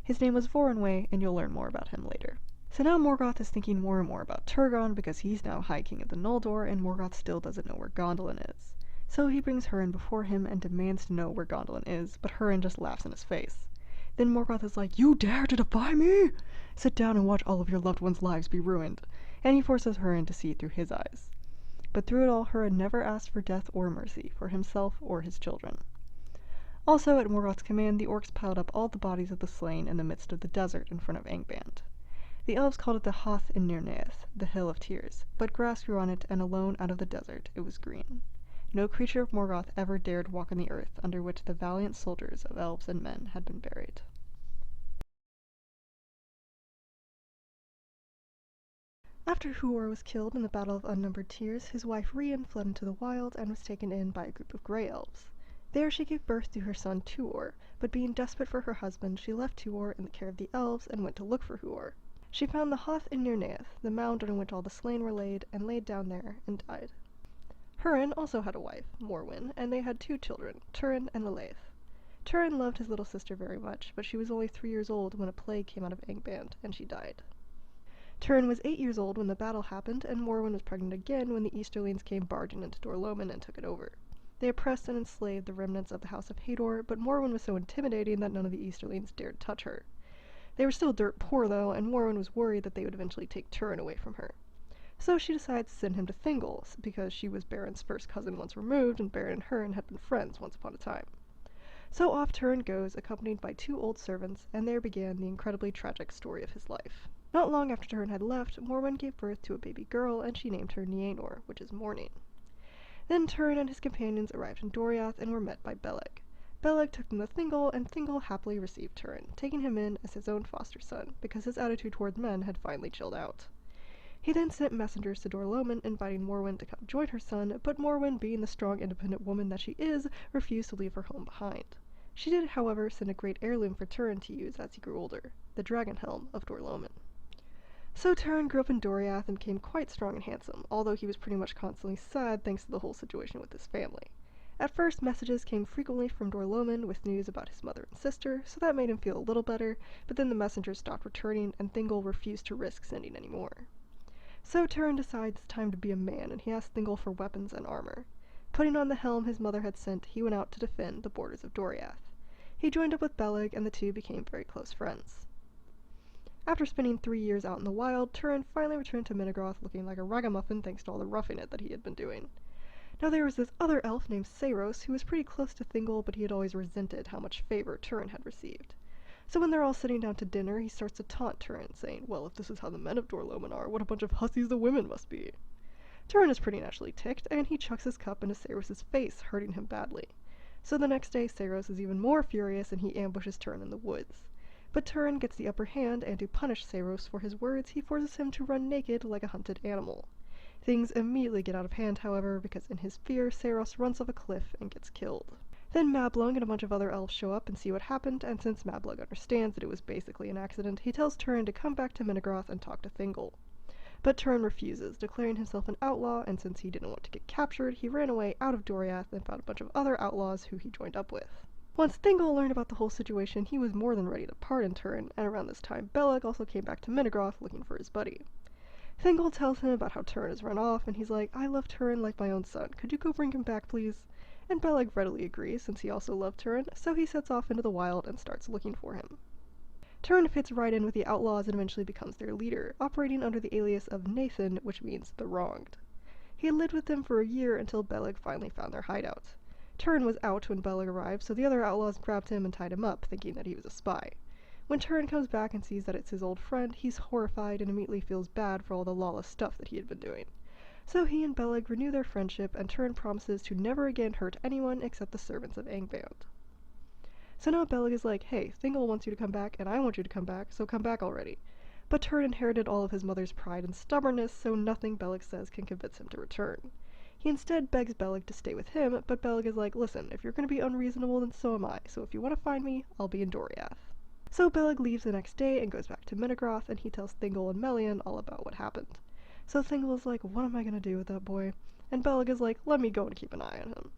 His name was Voronwë, and you'll learn more about him later. So now Morgoth is thinking more and more about Turgon because he's now High King of the Noldor, and Morgoth still doesn't know where Gondolin is. So he brings Hurin before him and demands to know where Gondolin is, but Hurin just laughs in his face. Then Morgoth is like, "You dare to defy me? Sit down and watch all of your loved ones' lives be ruined." And he forces Hurin to see through his eyes. But through it all, Hurin never asked for death or mercy for himself or his children. Also, at Morgoth's command, the orcs piled up all the bodies of the slain in the midst of the desert in front of Angband. The elves called it the Hath in Nirnaeth, the Hill of Tears, but grass grew on it, and alone out of the desert it was green. No creature of Morgoth ever dared walk on the earth under which the valiant soldiers of elves and men had been buried. After Huor was killed in the Battle of Unnumbered Tears, his wife Rian fled into the wild and was taken in by a group of grey elves. There she gave birth to her son Tuor, but being desperate for her husband, she left Tuor in the care of the elves and went to look for Huor. She found the Hath in Nirnaeth, the mound on which all the slain were laid, and laid down there and died. Hurin also had a wife, Morwen, and they had 2 children, Turin and Leleith. Turin loved his little sister very much, but she was only 3 years old when a plague came out of Angband, and she died. Turin was 8 years old when the battle happened, and Morwen was pregnant again when the Easterlings came barging into Dorloman and took it over. They oppressed and enslaved the remnants of the House of Hador, but Morwen was so intimidating that none of the Easterlings dared touch her. They were still dirt poor, though, and Morwen was worried that they would eventually take Turin away from her. So she decides to send him to Thingol, because she was Baron's first cousin once removed, and Baron and Hurin had been friends once upon a time. So off Turin goes, accompanied by 2 old servants, and there began the incredibly tragic story of his life. Not long after Turin had left, Morwen gave birth to a baby girl, and she named her Nienor, which is morning. Then Turin and his companions arrived in Doriath and were met by Beleg. Beleg took them to Thingol, and Thingol happily received Turin, taking him in as his own foster son, because his attitude towards men had finally chilled out. He then sent messengers to Gorlam inviting Morwen to come join her son, but Morwen, being the strong, independent woman that she is, refused to leave her home behind. She did, however, send a great heirloom for Turin to use as he grew older, the dragon helm of Gorlam. So Turin grew up in Doriath and became quite strong and handsome, although he was pretty much constantly sad thanks to the whole situation with his family. At first, messages came frequently from Gorlam with news about his mother and sister, so that made him feel a little better, but then the messengers stopped returning, and Thingol refused to risk sending any more. So Turin decides it's time to be a man, and he asks Thingol for weapons and armor. Putting on the helm his mother had sent, he went out to defend the borders of Doriath. He joined up with Beleg, and the two became very close friends. After spending 3 years out in the wild, Turin finally returned to Minegroth looking like a ragamuffin thanks to all the roughing it that he had been doing. Now there was this other elf named Seiros who was pretty close to Thingol, but he had always resented how much favor Turin had received. So when they're all sitting down to dinner, he starts to taunt Turin, saying, well, if this is how the men of Gorlam are, what a bunch of hussies the women must be. Turin is pretty naturally ticked, and he chucks his cup into Seiros' face, hurting him badly. So the next day, Seiros is even more furious, and he ambushes Turin in the woods. But Turin gets the upper hand, and to punish Seiros for his words, he forces him to run naked like a hunted animal. Things immediately get out of hand, however, because in his fear, Seiros runs off a cliff and gets killed. Then Mablung and a bunch of other elves show up and see what happened, and since Mablung understands that it was basically an accident, he tells Turin to come back to Minegroth and talk to Thingol. But Turin refuses, declaring himself an outlaw, and since he didn't want to get captured, he ran away out of Doriath and found a bunch of other outlaws who he joined up with. Once Thingol learned about the whole situation, he was more than ready to pardon Turin, and around this time Beleg also came back to Minegroth looking for his buddy. Thingol tells him about how Turin has run off, and he's like, I love Turin like my own son, could you go bring him back please? And Beleg readily agrees, since he also loved Turin, so he sets off into the wild and starts looking for him. Turin fits right in with the outlaws and eventually becomes their leader, operating under the alias of Nathan, which means the wronged. He had lived with them for a year until Beleg finally found their hideout. Turin was out when Beleg arrived, so the other outlaws grabbed him and tied him up, thinking that he was a spy. When Turin comes back and sees that it's his old friend, he's horrified and immediately feels bad for all the lawless stuff that he had been doing. So he and Beleg renew their friendship, and Turin promises to never again hurt anyone except the servants of Angband. So now Beleg is like, hey, Thingol wants you to come back, and I want you to come back, so come back already. But Turin inherited all of his mother's pride and stubbornness, so nothing Beleg says can convince him to return. He instead begs Beleg to stay with him, but Beleg is like, listen, if you're going to be unreasonable, then so am I, so if you want to find me, I'll be in Doriath. So Beleg leaves the next day and goes back to Minegroth, and he tells Thingol and Melian all about what happened. So Thingol is like, what am I going to do with that boy? And Beleg is like, let me go and keep an eye on him.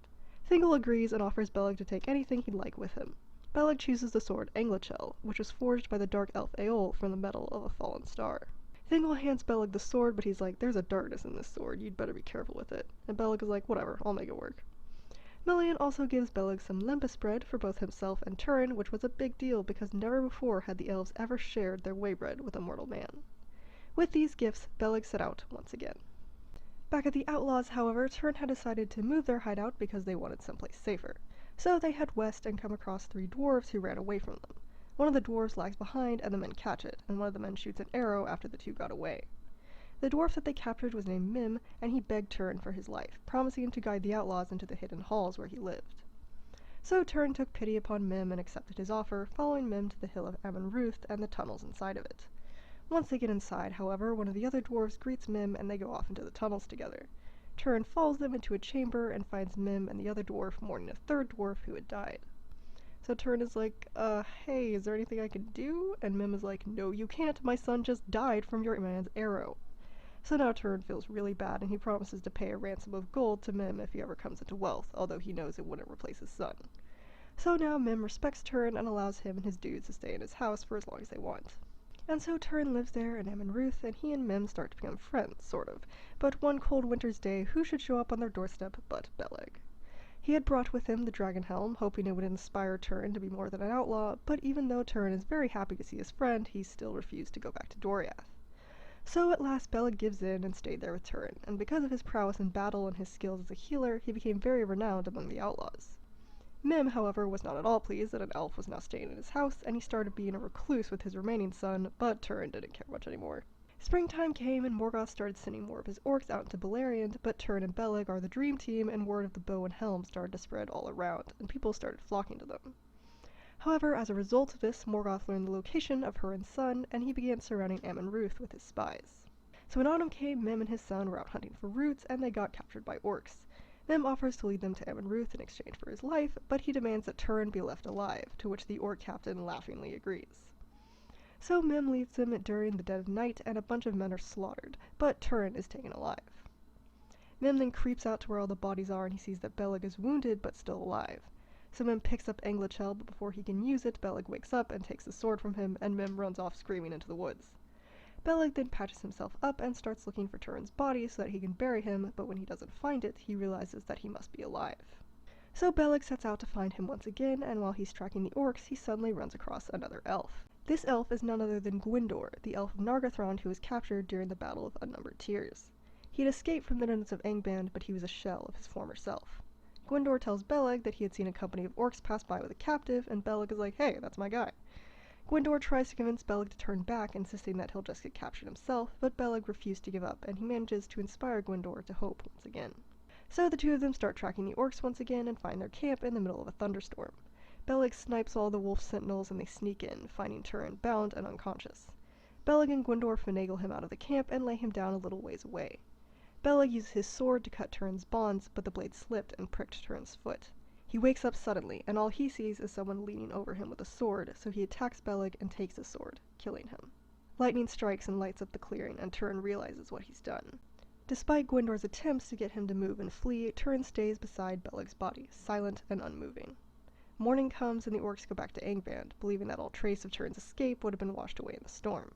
Thingol agrees and offers Beleg to take anything he'd like with him. Beleg chooses the sword Anglachel, which was forged by the dark elf Aol from the metal of a fallen star. Thingol hands Beleg the sword, but he's like, there's a darkness in this sword, you'd better be careful with it. And Beleg is like, whatever, I'll make it work. Melian also gives Beleg some lembas bread for both himself and Turin, which was a big deal because never before had the elves ever shared their waybread with a mortal man. With these gifts, Beleg set out once again. Back at the Outlaws, however, Turin had decided to move their hideout because they wanted someplace safer. So they head west and come across 3 dwarves who ran away from them. One of the dwarves lags behind and the men catch it, and one of the men shoots an arrow after the 2 got away. The dwarf that they captured was named Mim, and he begged Turin for his life, promising to guide the outlaws into the hidden halls where he lived. So Turin took pity upon Mim and accepted his offer, following Mim to the hill of Amon Ruth and the tunnels inside of it. Once they get inside, however, one of the other dwarves greets Mim and they go off into the tunnels together. Turin follows them into a chamber and finds Mim and the other dwarf mourning a 3rd dwarf who had died. So Turin is like, hey, is there anything I can do? And Mim is like, no you can't, my son just died from your man's arrow. So now Turin feels really bad, and he promises to pay a ransom of gold to Mim if he ever comes into wealth, although he knows it wouldn't replace his son. So now Mim respects Turin and allows him and his dudes to stay in his house for as long as they want. And so Turin lives there in Amon Ruth, and he and Mim start to become friends, sort of. But one cold winter's day, who should show up on their doorstep but Beleg? He had brought with him the dragon helm, hoping it would inspire Turin to be more than an outlaw, but even though Turin is very happy to see his friend, he still refused to go back to Doriath. So at last Beleg gives in and stayed there with Turin, and because of his prowess in battle and his skills as a healer, he became very renowned among the outlaws. Mim, however, was not at all pleased that an elf was now staying in his house, and he started being a recluse with his remaining son, but Turin didn't care much anymore. Springtime came and Morgoth started sending more of his orcs out into Beleriand, but Turin and Beleg are the dream team, and word of the bow and helm started to spread all around, and people started flocking to them. However, as a result of this, Morgoth learned the location of Hurin's son, and he began surrounding Amon Ruth with his spies. So when autumn came, Mim and his son were out hunting for roots, and they got captured by orcs. Mim offers to lead them to Amon Ruth in exchange for his life, but he demands that Turin be left alive, to which the orc captain laughingly agrees. So Mim leaves them during the dead of night, and a bunch of men are slaughtered, but Turin is taken alive. Mim then creeps out to where all the bodies are, and he sees that Beleg is wounded but still alive. So Mim picks up Anglachel, but before he can use it, Beleg wakes up and takes the sword from him, and Mim runs off screaming into the woods. Beleg then patches himself up and starts looking for Turin's body so that he can bury him, but when he doesn't find it, he realizes that he must be alive. So Beleg sets out to find him once again, and while he's tracking the orcs, he suddenly runs across another elf. This elf is none other than Gwyndor, the elf of Nargothrond who was captured during the Battle of Unnumbered Tears. He had escaped from the dungeons of Angband, but he was a shell of his former self. Gwyndor tells Beleg that he had seen a company of orcs pass by with a captive, and Beleg is like, hey, that's my guy. Gwyndor tries to convince Beleg to turn back, insisting that he'll just get captured himself, but Beleg refused to give up, and he manages to inspire Gwyndor to hope once again. So the two of them start tracking the orcs once again and find their camp in the middle of a thunderstorm. Beleg snipes all the wolf sentinels and they sneak in, finding Turin bound and unconscious. Beleg and Gwyndor finagle him out of the camp and lay him down a little ways away. Beleg uses his sword to cut Turin's bonds, but the blade slipped and pricked Turin's foot. He wakes up suddenly, and all he sees is someone leaning over him with a sword, so he attacks Beleg and takes his sword, killing him. Lightning strikes and lights up the clearing, and Turin realizes what he's done. Despite Gwyndor's attempts to get him to move and flee, Turin stays beside Beleg's body, silent and unmoving. Morning comes and the orcs go back to Angband, believing that all trace of Turin's escape would have been washed away in the storm.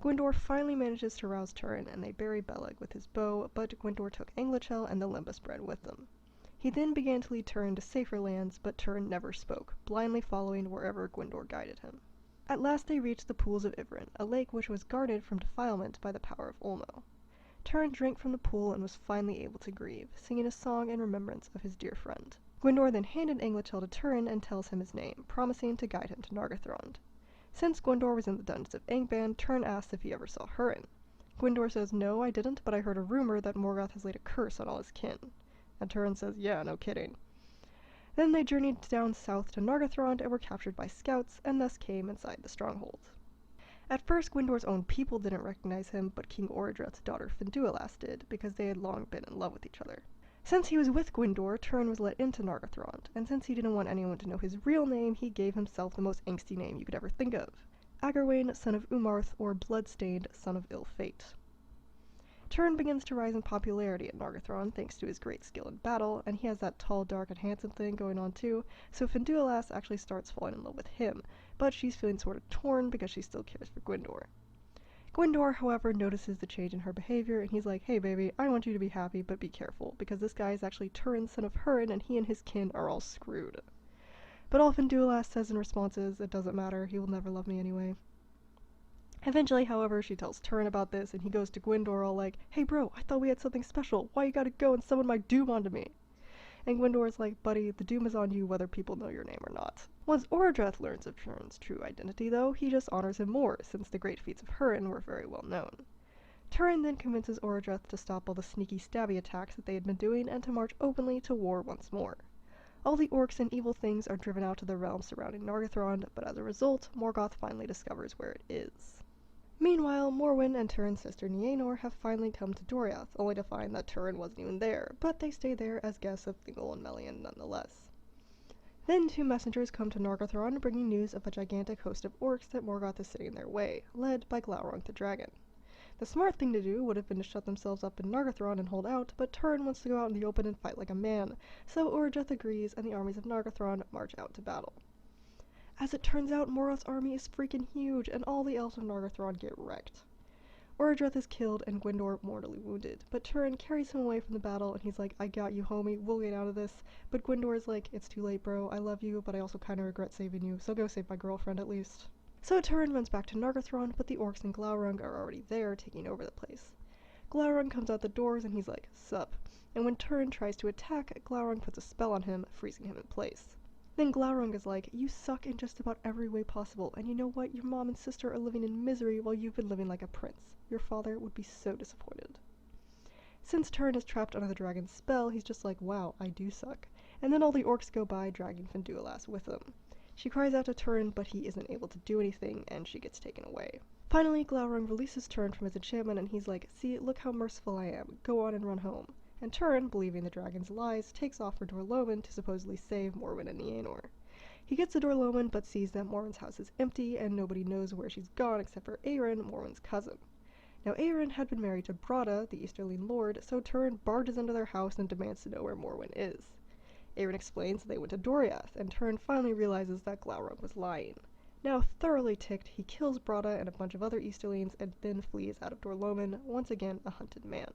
Gwyndor finally manages to rouse Turin, and they bury Beleg with his bow, but Gwyndor took Anglachel and the Limbus bread with them. He then began to lead Turin to safer lands, but Turin never spoke, blindly following wherever Gwyndor guided him. At last they reached the pools of Ivren, a lake which was guarded from defilement by the power of Ulmo. Turin drank from the pool and was finally able to grieve, singing a song in remembrance of his dear friend. Gwyndor then handed Anglachel to Turin and tells him his name, promising to guide him to Nargothrond. Since Gwyndor was in the dungeons of Angband, Turin asks if he ever saw Hurin. Gwyndor says, no, I didn't, but I heard a rumor that Morgoth has laid a curse on all his kin. And Turin says, yeah, no kidding. Then they journeyed down south to Nargothrond and were captured by scouts, and thus came inside the stronghold. At first, Gwyndor's own people didn't recognize him, but King Orodreth's daughter Finduilas did, because they had long been in love with each other. Since he was with Gwyndor, Turin was let into Nargothrond, and since he didn't want anyone to know his real name, he gave himself the most angsty name you could ever think of. Agarwain, son of Umarth, or Bloodstained, son of Ill Fate. Turin begins to rise in popularity at Nargothrond thanks to his great skill in battle, and he has that tall, dark, and handsome thing going on too, so Finduilas actually starts falling in love with him, but she's feeling sort of torn because she still cares for Gwyndor. Gwyndor, however, notices the change in her behavior, and he's like, hey baby, I want you to be happy, but be careful, because this guy is actually Turin's son of Hurin, and he and his kin are all screwed. But all Finduilas says in response is, it doesn't matter, he will never love me anyway. Eventually, however, she tells Turin about this, and he goes to Gwyndor all like, hey bro, I thought we had something special, why you gotta go and summon my doom onto me? And Gwyndor's like, buddy, the doom is on you whether people know your name or not. Once Orodreth learns of Turin's true identity, though, he just honors him more, since the great feats of Hurin were very well known. Turin then convinces Orodreth to stop all the sneaky stabby attacks that they had been doing, and to march openly to war once more. All the orcs and evil things are driven out to the realms surrounding Nargothrond, but as a result, Morgoth finally discovers where it is. Meanwhile, Morwen and Turin's sister Nienor have finally come to Doriath, only to find that Turin wasn't even there, but they stay there as guests of Thingol and Melian nonetheless. Then two messengers come to Nargothrond bringing news of a gigantic host of orcs that Morgoth is sitting in their way, led by Glaurung the dragon. The smart thing to do would have been to shut themselves up in Nargothrond and hold out, but Turin wants to go out in the open and fight like a man, so Orodreth agrees and the armies of Nargothrond march out to battle. As it turns out, Morgoth's army is freaking huge, and all the elves of Nargothrond get wrecked. Orodreth is killed and Gwyndor mortally wounded, but Turin carries him away from the battle and he's like, I got you homie, we'll get out of this, but Gwyndor is like, it's too late bro, I love you, but I also kinda regret saving you, so go save my girlfriend at least. So Turin runs back to Nargothrond, but the orcs and Glaurung are already there, taking over the place. Glaurung comes out the doors and he's like, sup, and when Turin tries to attack, Glaurung puts a spell on him, freezing him in place. Then Glaurung is like, you suck in just about every way possible, and you know what? Your mom and sister are living in misery while you've been living like a prince. Your father would be so disappointed. Since Turin is trapped under the dragon's spell, he's just like, wow, I do suck. And then all the orcs go by, dragging Fenduilas with them. She cries out to Turin, but he isn't able to do anything, and she gets taken away. Finally, Glaurung releases Turin from his enchantment, and he's like, see, look how merciful I am. Go on and run home. And Turin, believing the dragon's lies, takes off for Gorlam to supposedly save Morwen and Nienor. He gets to Gorlam, but sees that Morwen's house is empty, and nobody knows where she's gone except for Aerin, Morwen's cousin. Now Aerin had been married to Brada, the Easterling lord, so Turin barges into their house and demands to know where Morwen is. Aerin explains that they went to Doriath, and Turin finally realizes that Glaurung was lying. Now thoroughly ticked, he kills Brada and a bunch of other Easterlings and then flees out of Gorlam, once again a hunted man.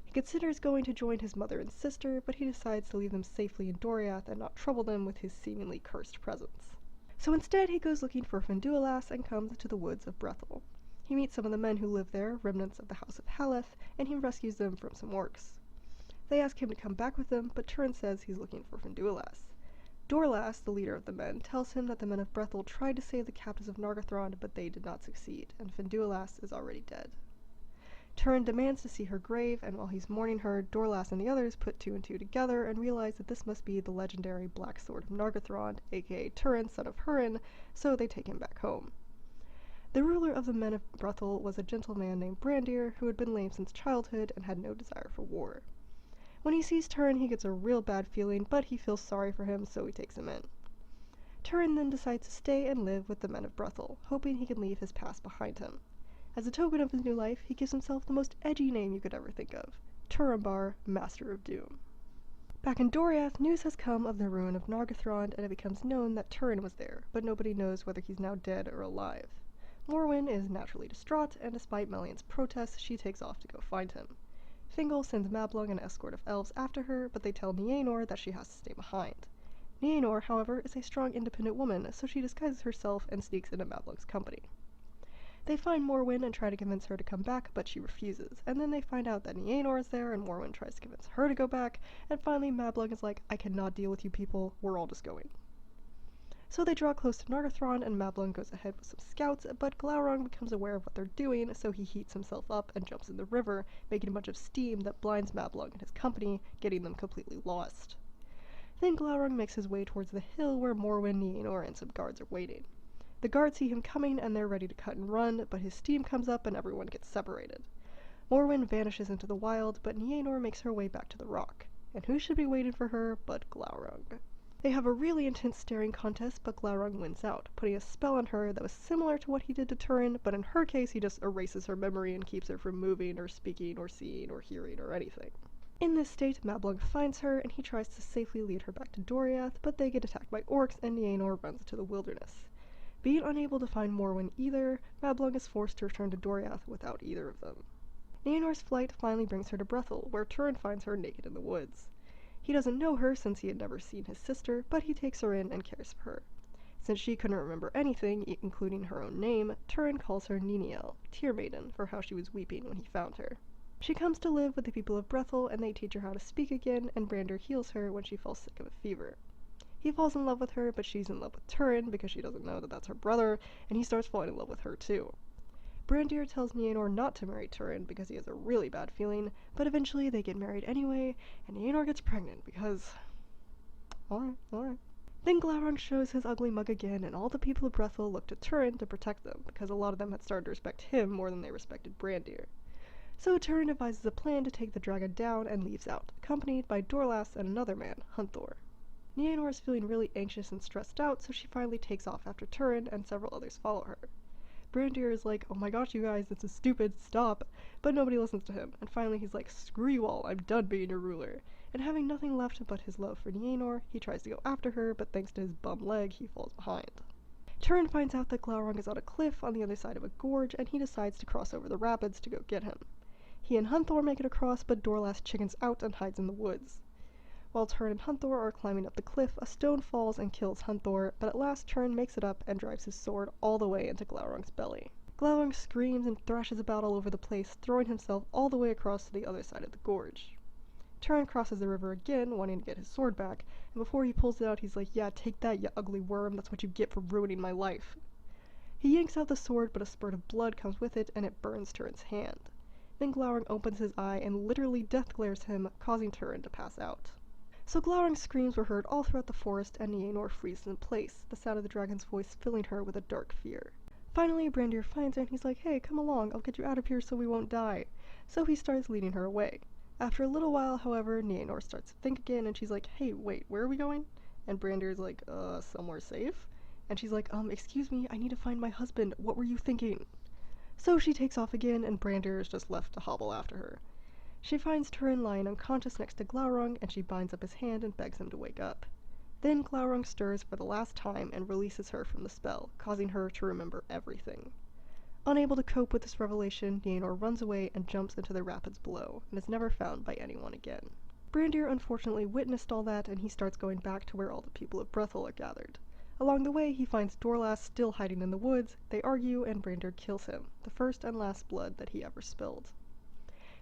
He considers going to join his mother and sister, but he decides to leave them safely in Doriath and not trouble them with his seemingly cursed presence. So instead he goes looking for Fenduilas and comes to the woods of Brethil. He meets some of the men who live there, remnants of the House of Haleth, and he rescues them from some orcs. They ask him to come back with them, but Turin says he's looking for Fenduilas. Dorlas, the leader of the men, tells him that the men of Brethil tried to save the captives of Nargothrond, but they did not succeed, and Fenduilas is already dead. Turin demands to see her grave, and while he's mourning her, Dorlas and the others put two and two together and realize that this must be the legendary Black Sword of Nargothrond, aka Turin, son of Hurin, so they take him back home. The ruler of the men of Brethil was a gentleman named Brandir, who had been lame since childhood and had no desire for war. When he sees Turin, he gets a real bad feeling, but he feels sorry for him, so he takes him in. Turin then decides to stay and live with the men of Brethil, hoping he can leave his past behind him. As a token of his new life, he gives himself the most edgy name you could ever think of, Turambar, Master of Doom. Back in Doriath, news has come of the ruin of Nargothrond, and it becomes known that Turin was there, but nobody knows whether he's now dead or alive. Morwen is naturally distraught, and despite Melian's protests, she takes off to go find him. Fingal sends Mablung an escort of elves after her, but they tell Nienor that she has to stay behind. Nienor, however, is a strong, independent woman, so she disguises herself and sneaks into Mablung's company. They find Morwen and try to convince her to come back, but she refuses, and then they find out that Nienor is there, and Morwen tries to convince her to go back, and finally Mablung is like, I cannot deal with you people, we're all just going. So they draw close to Nargothrond, and Mablung goes ahead with some scouts, but Glaurung becomes aware of what they're doing, so he heats himself up and jumps in the river, making a bunch of steam that blinds Mablung and his company, getting them completely lost. Then Glaurung makes his way towards the hill where Morwen, Nienor, and some guards are waiting. The guards see him coming, and they're ready to cut and run, but his steam comes up and everyone gets separated. Morwen vanishes into the wild, but Nienor makes her way back to the rock. And who should be waiting for her but Glaurung? They have a really intense staring contest, but Glaurung wins out, putting a spell on her that was similar to what he did to Turin, but in her case he just erases her memory and keeps her from moving or speaking or seeing or hearing or anything. In this state, Mablung finds her, and he tries to safely lead her back to Doriath, but they get attacked by orcs, and Nienor runs into the wilderness. Being unable to find Morwen either, Mablung is forced to return to Doriath without either of them. Nienor's flight finally brings her to Brethil, where Turin finds her naked in the woods. He doesn't know her since he had never seen his sister, but he takes her in and cares for her. Since she couldn't remember anything, including her own name, Turin calls her Niniel, Tear Maiden, for how she was weeping when he found her. She comes to live with the people of Brethil, and they teach her how to speak again, and Brandir heals her when she falls sick of a fever. He falls in love with her, but she's in love with Turin because she doesn't know that that's her brother, and he starts falling in love with her too. Brandir tells Nienor not to marry Turin because he has a really bad feeling, but eventually they get married anyway, and Nienor gets pregnant because... Alright. Then Glaurung shows his ugly mug again, and all the people of Brethil look to Turin to protect them, because a lot of them had started to respect him more than they respected Brandir. So Turin devises a plan to take the dragon down and leaves out, accompanied by Dorlas and another man, Hunthor. Nienor is feeling really anxious and stressed out, so she finally takes off after Turin, and several others follow her. Brandir is like, oh my gosh you guys, this is stupid, stop, but nobody listens to him, and finally he's like, screw you all, I'm done being your ruler. And having nothing left but his love for Nienor, he tries to go after her, but thanks to his bum leg, he falls behind. Turin finds out that Glaurung is on a cliff on the other side of a gorge, and he decides to cross over the rapids to go get him. He and Hunthor make it across, but Dorlas chickens out and hides in the woods. While Turin and Hunthor are climbing up the cliff, a stone falls and kills Hunthor, but at last Turin makes it up and drives his sword all the way into Glaurung's belly. Glaurung screams and thrashes about all over the place, throwing himself all the way across to the other side of the gorge. Turin crosses the river again, wanting to get his sword back, and before he pulls it out, he's like, "Yeah, take that, you ugly worm, that's what you get for ruining my life." He yanks out the sword, but a spurt of blood comes with it, and it burns Turin's hand. Then Glaurung opens his eye and literally death glares him, causing Turin to pass out. So Glaurung's screams were heard all throughout the forest, and Nienor freezes in place, the sound of the dragon's voice filling her with a dark fear. Finally, Brandir finds her and he's like, "Hey, come along, I'll get you out of here so we won't die." So he starts leading her away. After a little while, however, Nienor starts to think again, and she's like, "Hey, wait, where are we going?" And Brandir's like, somewhere safe?" And she's like, "Excuse me, I need to find my husband, what were you thinking?" So she takes off again, and Brandir is just left to hobble after her. She finds Turin lying unconscious next to Glaurung, and she binds up his hand and begs him to wake up. Then Glaurung stirs for the last time and releases her from the spell, causing her to remember everything. Unable to cope with this revelation, Nienor runs away and jumps into the rapids below, and is never found by anyone again. Brandir unfortunately witnessed all that, and he starts going back to where all the people of Brethil are gathered. Along the way, he finds Dorlas still hiding in the woods, they argue, and Brandir kills him, the first and last blood that he ever spilled.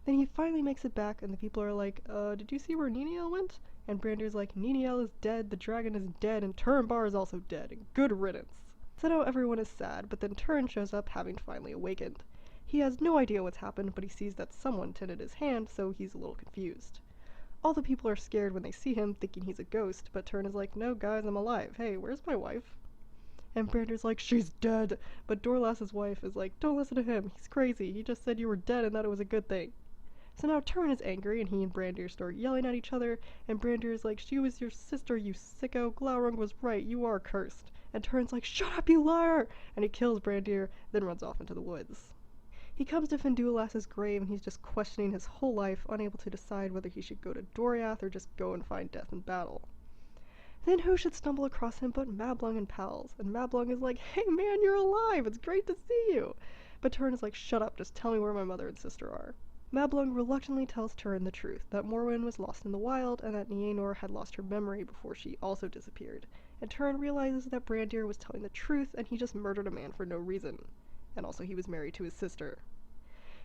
Then he finally makes it back, and the people are like, "Did you see where Niniel went?" And Brandir's like, "Niniel is dead, the dragon is dead, and Turinbar is also dead, and good riddance." So now everyone is sad, but then Turin shows up, having finally awakened. He has no idea what's happened, but he sees that someone tended his hand, so he's a little confused. All the people are scared when they see him, thinking he's a ghost, but Turin is like, "No guys, I'm alive. Hey, where's my wife?" And Brandir's like, "She's dead." But Dorlas's wife is like, "Don't listen to him, he's crazy, he just said you were dead and that it was a good thing." So now Turin is angry, and he and Brandir start yelling at each other, and Brandir is like, "She was your sister, you sicko, Glaurung was right, you are cursed." And Turin's like, "Shut up, you liar!" And he kills Brandir, then runs off into the woods. He comes to Finduilas's grave, and he's just questioning his whole life, unable to decide whether he should go to Doriath or just go and find death in battle. Then who should stumble across him but Mablung and pals, and Mablung is like, "Hey man, you're alive, it's great to see you!" But Turin is like, "Shut up, just tell me where my mother and sister are." Mablung reluctantly tells Turin the truth, that Morwen was lost in the wild, and that Nienor had lost her memory before she also disappeared. And Turin realizes that Brandir was telling the truth, and he just murdered a man for no reason. And also he was married to his sister.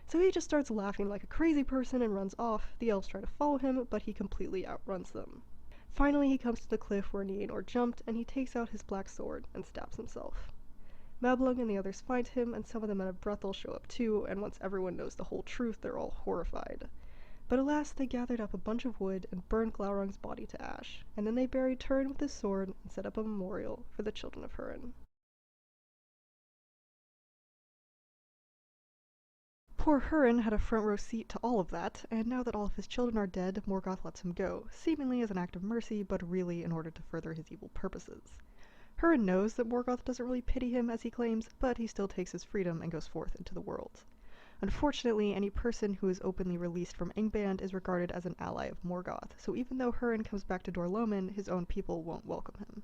So he just starts laughing like a crazy person and runs off. The elves try to follow him, but he completely outruns them. Finally he comes to the cliff where Nienor jumped, and he takes out his black sword and stabs himself. Mablung and the others find him, and some of the men of Brethil show up too, and once everyone knows the whole truth, they're all horrified. But alas, they gathered up a bunch of wood and burned Glaurung's body to ash, and then they buried Turin with his sword and set up a memorial for the children of Hurin. Poor Hurin had a front row seat to all of that, and now that all of his children are dead, Morgoth lets him go, seemingly as an act of mercy, but really in order to further his evil purposes. Hurin knows that Morgoth doesn't really pity him, as he claims, but he still takes his freedom and goes forth into the world. Unfortunately, any person who is openly released from Angband is regarded as an ally of Morgoth, so even though Hurin comes back to Dorloman, his own people won't welcome him.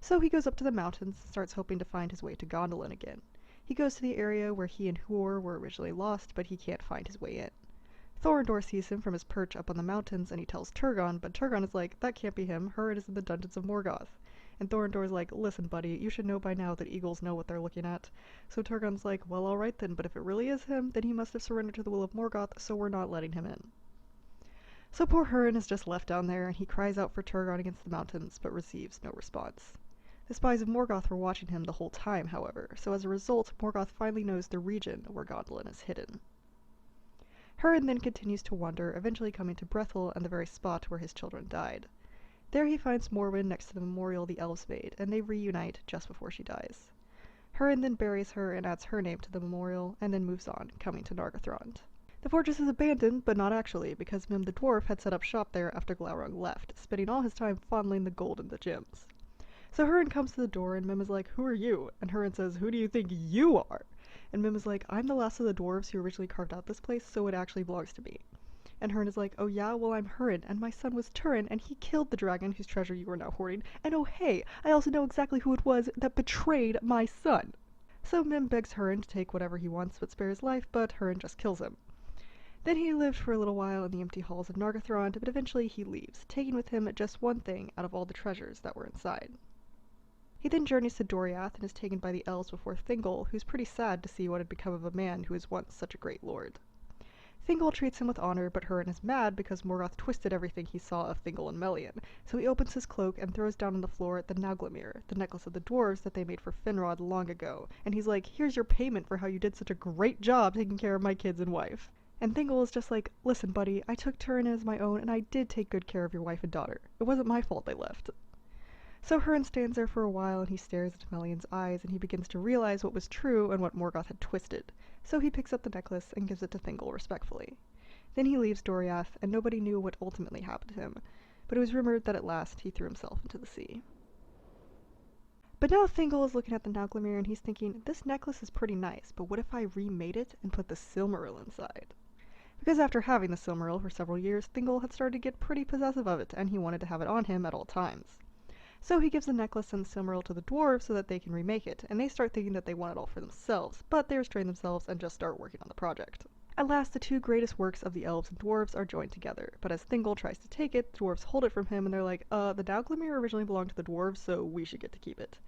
So he goes up to the mountains and starts hoping to find his way to Gondolin again. He goes to the area where he and Huor were originally lost, but he can't find his way in. Thorondor sees him from his perch up on the mountains, and he tells Turgon, but Turgon is like, "That can't be him, Hurin is in the dungeons of Morgoth." And Thorondor's like, "Listen buddy, you should know by now that eagles know what they're looking at." So Turgon's like, "Well alright then, but if it really is him, then he must have surrendered to the will of Morgoth, so we're not letting him in." So poor Hurin is just left down there, and he cries out for Turgon against the mountains, but receives no response. The spies of Morgoth were watching him the whole time, however, so as a result, Morgoth finally knows the region where Gondolin is hidden. Hurin then continues to wander, eventually coming to Brethil and the very spot where his children died. There he finds Morwen next to the memorial the elves made, and they reunite just before she dies. Hurin then buries her and adds her name to the memorial, and then moves on, coming to Nargothrond. The fortress is abandoned, but not actually, because Mim the dwarf had set up shop there after Glaurung left, spending all his time fondling the gold and the gems. So Hurin comes to the door, and Mim is like, "Who are you?" And Hurin says, "Who do you think you are?" And Mim is like, "I'm the last of the dwarves who originally carved out this place, so it actually belongs to me." And Hurin is like, "Oh yeah, well I'm Hurin, and my son was Turin, and he killed the dragon whose treasure you are now hoarding, and oh hey, I also know exactly who it was that betrayed my son." So Mim begs Hurin to take whatever he wants but spare his life, but Hurin just kills him. Then he lived for a little while in the empty halls of Nargothrond, but eventually he leaves, taking with him just one thing out of all the treasures that were inside. He then journeys to Doriath and is taken by the elves before Thingol, who's pretty sad to see what had become of a man who was once such a great lord. Thingol treats him with honor, but Hurin is mad because Morgoth twisted everything he saw of Thingol and Melian, so he opens his cloak and throws down on the floor the Nauglamir, the necklace of the dwarves that they made for Finrod long ago, and he's like, here's your payment for how you did such a great job taking care of my kids and wife. And Thingol is just like, listen buddy, I took Turin as my own and I did take good care of your wife and daughter. It wasn't my fault they left. So Hurin stands there for a while and he stares into Melian's eyes and he begins to realize what was true and what Morgoth had twisted. So he picks up the necklace and gives it to Thingol respectfully. Then he leaves Doriath and nobody knew what ultimately happened to him, but it was rumored that at last he threw himself into the sea. But now Thingol is looking at the Nauglamir and he's thinking, this necklace is pretty nice, but what if I remade it and put the Silmaril inside? Because after having the Silmaril for several years, Thingol had started to get pretty possessive of it and he wanted to have it on him at all times. So he gives the necklace and the Silmaril to the dwarves so that they can remake it, and they start thinking that they want it all for themselves, but they restrain themselves and just start working on the project. At last, the two greatest works of the elves and dwarves are joined together, but as Thingol tries to take it, the dwarves hold it from him and they're like, the Nauglamir originally belonged to the dwarves, so we should get to keep it.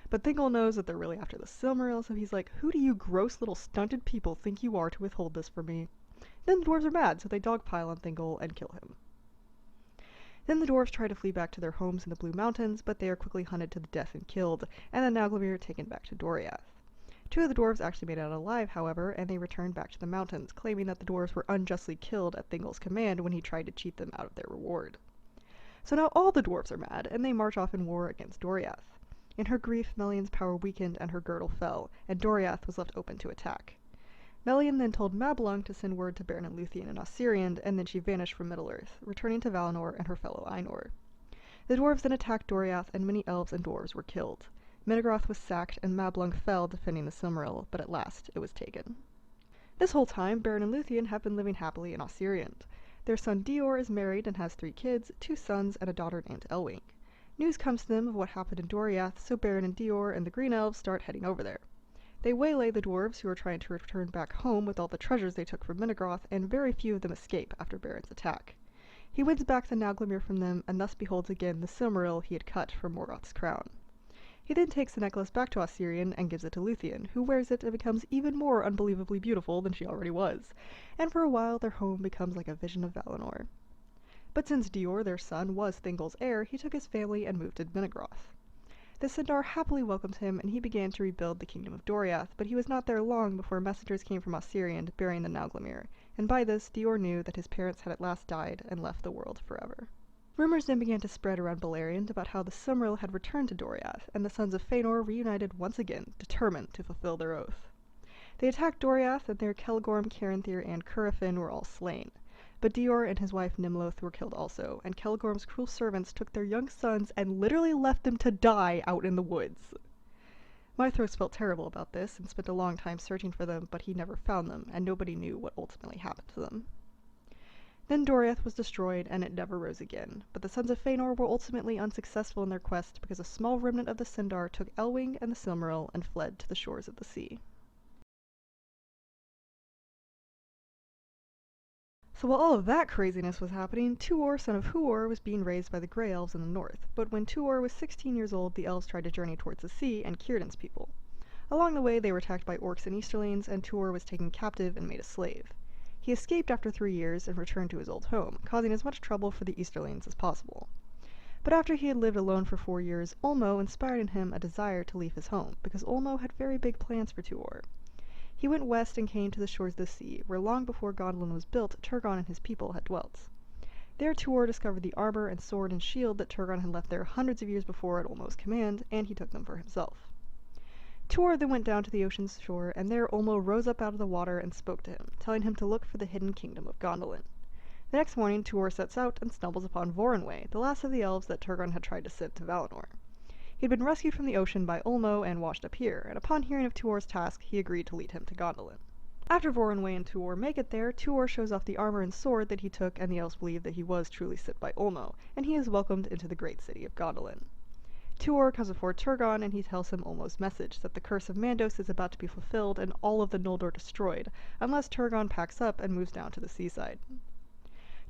But Thingol knows that they're really after the Silmaril, so he's like, who do you gross little stunted people think you are to withhold this from me? Then the dwarves are mad, so they dogpile on Thingol and kill him. Then the dwarves try to flee back to their homes in the Blue Mountains, but they are quickly hunted to the death and killed, and the Nauglamir are taken back to Doriath. Two of the dwarves actually made it out alive, however, and they returned back to the mountains, claiming that the dwarves were unjustly killed at Thingol's command when he tried to cheat them out of their reward. So now all the dwarves are mad, and they march off in war against Doriath. In her grief, Melian's power weakened and her girdle fell, and Doriath was left open to attack. Melian then told Mablung to send word to Beren and Luthien in Ossiriand, and then she vanished from Middle-earth, returning to Valinor and her fellow Ainur. The dwarves then attacked Doriath, and many elves and dwarves were killed. Minnegoroth was sacked, and Mablung fell defending the Silmaril, but at last it was taken. This whole time, Beren and Luthien have been living happily in Ossiriand. Their son Dior is married and has 3 kids, 2 sons and a daughter named Elwing. News comes to them of what happened in Doriath, so Beren and Dior and the Green Elves start heading over there. They waylay the dwarves who are trying to return back home with all the treasures they took from Minnegoroth, and very few of them escape after Beren's attack. He wins back the Nauglamir from them, and thus beholds again the Silmaril he had cut from Morgoth's crown. He then takes the necklace back to Ossiriand and gives it to Luthien, who wears it and becomes even more unbelievably beautiful than she already was, and for a while their home becomes like a vision of Valinor. But since Dior, their son, was Thingol's heir, he took his family and moved to Minnegoroth. The Sindar happily welcomed him, and he began to rebuild the kingdom of Doriath, but he was not there long before messengers came from Ossiriand bearing the Nauglamir, and by this Dior knew that his parents had at last died and left the world forever. Rumors then began to spread around Beleriand about how the Silmaril had returned to Doriath, and the sons of Fëanor reunited once again, determined to fulfill their oath. They attacked Doriath, and there Celgorm, Caranthir, and Currafin were all slain. But Dior and his wife Nimloth were killed also, and Celgorm's cruel servants took their young sons and literally left them to die out in the woods. Maethros felt terrible about this and spent a long time searching for them, but he never found them, and nobody knew what ultimately happened to them. Then Doriath was destroyed, and it never rose again, but the sons of Fëanor were ultimately unsuccessful in their quest because a small remnant of the Sindar took Elwing and the Silmaril and fled to the shores of the sea. So while all of that craziness was happening, Tuor, son of Huor, was being raised by the Grey Elves in the north, but when Tuor was 16 years old, the elves tried to journey towards the sea and Círdan's people. Along the way, they were attacked by orcs and Easterlings, and Tuor was taken captive and made a slave. He escaped after 3 years and returned to his old home, causing as much trouble for the Easterlings as possible. But after he had lived alone for 4 years, Ulmo inspired in him a desire to leave his home, because Ulmo had very big plans for Tuor. He went west and came to the shores of the sea, where long before Gondolin was built, Turgon and his people had dwelt. There Tuor discovered the armor and sword and shield that Turgon had left there hundreds of years before at Ulmo's command, and he took them for himself. Tuor then went down to the ocean's shore, and there Ulmo rose up out of the water and spoke to him, telling him to look for the hidden kingdom of Gondolin. The next morning Tuor sets out and stumbles upon Voronwë, the last of the elves that Turgon had tried to send to Valinor. He had been rescued from the ocean by Ulmo and washed up here, and upon hearing of Tuor's task, he agreed to lead him to Gondolin. After Voronwë and Tuor make it there, Tuor shows off the armor and sword that he took, and the elves believe that he was truly sent by Ulmo, and he is welcomed into the great city of Gondolin. Tuor comes before Turgon, and he tells him Ulmo's message, that the curse of Mandos is about to be fulfilled and all of the Noldor destroyed, unless Turgon packs up and moves down to the seaside.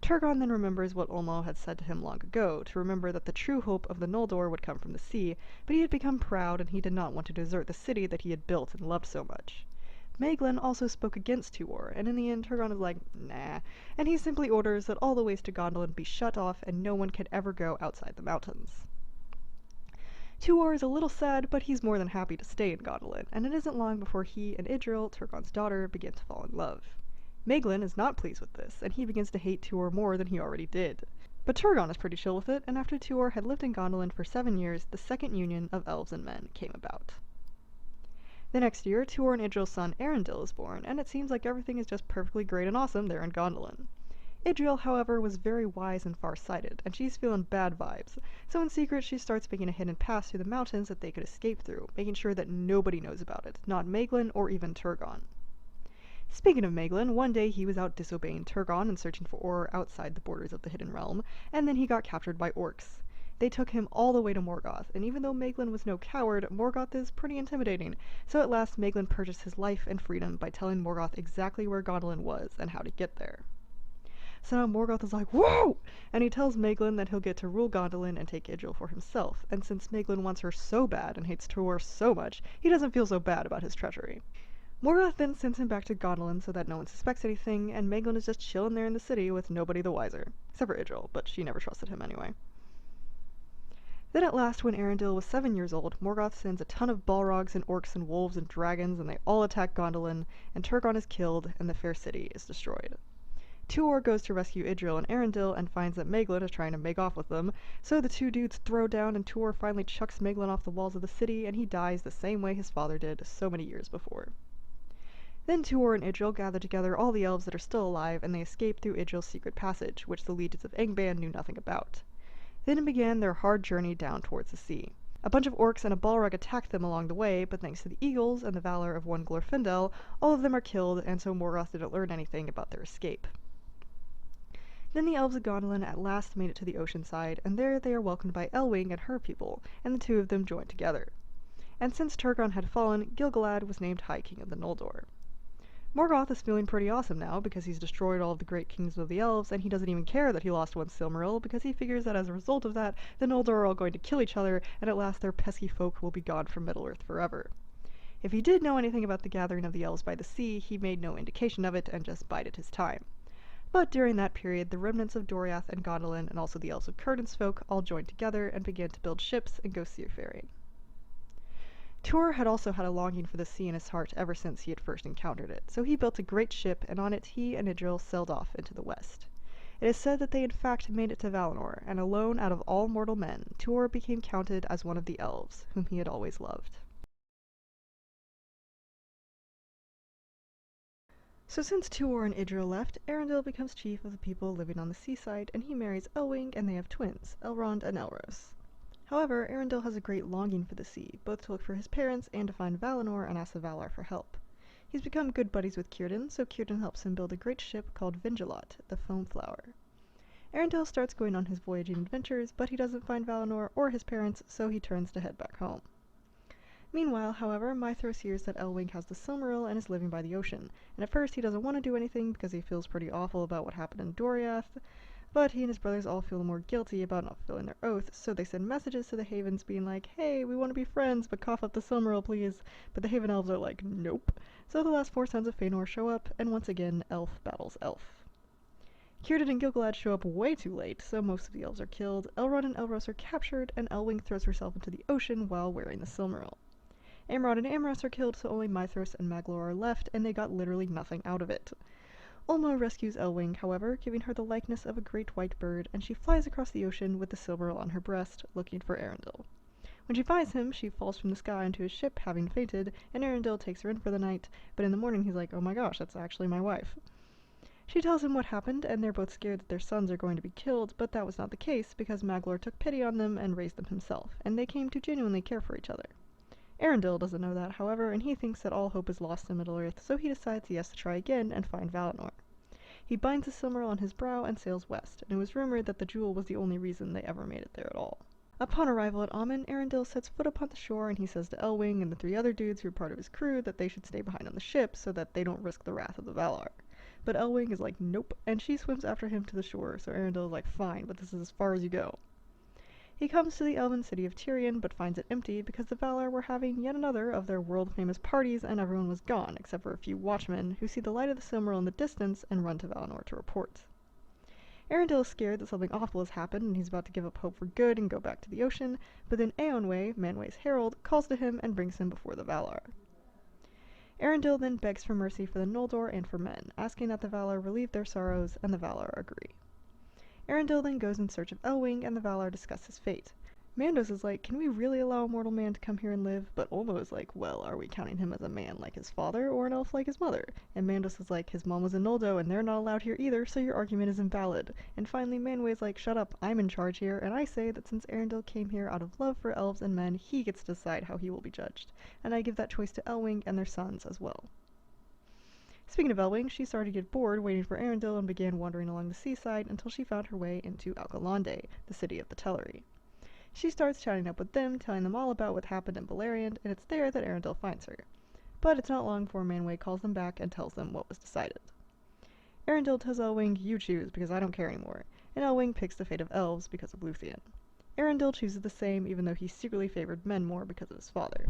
Turgon then remembers what Ulmo had said to him long ago, to remember that the true hope of the Noldor would come from the sea, but he had become proud and he did not want to desert the city that he had built and loved so much. Maeglin also spoke against Tuor, and in the end Turgon is like, nah, and he simply orders that all the ways to Gondolin be shut off and no one can ever go outside the mountains. Tuor is a little sad, but he's more than happy to stay in Gondolin, and it isn't long before he and Idril, Turgon's daughter, begin to fall in love. Maeglin is not pleased with this, and he begins to hate Tuor more than he already did. But Turgon is pretty chill with it, and after Tuor had lived in Gondolin for 7 years, the second union of elves and men came about. The next year, Tuor and Idril's son Arundel is born, and it seems like everything is just perfectly great and awesome there in Gondolin. Idril, however, was very wise and far-sighted, and she's feeling bad vibes, so in secret she starts making a hidden pass through the mountains that they could escape through, making sure that nobody knows about it, not Maeglin or even Turgon. Speaking of Maeglin, one day he was out disobeying Turgon and searching for ore outside the borders of the Hidden Realm, and then he got captured by orcs. They took him all the way to Morgoth, and even though Maeglin was no coward, Morgoth is pretty intimidating, so at last Maeglin purchased his life and freedom by telling Morgoth exactly where Gondolin was and how to get there. So now Morgoth is like, whoa! And he tells Maeglin that he'll get to rule Gondolin and take Idril for himself, and since Maeglin wants her so bad and hates Tuor so much, he doesn't feel so bad about his treachery. Morgoth then sends him back to Gondolin so that no one suspects anything, and Maeglin is just chilling there in the city with nobody the wiser, except for Idril, but she never trusted him anyway. Then at last, when Arundel was 7 years old, Morgoth sends a ton of Balrogs and orcs and wolves and dragons, and they all attack Gondolin, and Turgon is killed, and the fair city is destroyed. Tuor goes to rescue Idril and Arundel and finds that Maeglin is trying to make off with them, so the two dudes throw down and Tuor finally chucks Maeglin off the walls of the city, and he dies the same way his father did so many years before. Then Tuor and Idril gather together all the elves that are still alive, and they escape through Idril's secret passage, which the legions of Angband knew nothing about. Then began their hard journey down towards the sea. A bunch of orcs and a Balrog attacked them along the way, but thanks to the eagles and the valor of one Glorfindel, all of them are killed, and so Morgoth didn't learn anything about their escape. Then the elves of Gondolin at last made it to the ocean side, and there they are welcomed by Elwing and her people, and the two of them joined together. And since Turgon had fallen, Gil-galad was named High King of the Noldor. Morgoth is feeling pretty awesome now because he's destroyed all of the great kings of the elves, and he doesn't even care that he lost one Silmaril because he figures that as a result of that, the Noldor are all going to kill each other, and at last their pesky folk will be gone from Middle-earth forever. If he did know anything about the gathering of the elves by the sea, he made no indication of it and just bided his time. But during that period, the remnants of Doriath and Gondolin and also the elves of Círdan's folk all joined together and began to build ships and go seafaring. Tuor had also had a longing for the sea in his heart ever since he had first encountered it, so he built a great ship, and on it he and Idril sailed off into the west. It is said that they in fact made it to Valinor, and alone out of all mortal men, Tuor became counted as one of the elves, whom he had always loved. So since Tuor and Idril left, Arundel becomes chief of the people living on the seaside, and he marries Elwing, and they have twins, Elrond and Elros. However, Arundel has a great longing for the sea, both to look for his parents and to find Valinor and ask the Valar for help. He's become good buddies with Círdan, so Círdan helps him build a great ship called Vingelot, the Foam Flower. Arundel starts going on his voyaging adventures, but he doesn't find Valinor or his parents, so he turns to head back home. Meanwhile, however, Maethros hears that Elwing has the Silmaril and is living by the ocean, and at first he doesn't want to do anything because he feels pretty awful about what happened in Doriath, but he and his brothers all feel more guilty about not fulfilling their oath, so they send messages to the Havens being like, hey, we want to be friends, but cough up the Silmaril, please. But the Haven elves are like, nope. So the last 4 sons of Feyenoora show up, and once again, elf battles elf. Círdan and Gil-galad show up way too late, so most of the elves are killed, Elrond and Elros are captured, and Elwing throws herself into the ocean while wearing the Silmaril. Amrod and Amros are killed, so only Maethros and Maglor are left, and they got literally nothing out of it. Ulmo rescues Elwing, however, giving her the likeness of a great white bird, and she flies across the ocean with the Silmaril on her breast, looking for Arundel. When she finds him, she falls from the sky into his ship, having fainted, and Arundel takes her in for the night, but in the morning he's like, oh my gosh, that's actually my wife. She tells him what happened, and they're both scared that their sons are going to be killed, but that was not the case, because Maglor took pity on them and raised them himself, and they came to genuinely care for each other. Arundel doesn't know that, however, and he thinks that all hope is lost in Middle-earth, so he decides he has to try again and find Valinor. He binds the Silmaril on his brow and sails west, and it was rumored that the jewel was the only reason they ever made it there at all. Upon arrival at Amon, Arundel sets foot upon the shore, and he says to Elwing and the 3 other dudes who are part of his crew that they should stay behind on the ship so that they don't risk the wrath of the Valar. But Elwing is like, nope, and she swims after him to the shore, so Arundel is like, fine, but this is as far as you go. He comes to the elven city of Tirion, but finds it empty because the Valar were having yet another of their world-famous parties and everyone was gone, except for a few watchmen who see the light of the Silmaril in the distance and run to Valinor to report. Arendelle is scared that something awful has happened and he's about to give up hope for good and go back to the ocean, but then Eowyn, Manwë's herald, calls to him and brings him before the Valar. Arendelle then begs for mercy for the Noldor and for men, asking that the Valar relieve their sorrows, and the Valar agree. Arendelle then goes in search of Elwing, and the Valar discuss his fate. Mandos is like, can we really allow a mortal man to come here and live? But Olmo is like, well, are we counting him as a man like his father, or an elf like his mother? And Mandos is like, his mom was a Noldo, and they're not allowed here either, so your argument is invalid. And finally, Manwë is like, shut up, I'm in charge here, and I say that since Arendelle came here out of love for elves and men, he gets to decide how he will be judged. And I give that choice to Elwing and their sons as well. Speaking of Elwing, she started to get bored waiting for Arendelle and began wandering along the seaside until she found her way into Alcalonde, the city of the Teleri. She starts chatting up with them, telling them all about what happened in Beleriand, and it's there that Arendelle finds her. But it's not long before Manwë calls them back and tells them what was decided. Arendelle tells Elwing, you choose, because I don't care anymore, and Elwing picks the fate of elves because of Luthien. Arendelle chooses the same, even though he secretly favored men more because of his father.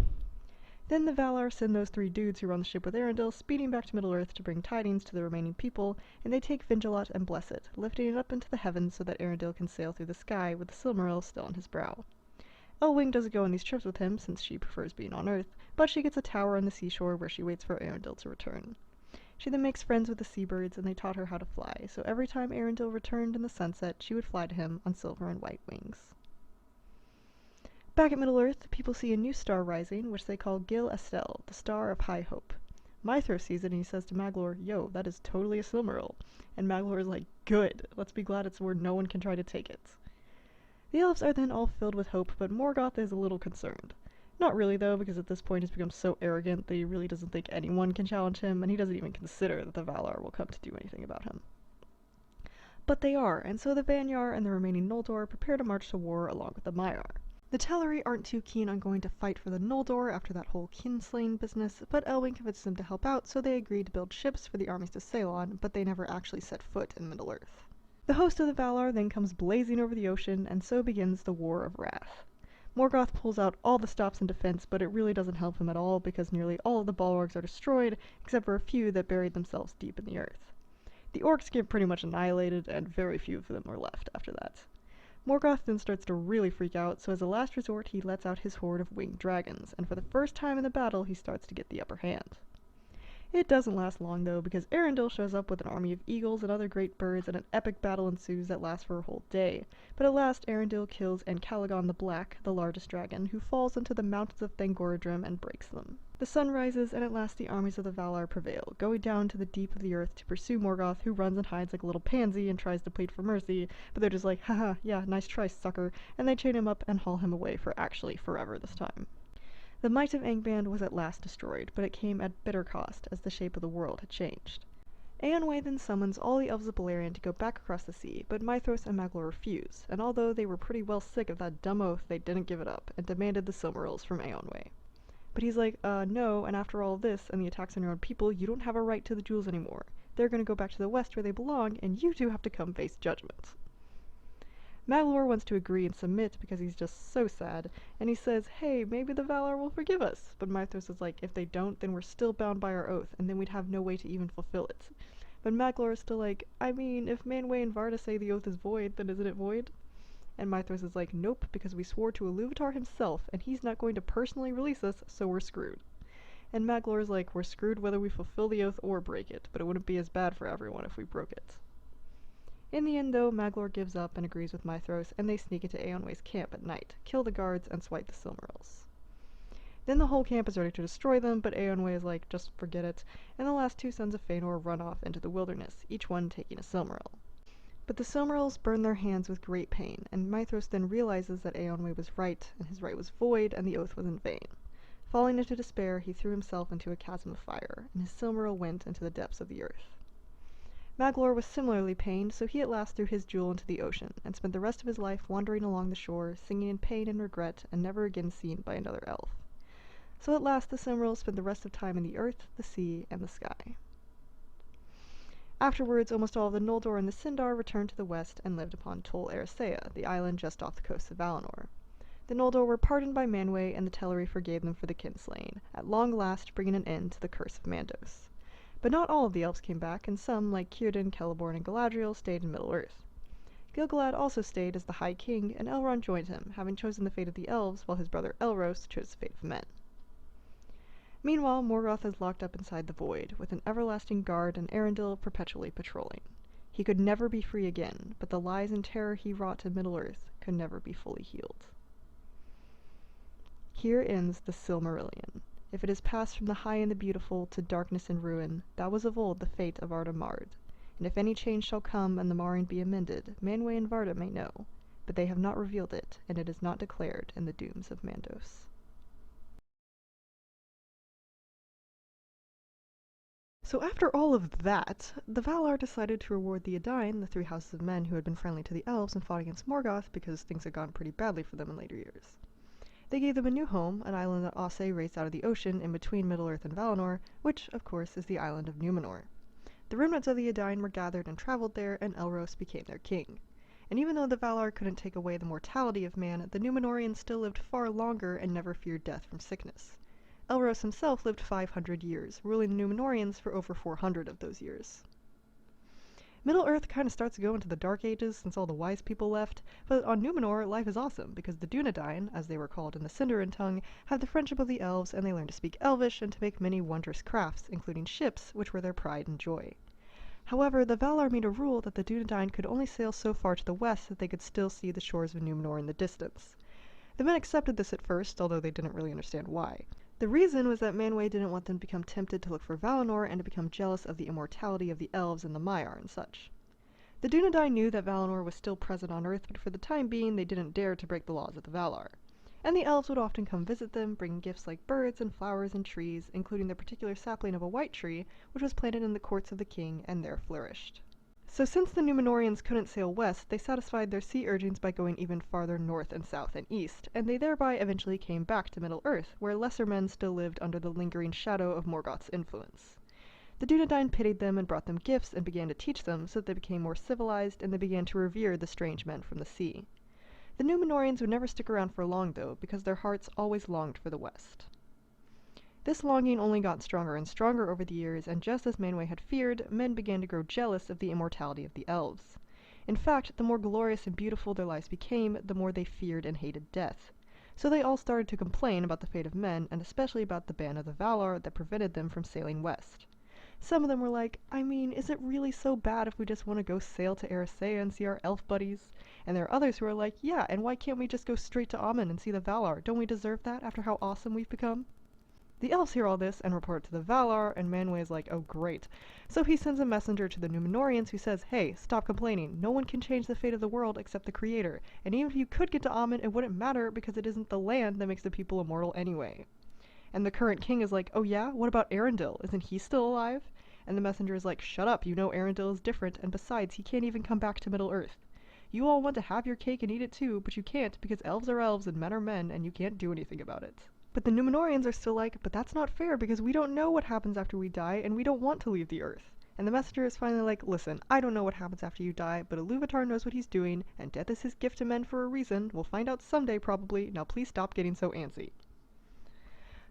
Then the Valar send those 3 dudes who run the ship with Arendelle speeding back to Middle-earth to bring tidings to the remaining people, and they take Vingelot and bless it, lifting it up into the heavens so that Arendelle can sail through the sky with the Silmaril still on his brow. Elwing doesn't go on these trips with him since she prefers being on Earth, but she gets a tower on the seashore where she waits for Arendelle to return. She then makes friends with the seabirds and they taught her how to fly, so every time Arendelle returned in the sunset, she would fly to him on silver and white wings. Back at Middle-earth, people see a new star rising, which they call Gil Estel, the Star of High Hope. Maithros sees it and he says to Maglor, yo, that is totally a Silmaril. And Maglor is like, good, let's be glad it's where no one can try to take it. The elves are then all filled with hope, but Morgoth is a little concerned. Not really though, because at this point he's become so arrogant that he really doesn't think anyone can challenge him, and he doesn't even consider that the Valar will come to do anything about him. But they are, and so the Vanyar and the remaining Noldor prepare to march to war along with the Maiar. The Teleri aren't too keen on going to fight for the Noldor after that whole kinslaying business, but Elwing convinces them to help out, so they agree to build ships for the armies to sail on, but they never actually set foot in Middle-earth. The host of the Valar then comes blazing over the ocean, and so begins the War of Wrath. Morgoth pulls out all the stops in defense, but it really doesn't help him at all because nearly all of the bulwarks are destroyed, except for a few that buried themselves deep in the earth. The orcs get pretty much annihilated, and very few of them are left after that. Morgoth then starts to really freak out, so as a last resort he lets out his horde of winged dragons, and for the first time in the battle he starts to get the upper hand. It doesn't last long though, because Arendelle shows up with an army of eagles and other great birds, and an epic battle ensues that lasts for a whole day. But at last Arendelle kills Encalagon the Black, the largest dragon, who falls into the mountains of Thangorodrim and breaks them. The sun rises, and at last the armies of the Valar prevail, going down to the deep of the earth to pursue Morgoth, who runs and hides like a little pansy and tries to plead for mercy, but they're just like, haha, yeah, nice try, sucker, and they chain him up and haul him away for actually forever this time. The might of Angband was at last destroyed, but it came at bitter cost, as the shape of the world had changed. Eowyn then summons all the elves of Beleriand to go back across the sea, but Maithros and Maglor refuse, and although they were pretty well sick of that dumb oath, they didn't give it up, and demanded the Silmarils from Eowyn. But he's like, no, and after all this, and the attacks on your own people, you don't have a right to the jewels anymore. They're gonna go back to the west where they belong, and you two have to come face judgment. Maglor wants to agree and submit because he's just so sad, and he says, hey, maybe the Valar will forgive us. But Maithros is like, if they don't, then we're still bound by our oath, and then we'd have no way to even fulfill it. But Maglor is still like, I mean, if Manwë and Varda say the oath is void, then isn't it void? And Maithros is like, nope, because we swore to Iluvatar himself, and he's not going to personally release us, so we're screwed. And Maglor is like, we're screwed whether we fulfill the oath or break it, but it wouldn't be as bad for everyone if we broke it. In the end, though, Maglor gives up and agrees with Maithros, and they sneak into Eowyn's camp at night, kill the guards, and swipe the Silmarils. Then the whole camp is ready to destroy them, but Eowyn is like, just forget it, and the last 2 sons of Fëanor run off into the wilderness, each one taking a Silmaril. But the Silmarils burn their hands with great pain, and Maithros then realizes that Eowyn was right, and his right was void, and the oath was in vain. Falling into despair, he threw himself into a chasm of fire, and his Silmaril went into the depths of the earth. Maglor was similarly pained, so he at last threw his jewel into the ocean, and spent the rest of his life wandering along the shore, singing in pain and regret, and never again seen by another elf. So at last the Silmarils spent the rest of time in the earth, the sea, and the sky. Afterwards, almost all of the Noldor and the Sindar returned to the west and lived upon Tol Eressëa, the island just off the coast of Valinor. The Noldor were pardoned by Manwë, and the Teleri forgave them for the kinslaying, at long last bringing an end to the curse of Mandos. But not all of the elves came back, and some, like Círdan, Celeborn, and Galadriel, stayed in Middle-earth. Gil-galad also stayed as the High King, and Elrond joined him, having chosen the fate of the elves, while his brother Elros chose the fate of men. Meanwhile, Morgoth is locked up inside the Void, with an everlasting guard and Arundel perpetually patrolling. He could never be free again, but the lies and terror he wrought to Middle-earth could never be fully healed. Here ends the Silmarillion. If it has passed from the high and the beautiful to darkness and ruin, that was of old the fate of Arda Mard. And if any change shall come and the marring be amended, Manwë and Varda may know, but they have not revealed it, and it is not declared in the dooms of Mandos. So after all of that, the Valar decided to reward the Edain, the three houses of men who had been friendly to the elves and fought against Morgoth because things had gone pretty badly for them in later years. They gave them a new home, an island that Ossë raised out of the ocean in between Middle-earth and Valinor, which, of course, is the island of Númenor. The remnants of the Edain were gathered and traveled there, and Elros became their king. And even though the Valar couldn't take away the mortality of man, the Númenorians still lived far longer and never feared death from sickness. Elros himself lived 500 years, ruling the Númenorians for over 400 of those years. Middle-earth kind of starts to go into the Dark Ages since all the wise people left, but on Númenor, life is awesome because the Dúnedain, as they were called in the Sindarin tongue, have the friendship of the elves, and they learn to speak Elvish and to make many wondrous crafts, including ships, which were their pride and joy. However, the Valar made a rule that the Dúnedain could only sail so far to the west that they could still see the shores of Númenor in the distance. The men accepted this at first, although they didn't really understand why. The reason was that Manwë didn't want them to become tempted to look for Valinor and to become jealous of the immortality of the elves and the Maiar and such. The Dúnedain knew that Valinor was still present on Earth, but for the time being they didn't dare to break the laws of the Valar. And the elves would often come visit them, bringing gifts like birds and flowers and trees, including the particular sapling of a white tree, which was planted in the courts of the king and there flourished. So since the Númenorians couldn't sail west, they satisfied their sea urgings by going even farther north and south and east, and they thereby eventually came back to Middle-earth, where lesser men still lived under the lingering shadow of Morgoth's influence. The Dúnedain pitied them and brought them gifts and began to teach them so that they became more civilized and they began to revere the strange men from the sea. The Númenorians would never stick around for long, though, because their hearts always longed for the west. This longing only got stronger and stronger over the years, and just as Manwë had feared, men began to grow jealous of the immortality of the elves. In fact, the more glorious and beautiful their lives became, the more they feared and hated death. So they all started to complain about the fate of men, and especially about the ban of the Valar that prevented them from sailing west. Some of them were like, I mean, is it really so bad if we just want to go sail to Eressëa and see our elf buddies? And there are others who are like, yeah, and why can't we just go straight to Aman and see the Valar? Don't we deserve that after how awesome we've become? The elves hear all this and report to the Valar, and Manwë is like, oh great. So he sends a messenger to the Númenorians who says, hey, stop complaining. No one can change the fate of the world except the Creator. And even if you could get to Aman, it wouldn't matter because it isn't the land that makes the people immortal anyway. And the current king is like, oh yeah? What about Arundel? Isn't he still alive? And the messenger is like, shut up, you know Arundel is different, and besides, he can't even come back to Middle-earth. You all want to have your cake and eat it too, but you can't because elves are elves and men are men, and you can't do anything about it. But the Númenorians are still like, but that's not fair because we don't know what happens after we die, and we don't want to leave the Earth. And the messenger is finally like, listen, I don't know what happens after you die, but Ilúvatar knows what he's doing, and death is his gift to men for a reason. We'll find out someday probably. Now please stop getting so antsy.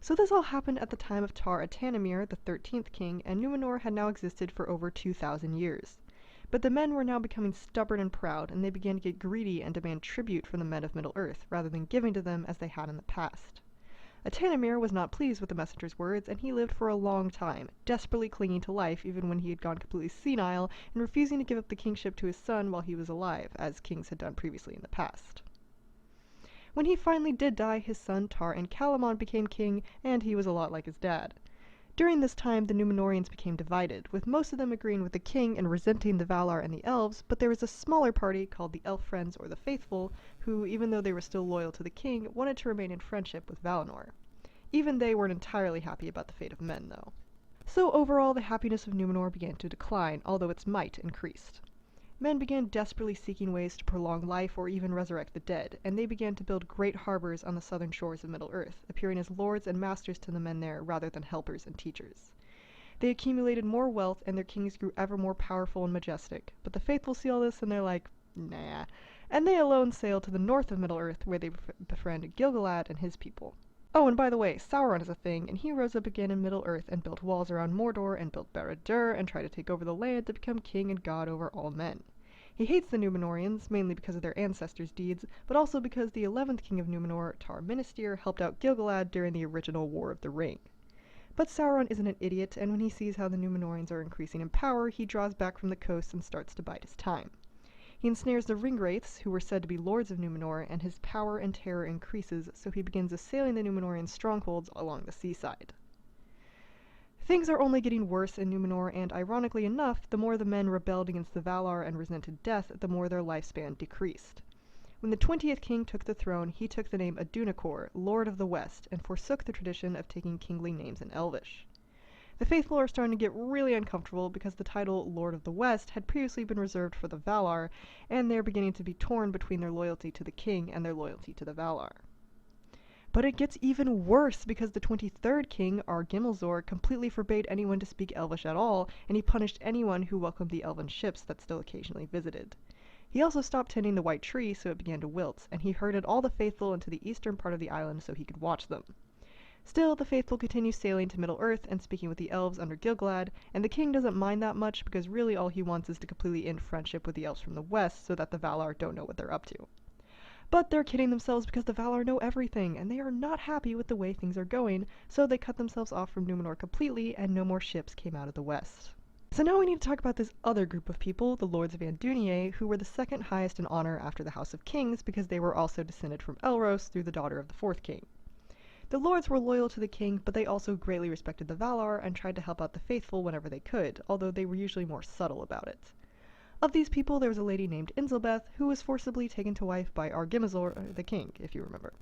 So this all happened at the time of Tar-Atanamir, the 13th king, and Númenor had now existed for over 2,000 years. But the men were now becoming stubborn and proud, and they began to get greedy and demand tribute from the men of Middle-earth, rather than giving to them as they had in the past. Atanamir was not pleased with the messenger's words, and he lived for a long time, desperately clinging to life even when he had gone completely senile, and refusing to give up the kingship to his son while he was alive, as kings had done previously in the past. When he finally did die, his son Tar-Ancalaman became king, and he was a lot like his dad. During this time, the Númenorians became divided, with most of them agreeing with the king and resenting the Valar and the elves, but there was a smaller party called the Elf Friends or the Faithful, who, even though they were still loyal to the king, wanted to remain in friendship with Valinor. Even they weren't entirely happy about the fate of men, though. So overall, the happiness of Númenor began to decline, although its might increased. Men began desperately seeking ways to prolong life or even resurrect the dead, and they began to build great harbors on the southern shores of Middle-earth, appearing as lords and masters to the men there rather than helpers and teachers. They accumulated more wealth and their kings grew ever more powerful and majestic. But the faithful see all this and they're like, nah. And they alone sail to the north of Middle-earth where they befriend Gil-galad and his people. Oh, and by the way, Sauron is a thing, and he rose up again in Middle-earth and built walls around Mordor and built Barad-dûr and tried to take over the land to become king and god over all men. He hates the Númenóreans, mainly because of their ancestors' deeds, but also because the 11th king of Númenor, Tar-Minastir, helped out Gil-galad during the original War of the Ring. But Sauron isn't an idiot, and when he sees how the Númenóreans are increasing in power, he draws back from the coast and starts to bide his time. He ensnares the Ringwraiths, who were said to be lords of Númenor, and his power and terror increases, so he begins assailing the Númenórean strongholds along the seaside. Things are only getting worse in Númenor, and ironically enough, the more the men rebelled against the Valar and resented death, the more their lifespan decreased. When the 20th king took the throne, he took the name Adunacor, Lord of the West, and forsook the tradition of taking kingly names in Elvish. The faithful are starting to get really uncomfortable because the title Lord of the West had previously been reserved for the Valar, and they're beginning to be torn between their loyalty to the king and their loyalty to the Valar. But it gets even worse because the 23rd king, Ar-Gimmelzor, completely forbade anyone to speak Elvish at all, and he punished anyone who welcomed the elven ships that still occasionally visited. He also stopped tending the White Tree so it began to wilt, and he herded all the faithful into the eastern part of the island so he could watch them. Still, the faithful continue sailing to Middle-earth and speaking with the elves under Gil-galad, and the king doesn't mind that much because really all he wants is to completely end friendship with the elves from the west so that the Valar don't know what they're up to. But they're kidding themselves because the Valar know everything, and they are not happy with the way things are going, so they cut themselves off from Númenor completely, and no more ships came out of the west. So now we need to talk about this other group of people, the Lords of Andúnier, who were the second highest in honor after the House of Kings because they were also descended from Elros through the daughter of the 4th king. The lords were loyal to the king, but they also greatly respected the Valar and tried to help out the faithful whenever they could, although they were usually more subtle about it. Of these people, there was a lady named Inzelbeth, who was forcibly taken to wife by Ar-Gimmelzor, the king, if you remember.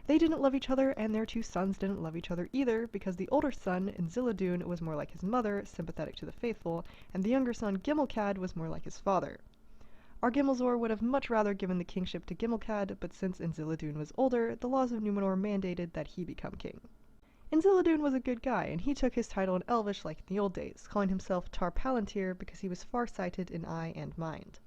They didn't love each other, and their two sons didn't love each other either, because the older son, Inziladun, was more like his mother, sympathetic to the faithful, and the younger son, Gimmelcad, was more like his father. Ar-Gimmelzor would have much rather given the kingship to Gimmelcad, but since Inziladun was older, the laws of Númenor mandated that he become king. Inziladun was a good guy, and he took his title in Elvish like in the old days, calling himself Tar-Palantir because he was far-sighted in eye and mind.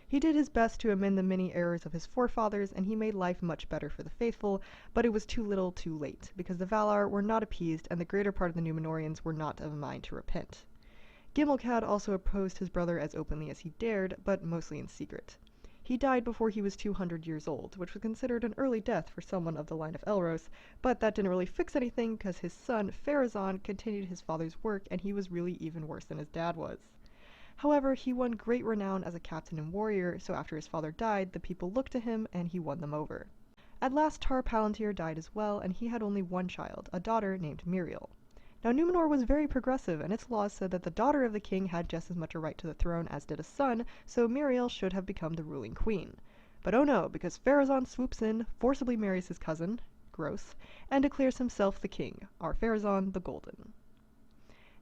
He did his best to amend the many errors of his forefathers, and he made life much better for the faithful, but it was too little too late, because the Valar were not appeased and the greater part of the Númenóreans were not of a mind to repent. Gimmelcad also opposed his brother as openly as he dared, but mostly in secret. He died before he was 200 years old, which was considered an early death for someone of the line of Elros, but that didn't really fix anything because his son, Pharazôn, continued his father's work and he was really even worse than his dad was. However, he won great renown as a captain and warrior, so after his father died, the people looked to him and he won them over. At last Tar-Palantir died as well, and he had only one child, a daughter named Míriel. Now Númenor was very progressive, and its laws said that the daughter of the king had just as much a right to the throne as did a son, so Míriel should have become the ruling queen. But oh no, because Pharazôn swoops in, forcibly marries his cousin, gross, and declares himself the king, Ar-Pharazôn the Golden.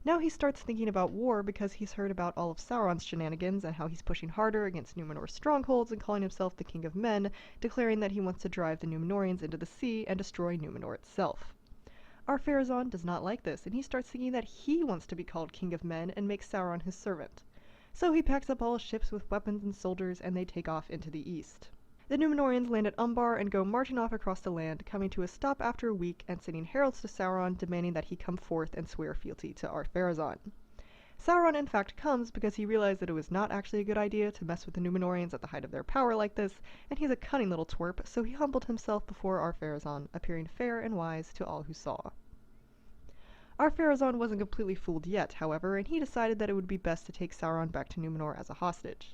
Now he starts thinking about war because he's heard about all of Sauron's shenanigans and how he's pushing harder against Númenor's strongholds and calling himself the King of Men, declaring that he wants to drive the Númenóreans into the sea and destroy Númenor itself. Ar-Pharazôn does not like this, and he starts thinking that he wants to be called King of Men and makes Sauron his servant. So he packs up all his ships with weapons and soldiers, and they take off into the east. The Númenóreans land at Umbar and go marching off across the land, coming to a stop after a week and sending heralds to Sauron demanding that he come forth and swear fealty to Ar-Pharazôn. Sauron in fact comes because he realized that it was not actually a good idea to mess with the Númenóreans at the height of their power like this, and he's a cunning little twerp, so he humbled himself before Ar-Pharazôn, appearing fair and wise to all who saw. Ar-Pharazôn wasn't completely fooled yet, however, and he decided that it would be best to take Sauron back to Númenor as a hostage.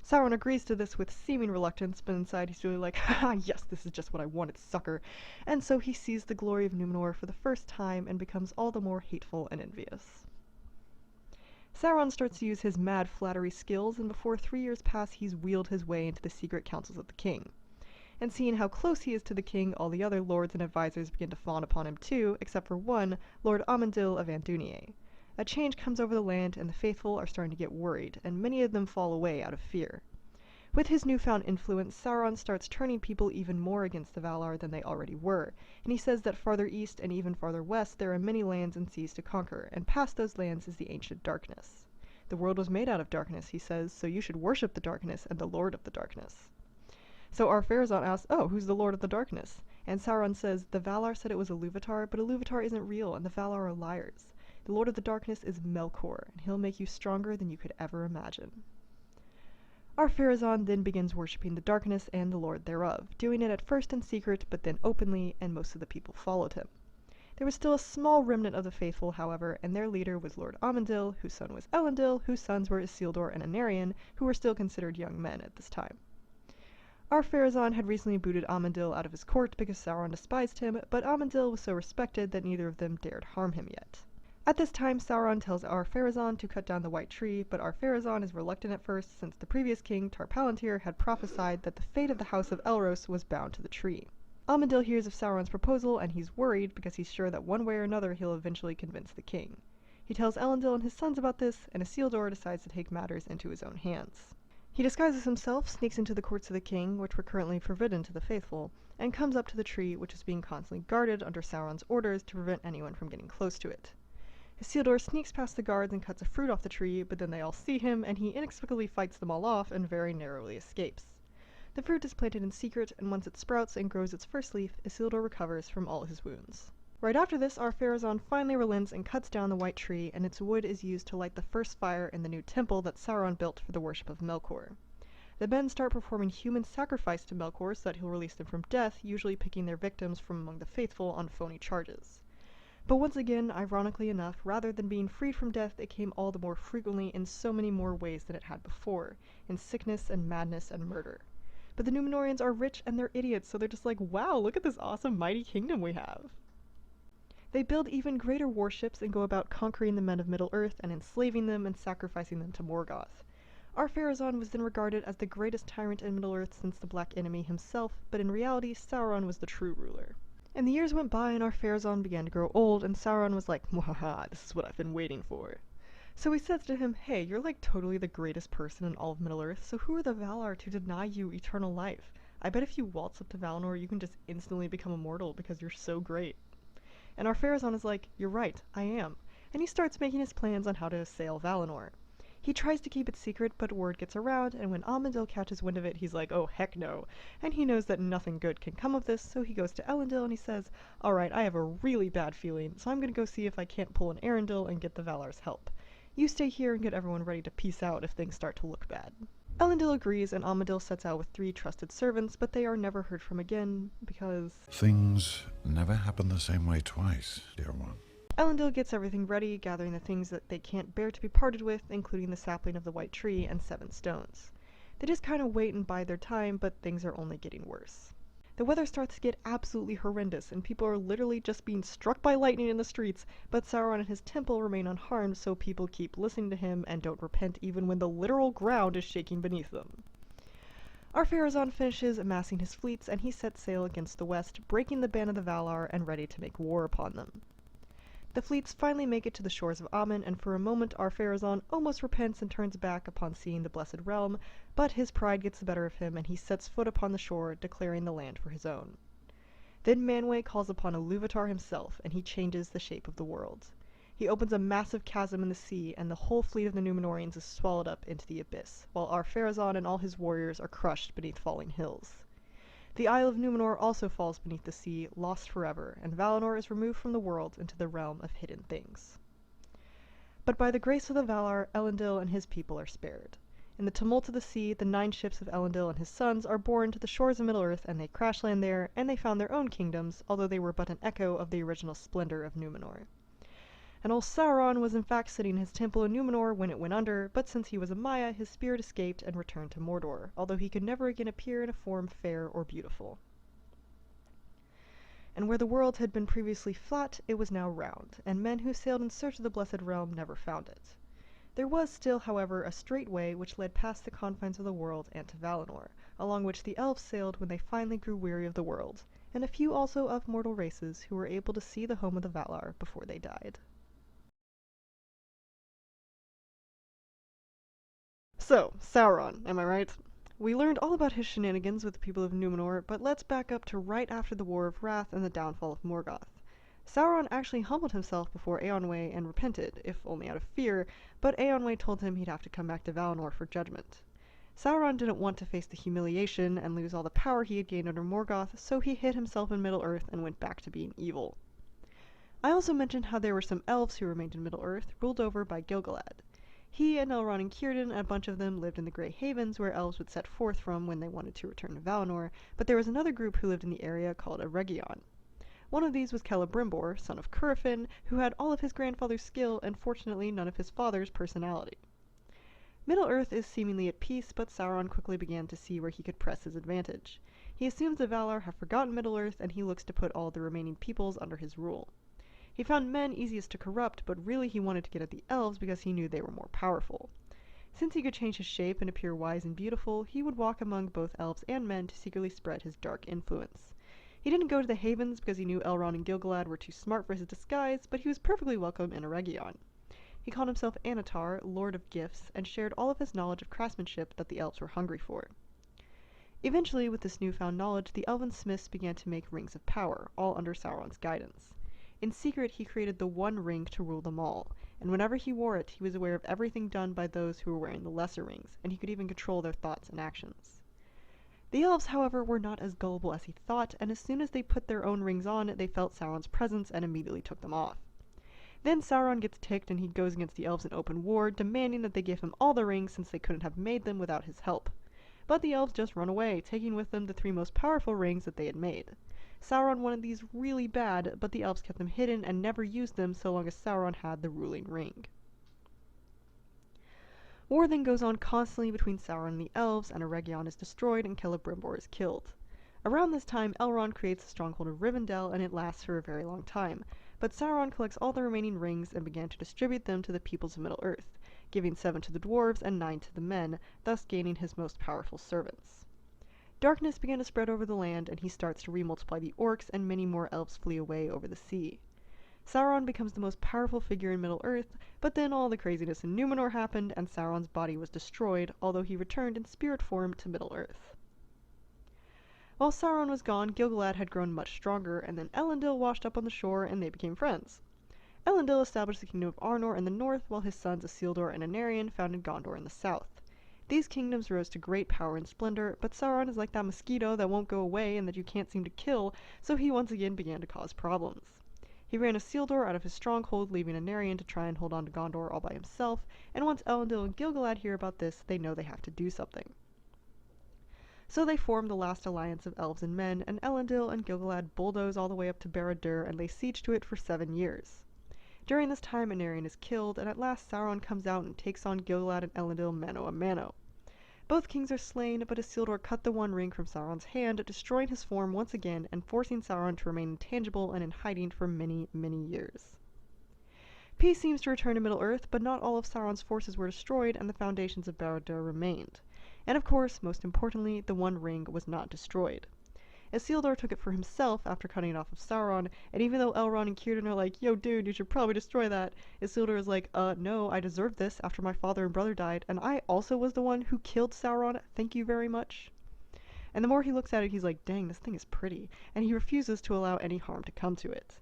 Sauron agrees to this with seeming reluctance, but inside he's really like, haha, yes, this is just what I wanted, sucker. And so he sees the glory of Númenor for the first time and becomes all the more hateful and envious. Sauron starts to use his mad flattery skills, and before 3 years pass, he's wheeled his way into the secret councils of the king. And seeing how close he is to the king, all the other lords and advisors begin to fawn upon him too, except for one, Lord Amandil of Andúnier. A change comes over the land, and the faithful are starting to get worried, and many of them fall away out of fear. With his newfound influence, Sauron starts turning people even more against the Valar than they already were, and he says that farther east and even farther west there are many lands and seas to conquer, and past those lands is the ancient darkness. The world was made out of darkness, he says, so you should worship the darkness and the Lord of the Darkness. So Ar-Pharazôn asks, oh, who's the Lord of the Darkness? And Sauron says, the Valar said it was Iluvatar, but Iluvatar isn't real, and the Valar are liars. The Lord of the Darkness is Melkor, and he'll make you stronger than you could ever imagine. Ar-Pharazôn then begins worshipping the darkness and the Lord thereof, doing it at first in secret, but then openly, and most of the people followed him. There was still a small remnant of the faithful, however, and their leader was Lord Amandil, whose son was Elendil, whose sons were Isildur and Anarion, who were still considered young men at this time. Ar-Pharazôn had recently booted Amandil out of his court because Sauron despised him, but Amandil was so respected that neither of them dared harm him yet. At this time, Sauron tells Ar-Pharazôn to cut down the White Tree, but Ar-Pharazôn is reluctant at first since the previous king, Tar-Palantir, had prophesied that the fate of the House of Elros was bound to the tree. Amandil hears of Sauron's proposal, and he's worried because he's sure that one way or another he'll eventually convince the king. He tells Elendil and his sons about this, and Isildur decides to take matters into his own hands. He disguises himself, sneaks into the courts of the king, which were currently forbidden to the faithful, and comes up to the tree, which is being constantly guarded under Sauron's orders to prevent anyone from getting close to it. Isildur sneaks past the guards and cuts a fruit off the tree, but then they all see him, and he inexplicably fights them all off and very narrowly escapes. The fruit is planted in secret, and once it sprouts and grows its first leaf, Isildur recovers from all his wounds. Right after this, Ar-Pharazôn finally relents and cuts down the White Tree, and its wood is used to light the first fire in the new temple that Sauron built for the worship of Melkor. The men start performing human sacrifice to Melkor so that he'll release them from death, usually picking their victims from among the faithful on phony charges. But once again, ironically enough, rather than being freed from death, it came all the more frequently in so many more ways than it had before, in sickness and madness and murder. But the Númenóreans are rich and they're idiots, so they're just like, wow, look at this awesome mighty kingdom we have. They build even greater warships and go about conquering the men of Middle-earth and enslaving them and sacrificing them to Morgoth. Ar-Pharazôn was then regarded as the greatest tyrant in Middle-earth since the Black Enemy himself, but in reality, Sauron was the true ruler. And the years went by and Ar-Pharazôn began to grow old, and Sauron was like, "Mwahaha, this is what I've been waiting for." So he says to him, hey, you're like totally the greatest person in all of Middle-earth, so who are the Valar to deny you eternal life? I bet if you waltz up to Valinor, you can just instantly become immortal because you're so great. And Ar-Pharazôn is like, you're right, I am. And he starts making his plans on how to assail Valinor. He tries to keep it secret, but word gets around, and when Amandil catches wind of it, he's like, oh heck no. And he knows that nothing good can come of this, so he goes to Elendil and he says, alright, I have a really bad feeling, so I'm gonna go see if I can't pull an Arendil and get the Valar's help. You stay here and get everyone ready to peace out if things start to look bad. Elendil agrees, and Amandil sets out with 3 trusted servants, but they are never heard from again, because things never happen the same way twice, dear one. Elendil gets everything ready, gathering the things that they can't bear to be parted with, including the sapling of the White Tree and 7 stones. They just kind of wait and bide their time, but things are only getting worse. The weather starts to get absolutely horrendous, and people are literally just being struck by lightning in the streets, but Sauron and his temple remain unharmed, so people keep listening to him and don't repent even when the literal ground is shaking beneath them. Ar-Pharazôn finishes amassing his fleets, and he sets sail against the west, breaking the ban of the Valar and ready to make war upon them. The fleets finally make it to the shores of Aman, and for a moment Ar-Pharazôn almost repents and turns back upon seeing the Blessed Realm, but his pride gets the better of him and he sets foot upon the shore, declaring the land for his own. Then Manwë calls upon Iluvatar himself, and he changes the shape of the world. He opens a massive chasm in the sea, and the whole fleet of the Númenóreans is swallowed up into the abyss, while Ar-Pharazôn and all his warriors are crushed beneath falling hills. The Isle of Númenor also falls beneath the sea, lost forever, and Valinor is removed from the world into the realm of hidden things. But by the grace of the Valar, Elendil and his people are spared. In the tumult of the sea, the 9 ships of Elendil and his sons are borne to the shores of Middle-earth, and they crash land there, and they found their own kingdoms, although they were but an echo of the original splendor of Númenor. And old Sauron was in fact sitting in his temple in Númenor when it went under, but since he was a Maia, his spirit escaped and returned to Mordor, although he could never again appear in a form fair or beautiful. And where the world had been previously flat, it was now round, and men who sailed in search of the Blessed Realm never found it. There was still, however, a straight way which led past the confines of the world and to Valinor, along which the elves sailed when they finally grew weary of the world, and a few also of mortal races who were able to see the home of the Valar before they died. So, Sauron, am I right? We learned all about his shenanigans with the people of Numenor, but let's back up to right after the War of Wrath and the downfall of Morgoth. Sauron actually humbled himself before Eönwë and repented, if only out of fear, but Eönwë told him he'd have to come back to Valinor for judgment. Sauron didn't want to face the humiliation and lose all the power he had gained under Morgoth, so he hid himself in Middle-earth and went back to being evil. I also mentioned how there were some elves who remained in Middle-earth, ruled over by Gil-galad. He and Elrond and Círdan and a bunch of them lived in the Grey Havens, where elves would set forth from when they wanted to return to Valinor, but there was another group who lived in the area called Eregion. One of these was Celebrimbor, son of Curufin, who had all of his grandfather's skill and fortunately none of his father's personality. Middle-earth is seemingly at peace, but Sauron quickly began to see where he could press his advantage. He assumes the Valar have forgotten Middle-earth, and he looks to put all the remaining peoples under his rule. He found men easiest to corrupt, but really he wanted to get at the elves because he knew they were more powerful. Since he could change his shape and appear wise and beautiful, he would walk among both elves and men to secretly spread his dark influence. He didn't go to the Havens because he knew Elrond and Gil-galad were too smart for his disguise, but he was perfectly welcome in Eregion. He called himself Annatar, Lord of Gifts, and shared all of his knowledge of craftsmanship that the elves were hungry for. Eventually, with this newfound knowledge, the elven smiths began to make rings of power, all under Sauron's guidance. In secret, he created the One Ring to rule them all, and whenever he wore it, he was aware of everything done by those who were wearing the lesser rings, and he could even control their thoughts and actions. The elves, however, were not as gullible as he thought, and as soon as they put their own rings on, they felt Sauron's presence and immediately took them off. Then Sauron gets ticked and he goes against the elves in open war, demanding that they give him all the rings since they couldn't have made them without his help. But the elves just run away, taking with them the 3 most powerful rings that they had made. Sauron wanted these really bad, but the elves kept them hidden and never used them so long as Sauron had the ruling ring. War then goes on constantly between Sauron and the elves, and Eregion is destroyed and Celebrimbor is killed. Around this time, Elrond creates the stronghold of Rivendell, and it lasts for a very long time. But Sauron collects all the remaining rings and began to distribute them to the peoples of Middle-earth, giving 7 to the dwarves and 9 to the men, thus gaining his most powerful servants. Darkness began to spread over the land, and he starts to remultiply the orcs, and many more elves flee away over the sea. Sauron becomes the most powerful figure in Middle-earth, but then all the craziness in Numenor happened, and Sauron's body was destroyed, although he returned in spirit form to Middle-earth. While Sauron was gone, Gil-galad had grown much stronger, and then Elendil washed up on the shore, and they became friends. Elendil established the kingdom of Arnor in the north, while his sons Isildur and Anarion founded Gondor in the south. These kingdoms rose to great power and splendor, but Sauron is like that mosquito that won't go away and that you can't seem to kill, so he once again began to cause problems. He ran Isildur out of his stronghold, leaving Anarion to try and hold on to Gondor all by himself, and once Elendil and Gil-galad hear about this, they know they have to do something. So they formed the last alliance of elves and men, and Elendil and Gil-galad bulldoze all the way up to Barad-dûr and lay siege to it for 7 years. During this time, Anarion is killed, and at last Sauron comes out and takes on Gil-galad and Elendil mano a mano. Both kings are slain, but Isildur cut the One Ring from Sauron's hand, destroying his form once again and forcing Sauron to remain intangible and in hiding for many, many years. Peace seems to return to Middle-earth, but not all of Sauron's forces were destroyed, and the foundations of Barad-dûr remained. And of course, most importantly, the One Ring was not destroyed. Isildur took it for himself after cutting it off of Sauron, and even though Elrond and Círdan are like, yo dude, you should probably destroy that, Isildur is like, no, I deserved this after my father and brother died, and I also was the one who killed Sauron, thank you very much. And the more he looks at it, he's like, dang, this thing is pretty, and he refuses to allow any harm to come to it.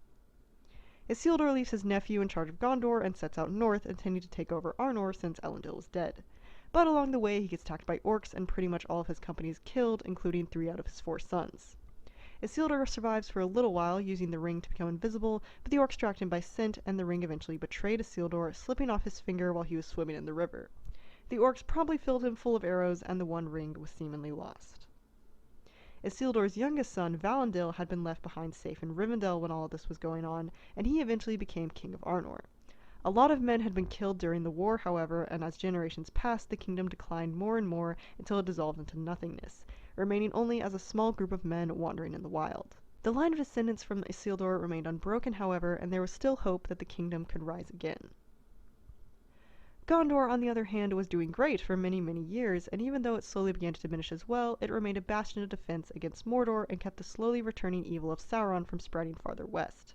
Isildur leaves his nephew in charge of Gondor and sets out north, intending to take over Arnor since Elendil is dead. But along the way, he gets attacked by orcs, and pretty much all of his company is killed, including 3 out of his 4 sons. Isildur survives for a little while, using the ring to become invisible, but the orcs tracked him by scent, and the ring eventually betrayed Isildur, slipping off his finger while he was swimming in the river. The orcs probably filled him full of arrows, and the One Ring was seemingly lost. Isildur's youngest son, Valandil, had been left behind safe in Rivendell when all of this was going on, and he eventually became king of Arnor. A lot of men had been killed during the war, however, and as generations passed, the kingdom declined more and more until it dissolved into nothingness, remaining only as a small group of men wandering in the wild. The line of descendants from Isildur remained unbroken, however, and there was still hope that the kingdom could rise again. Gondor, on the other hand, was doing great for many, many years, and even though it slowly began to diminish as well, it remained a bastion of defense against Mordor and kept the slowly returning evil of Sauron from spreading farther west.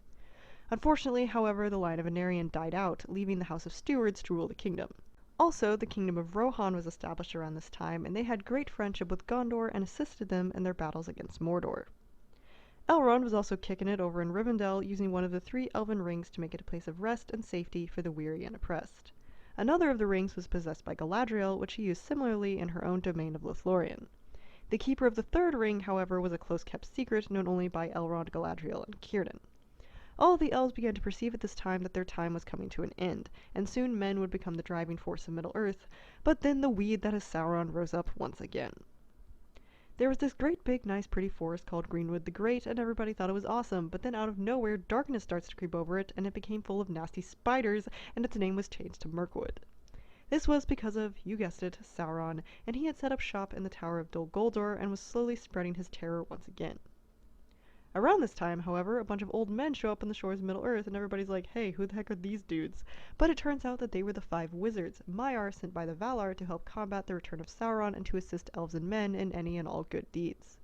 Unfortunately, however, the line of Anarion died out, leaving the House of Stewards to rule the kingdom. Also, the kingdom of Rohan was established around this time, and they had great friendship with Gondor and assisted them in their battles against Mordor. Elrond was also kicking it over in Rivendell, using one of the 3 elven rings to make it a place of rest and safety for the weary and oppressed. Another of the rings was possessed by Galadriel, which she used similarly in her own domain of Lothlorien. The keeper of the 3rd ring, however, was a close-kept secret known only by Elrond, Galadriel, and Círdan. All the elves began to perceive at this time that their time was coming to an end, and soon men would become the driving force of Middle-earth, but then the weed that is Sauron rose up once again. There was this great big nice pretty forest called Greenwood the Great, and everybody thought it was awesome, but then out of nowhere darkness starts to creep over it, and it became full of nasty spiders, and its name was changed to Mirkwood. This was because of, you guessed it, Sauron, and he had set up shop in the Tower of Dol Guldur and was slowly spreading his terror once again. Around this time, however, a bunch of old men show up on the shores of Middle-earth, and everybody's like, hey, who the heck are these dudes? But it turns out that they were the 5 wizards, Maiar sent by the Valar to help combat the return of Sauron and to assist elves and men in any and all good deeds.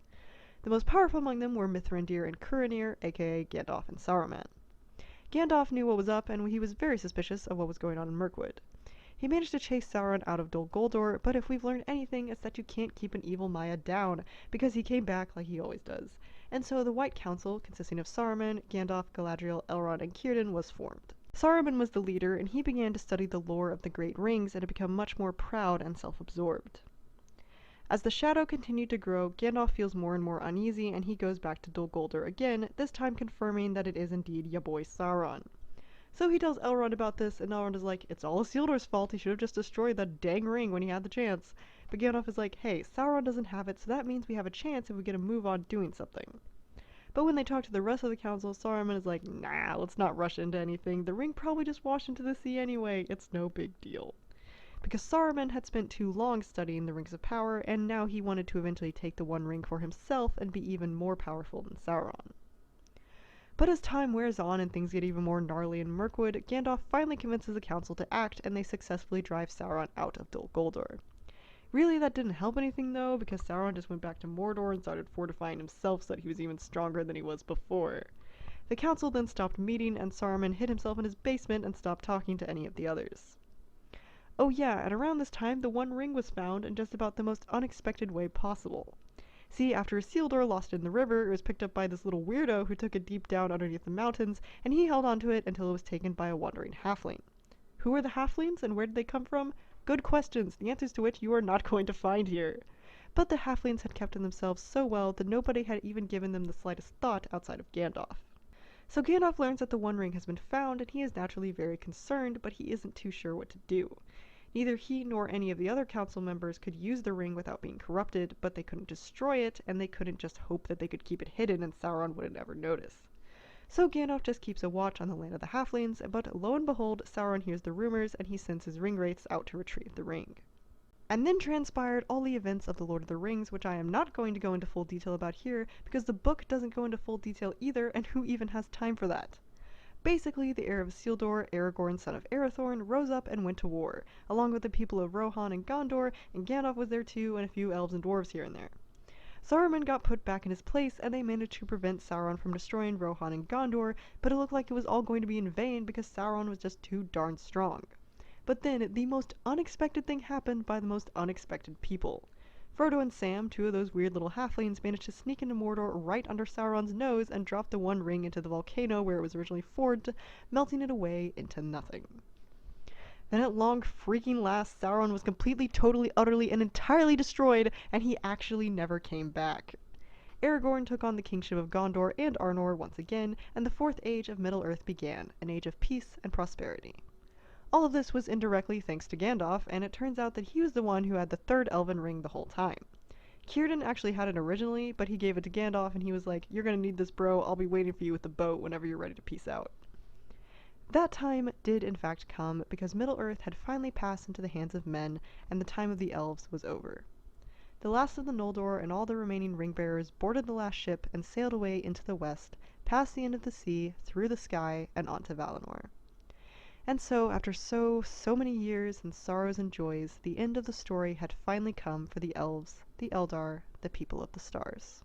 The most powerful among them were Mithrandir and Curanir, aka Gandalf and Saruman. Gandalf knew what was up, and he was very suspicious of what was going on in Mirkwood. He managed to chase Sauron out of Dol Guldur, but if we've learned anything, it's that you can't keep an evil Maia down, because he came back like he always does. And so the White Council, consisting of Saruman, Gandalf, Galadriel, Elrond, and Círdan, was formed. Saruman was the leader, and he began to study the lore of the Great Rings and to become much more proud and self-absorbed. As the shadow continued to grow, Gandalf feels more and more uneasy, and he goes back to Dol Guldur again, this time confirming that it is indeed ya boy Sauron. So he tells Elrond about this, and Elrond is like, it's all Isildur's fault, he should have just destroyed that dang ring when he had the chance. But Gandalf is like, hey, Sauron doesn't have it, so that means we have a chance if we get a move on doing something. But when they talk to the rest of the council, Saruman is like, nah, let's not rush into anything. The ring probably just washed into the sea anyway. It's no big deal. Because Saruman had spent too long studying the rings of power, and now he wanted to eventually take the One Ring for himself and be even more powerful than Sauron. But as time wears on and things get even more gnarly in Mirkwood, Gandalf finally convinces the council to act, and they successfully drive Sauron out of Dol Guldur. Really, that didn't help anything though, because Sauron just went back to Mordor and started fortifying himself so that he was even stronger than he was before. The council then stopped meeting, and Saruman hid himself in his basement and stopped talking to any of the others. Oh yeah, and around this time the One Ring was found in just about the most unexpected way possible. See, after Isildur lost it in the river, it was picked up by this little weirdo who took it deep down underneath the mountains, and he held onto it until it was taken by a wandering halfling. Who were the halflings, and where did they come from? Good questions, the answers to which you are not going to find here. But the halflings had kept to themselves so well that nobody had even given them the slightest thought outside of Gandalf. So Gandalf learns that the One Ring has been found, and he is naturally very concerned, but he isn't too sure what to do. Neither he nor any of the other council members could use the ring without being corrupted, but they couldn't destroy it, and they couldn't just hope that they could keep it hidden and Sauron wouldn't ever notice. So Gandalf just keeps a watch on the land of the halflings, but lo and behold, Sauron hears the rumors, and he sends his ring wraiths out to retrieve the ring. And then transpired all the events of the Lord of the Rings, which I am not going to go into full detail about here, because the book doesn't go into full detail either, and who even has time for that? Basically, the heir of Isildur, Aragorn, son of Arathorn, rose up and went to war, along with the people of Rohan and Gondor, and Gandalf was there too, and a few elves and dwarves here and there. Saruman got put back in his place, and they managed to prevent Sauron from destroying Rohan and Gondor, but it looked like it was all going to be in vain because Sauron was just too darn strong. But then, the most unexpected thing happened by the most unexpected people. Frodo and Sam, 2 of those weird little halflings, managed to sneak into Mordor right under Sauron's nose and drop the One Ring into the volcano where it was originally forged, melting it away into nothing. Then at long freaking last, Sauron was completely, totally, utterly, and entirely destroyed, and he actually never came back. Aragorn took on the kingship of Gondor and Arnor once again, and the Fourth Age of Middle-earth began, an age of peace and prosperity. All of this was indirectly thanks to Gandalf, and it turns out that he was the one who had the 3rd Elven Ring the whole time. Círdan actually had it originally, but he gave it to Gandalf, and he was like, you're gonna need this, bro, I'll be waiting for you with the boat whenever you're ready to peace out. That time did in fact come, because Middle-earth had finally passed into the hands of men, and the time of the elves was over. The last of the Noldor and all the remaining ring-bearers boarded the last ship and sailed away into the west, past the end of the sea, through the sky, and onto Valinor. And so, after so many years and sorrows and joys, the end of the story had finally come for the elves, the Eldar, the people of the stars.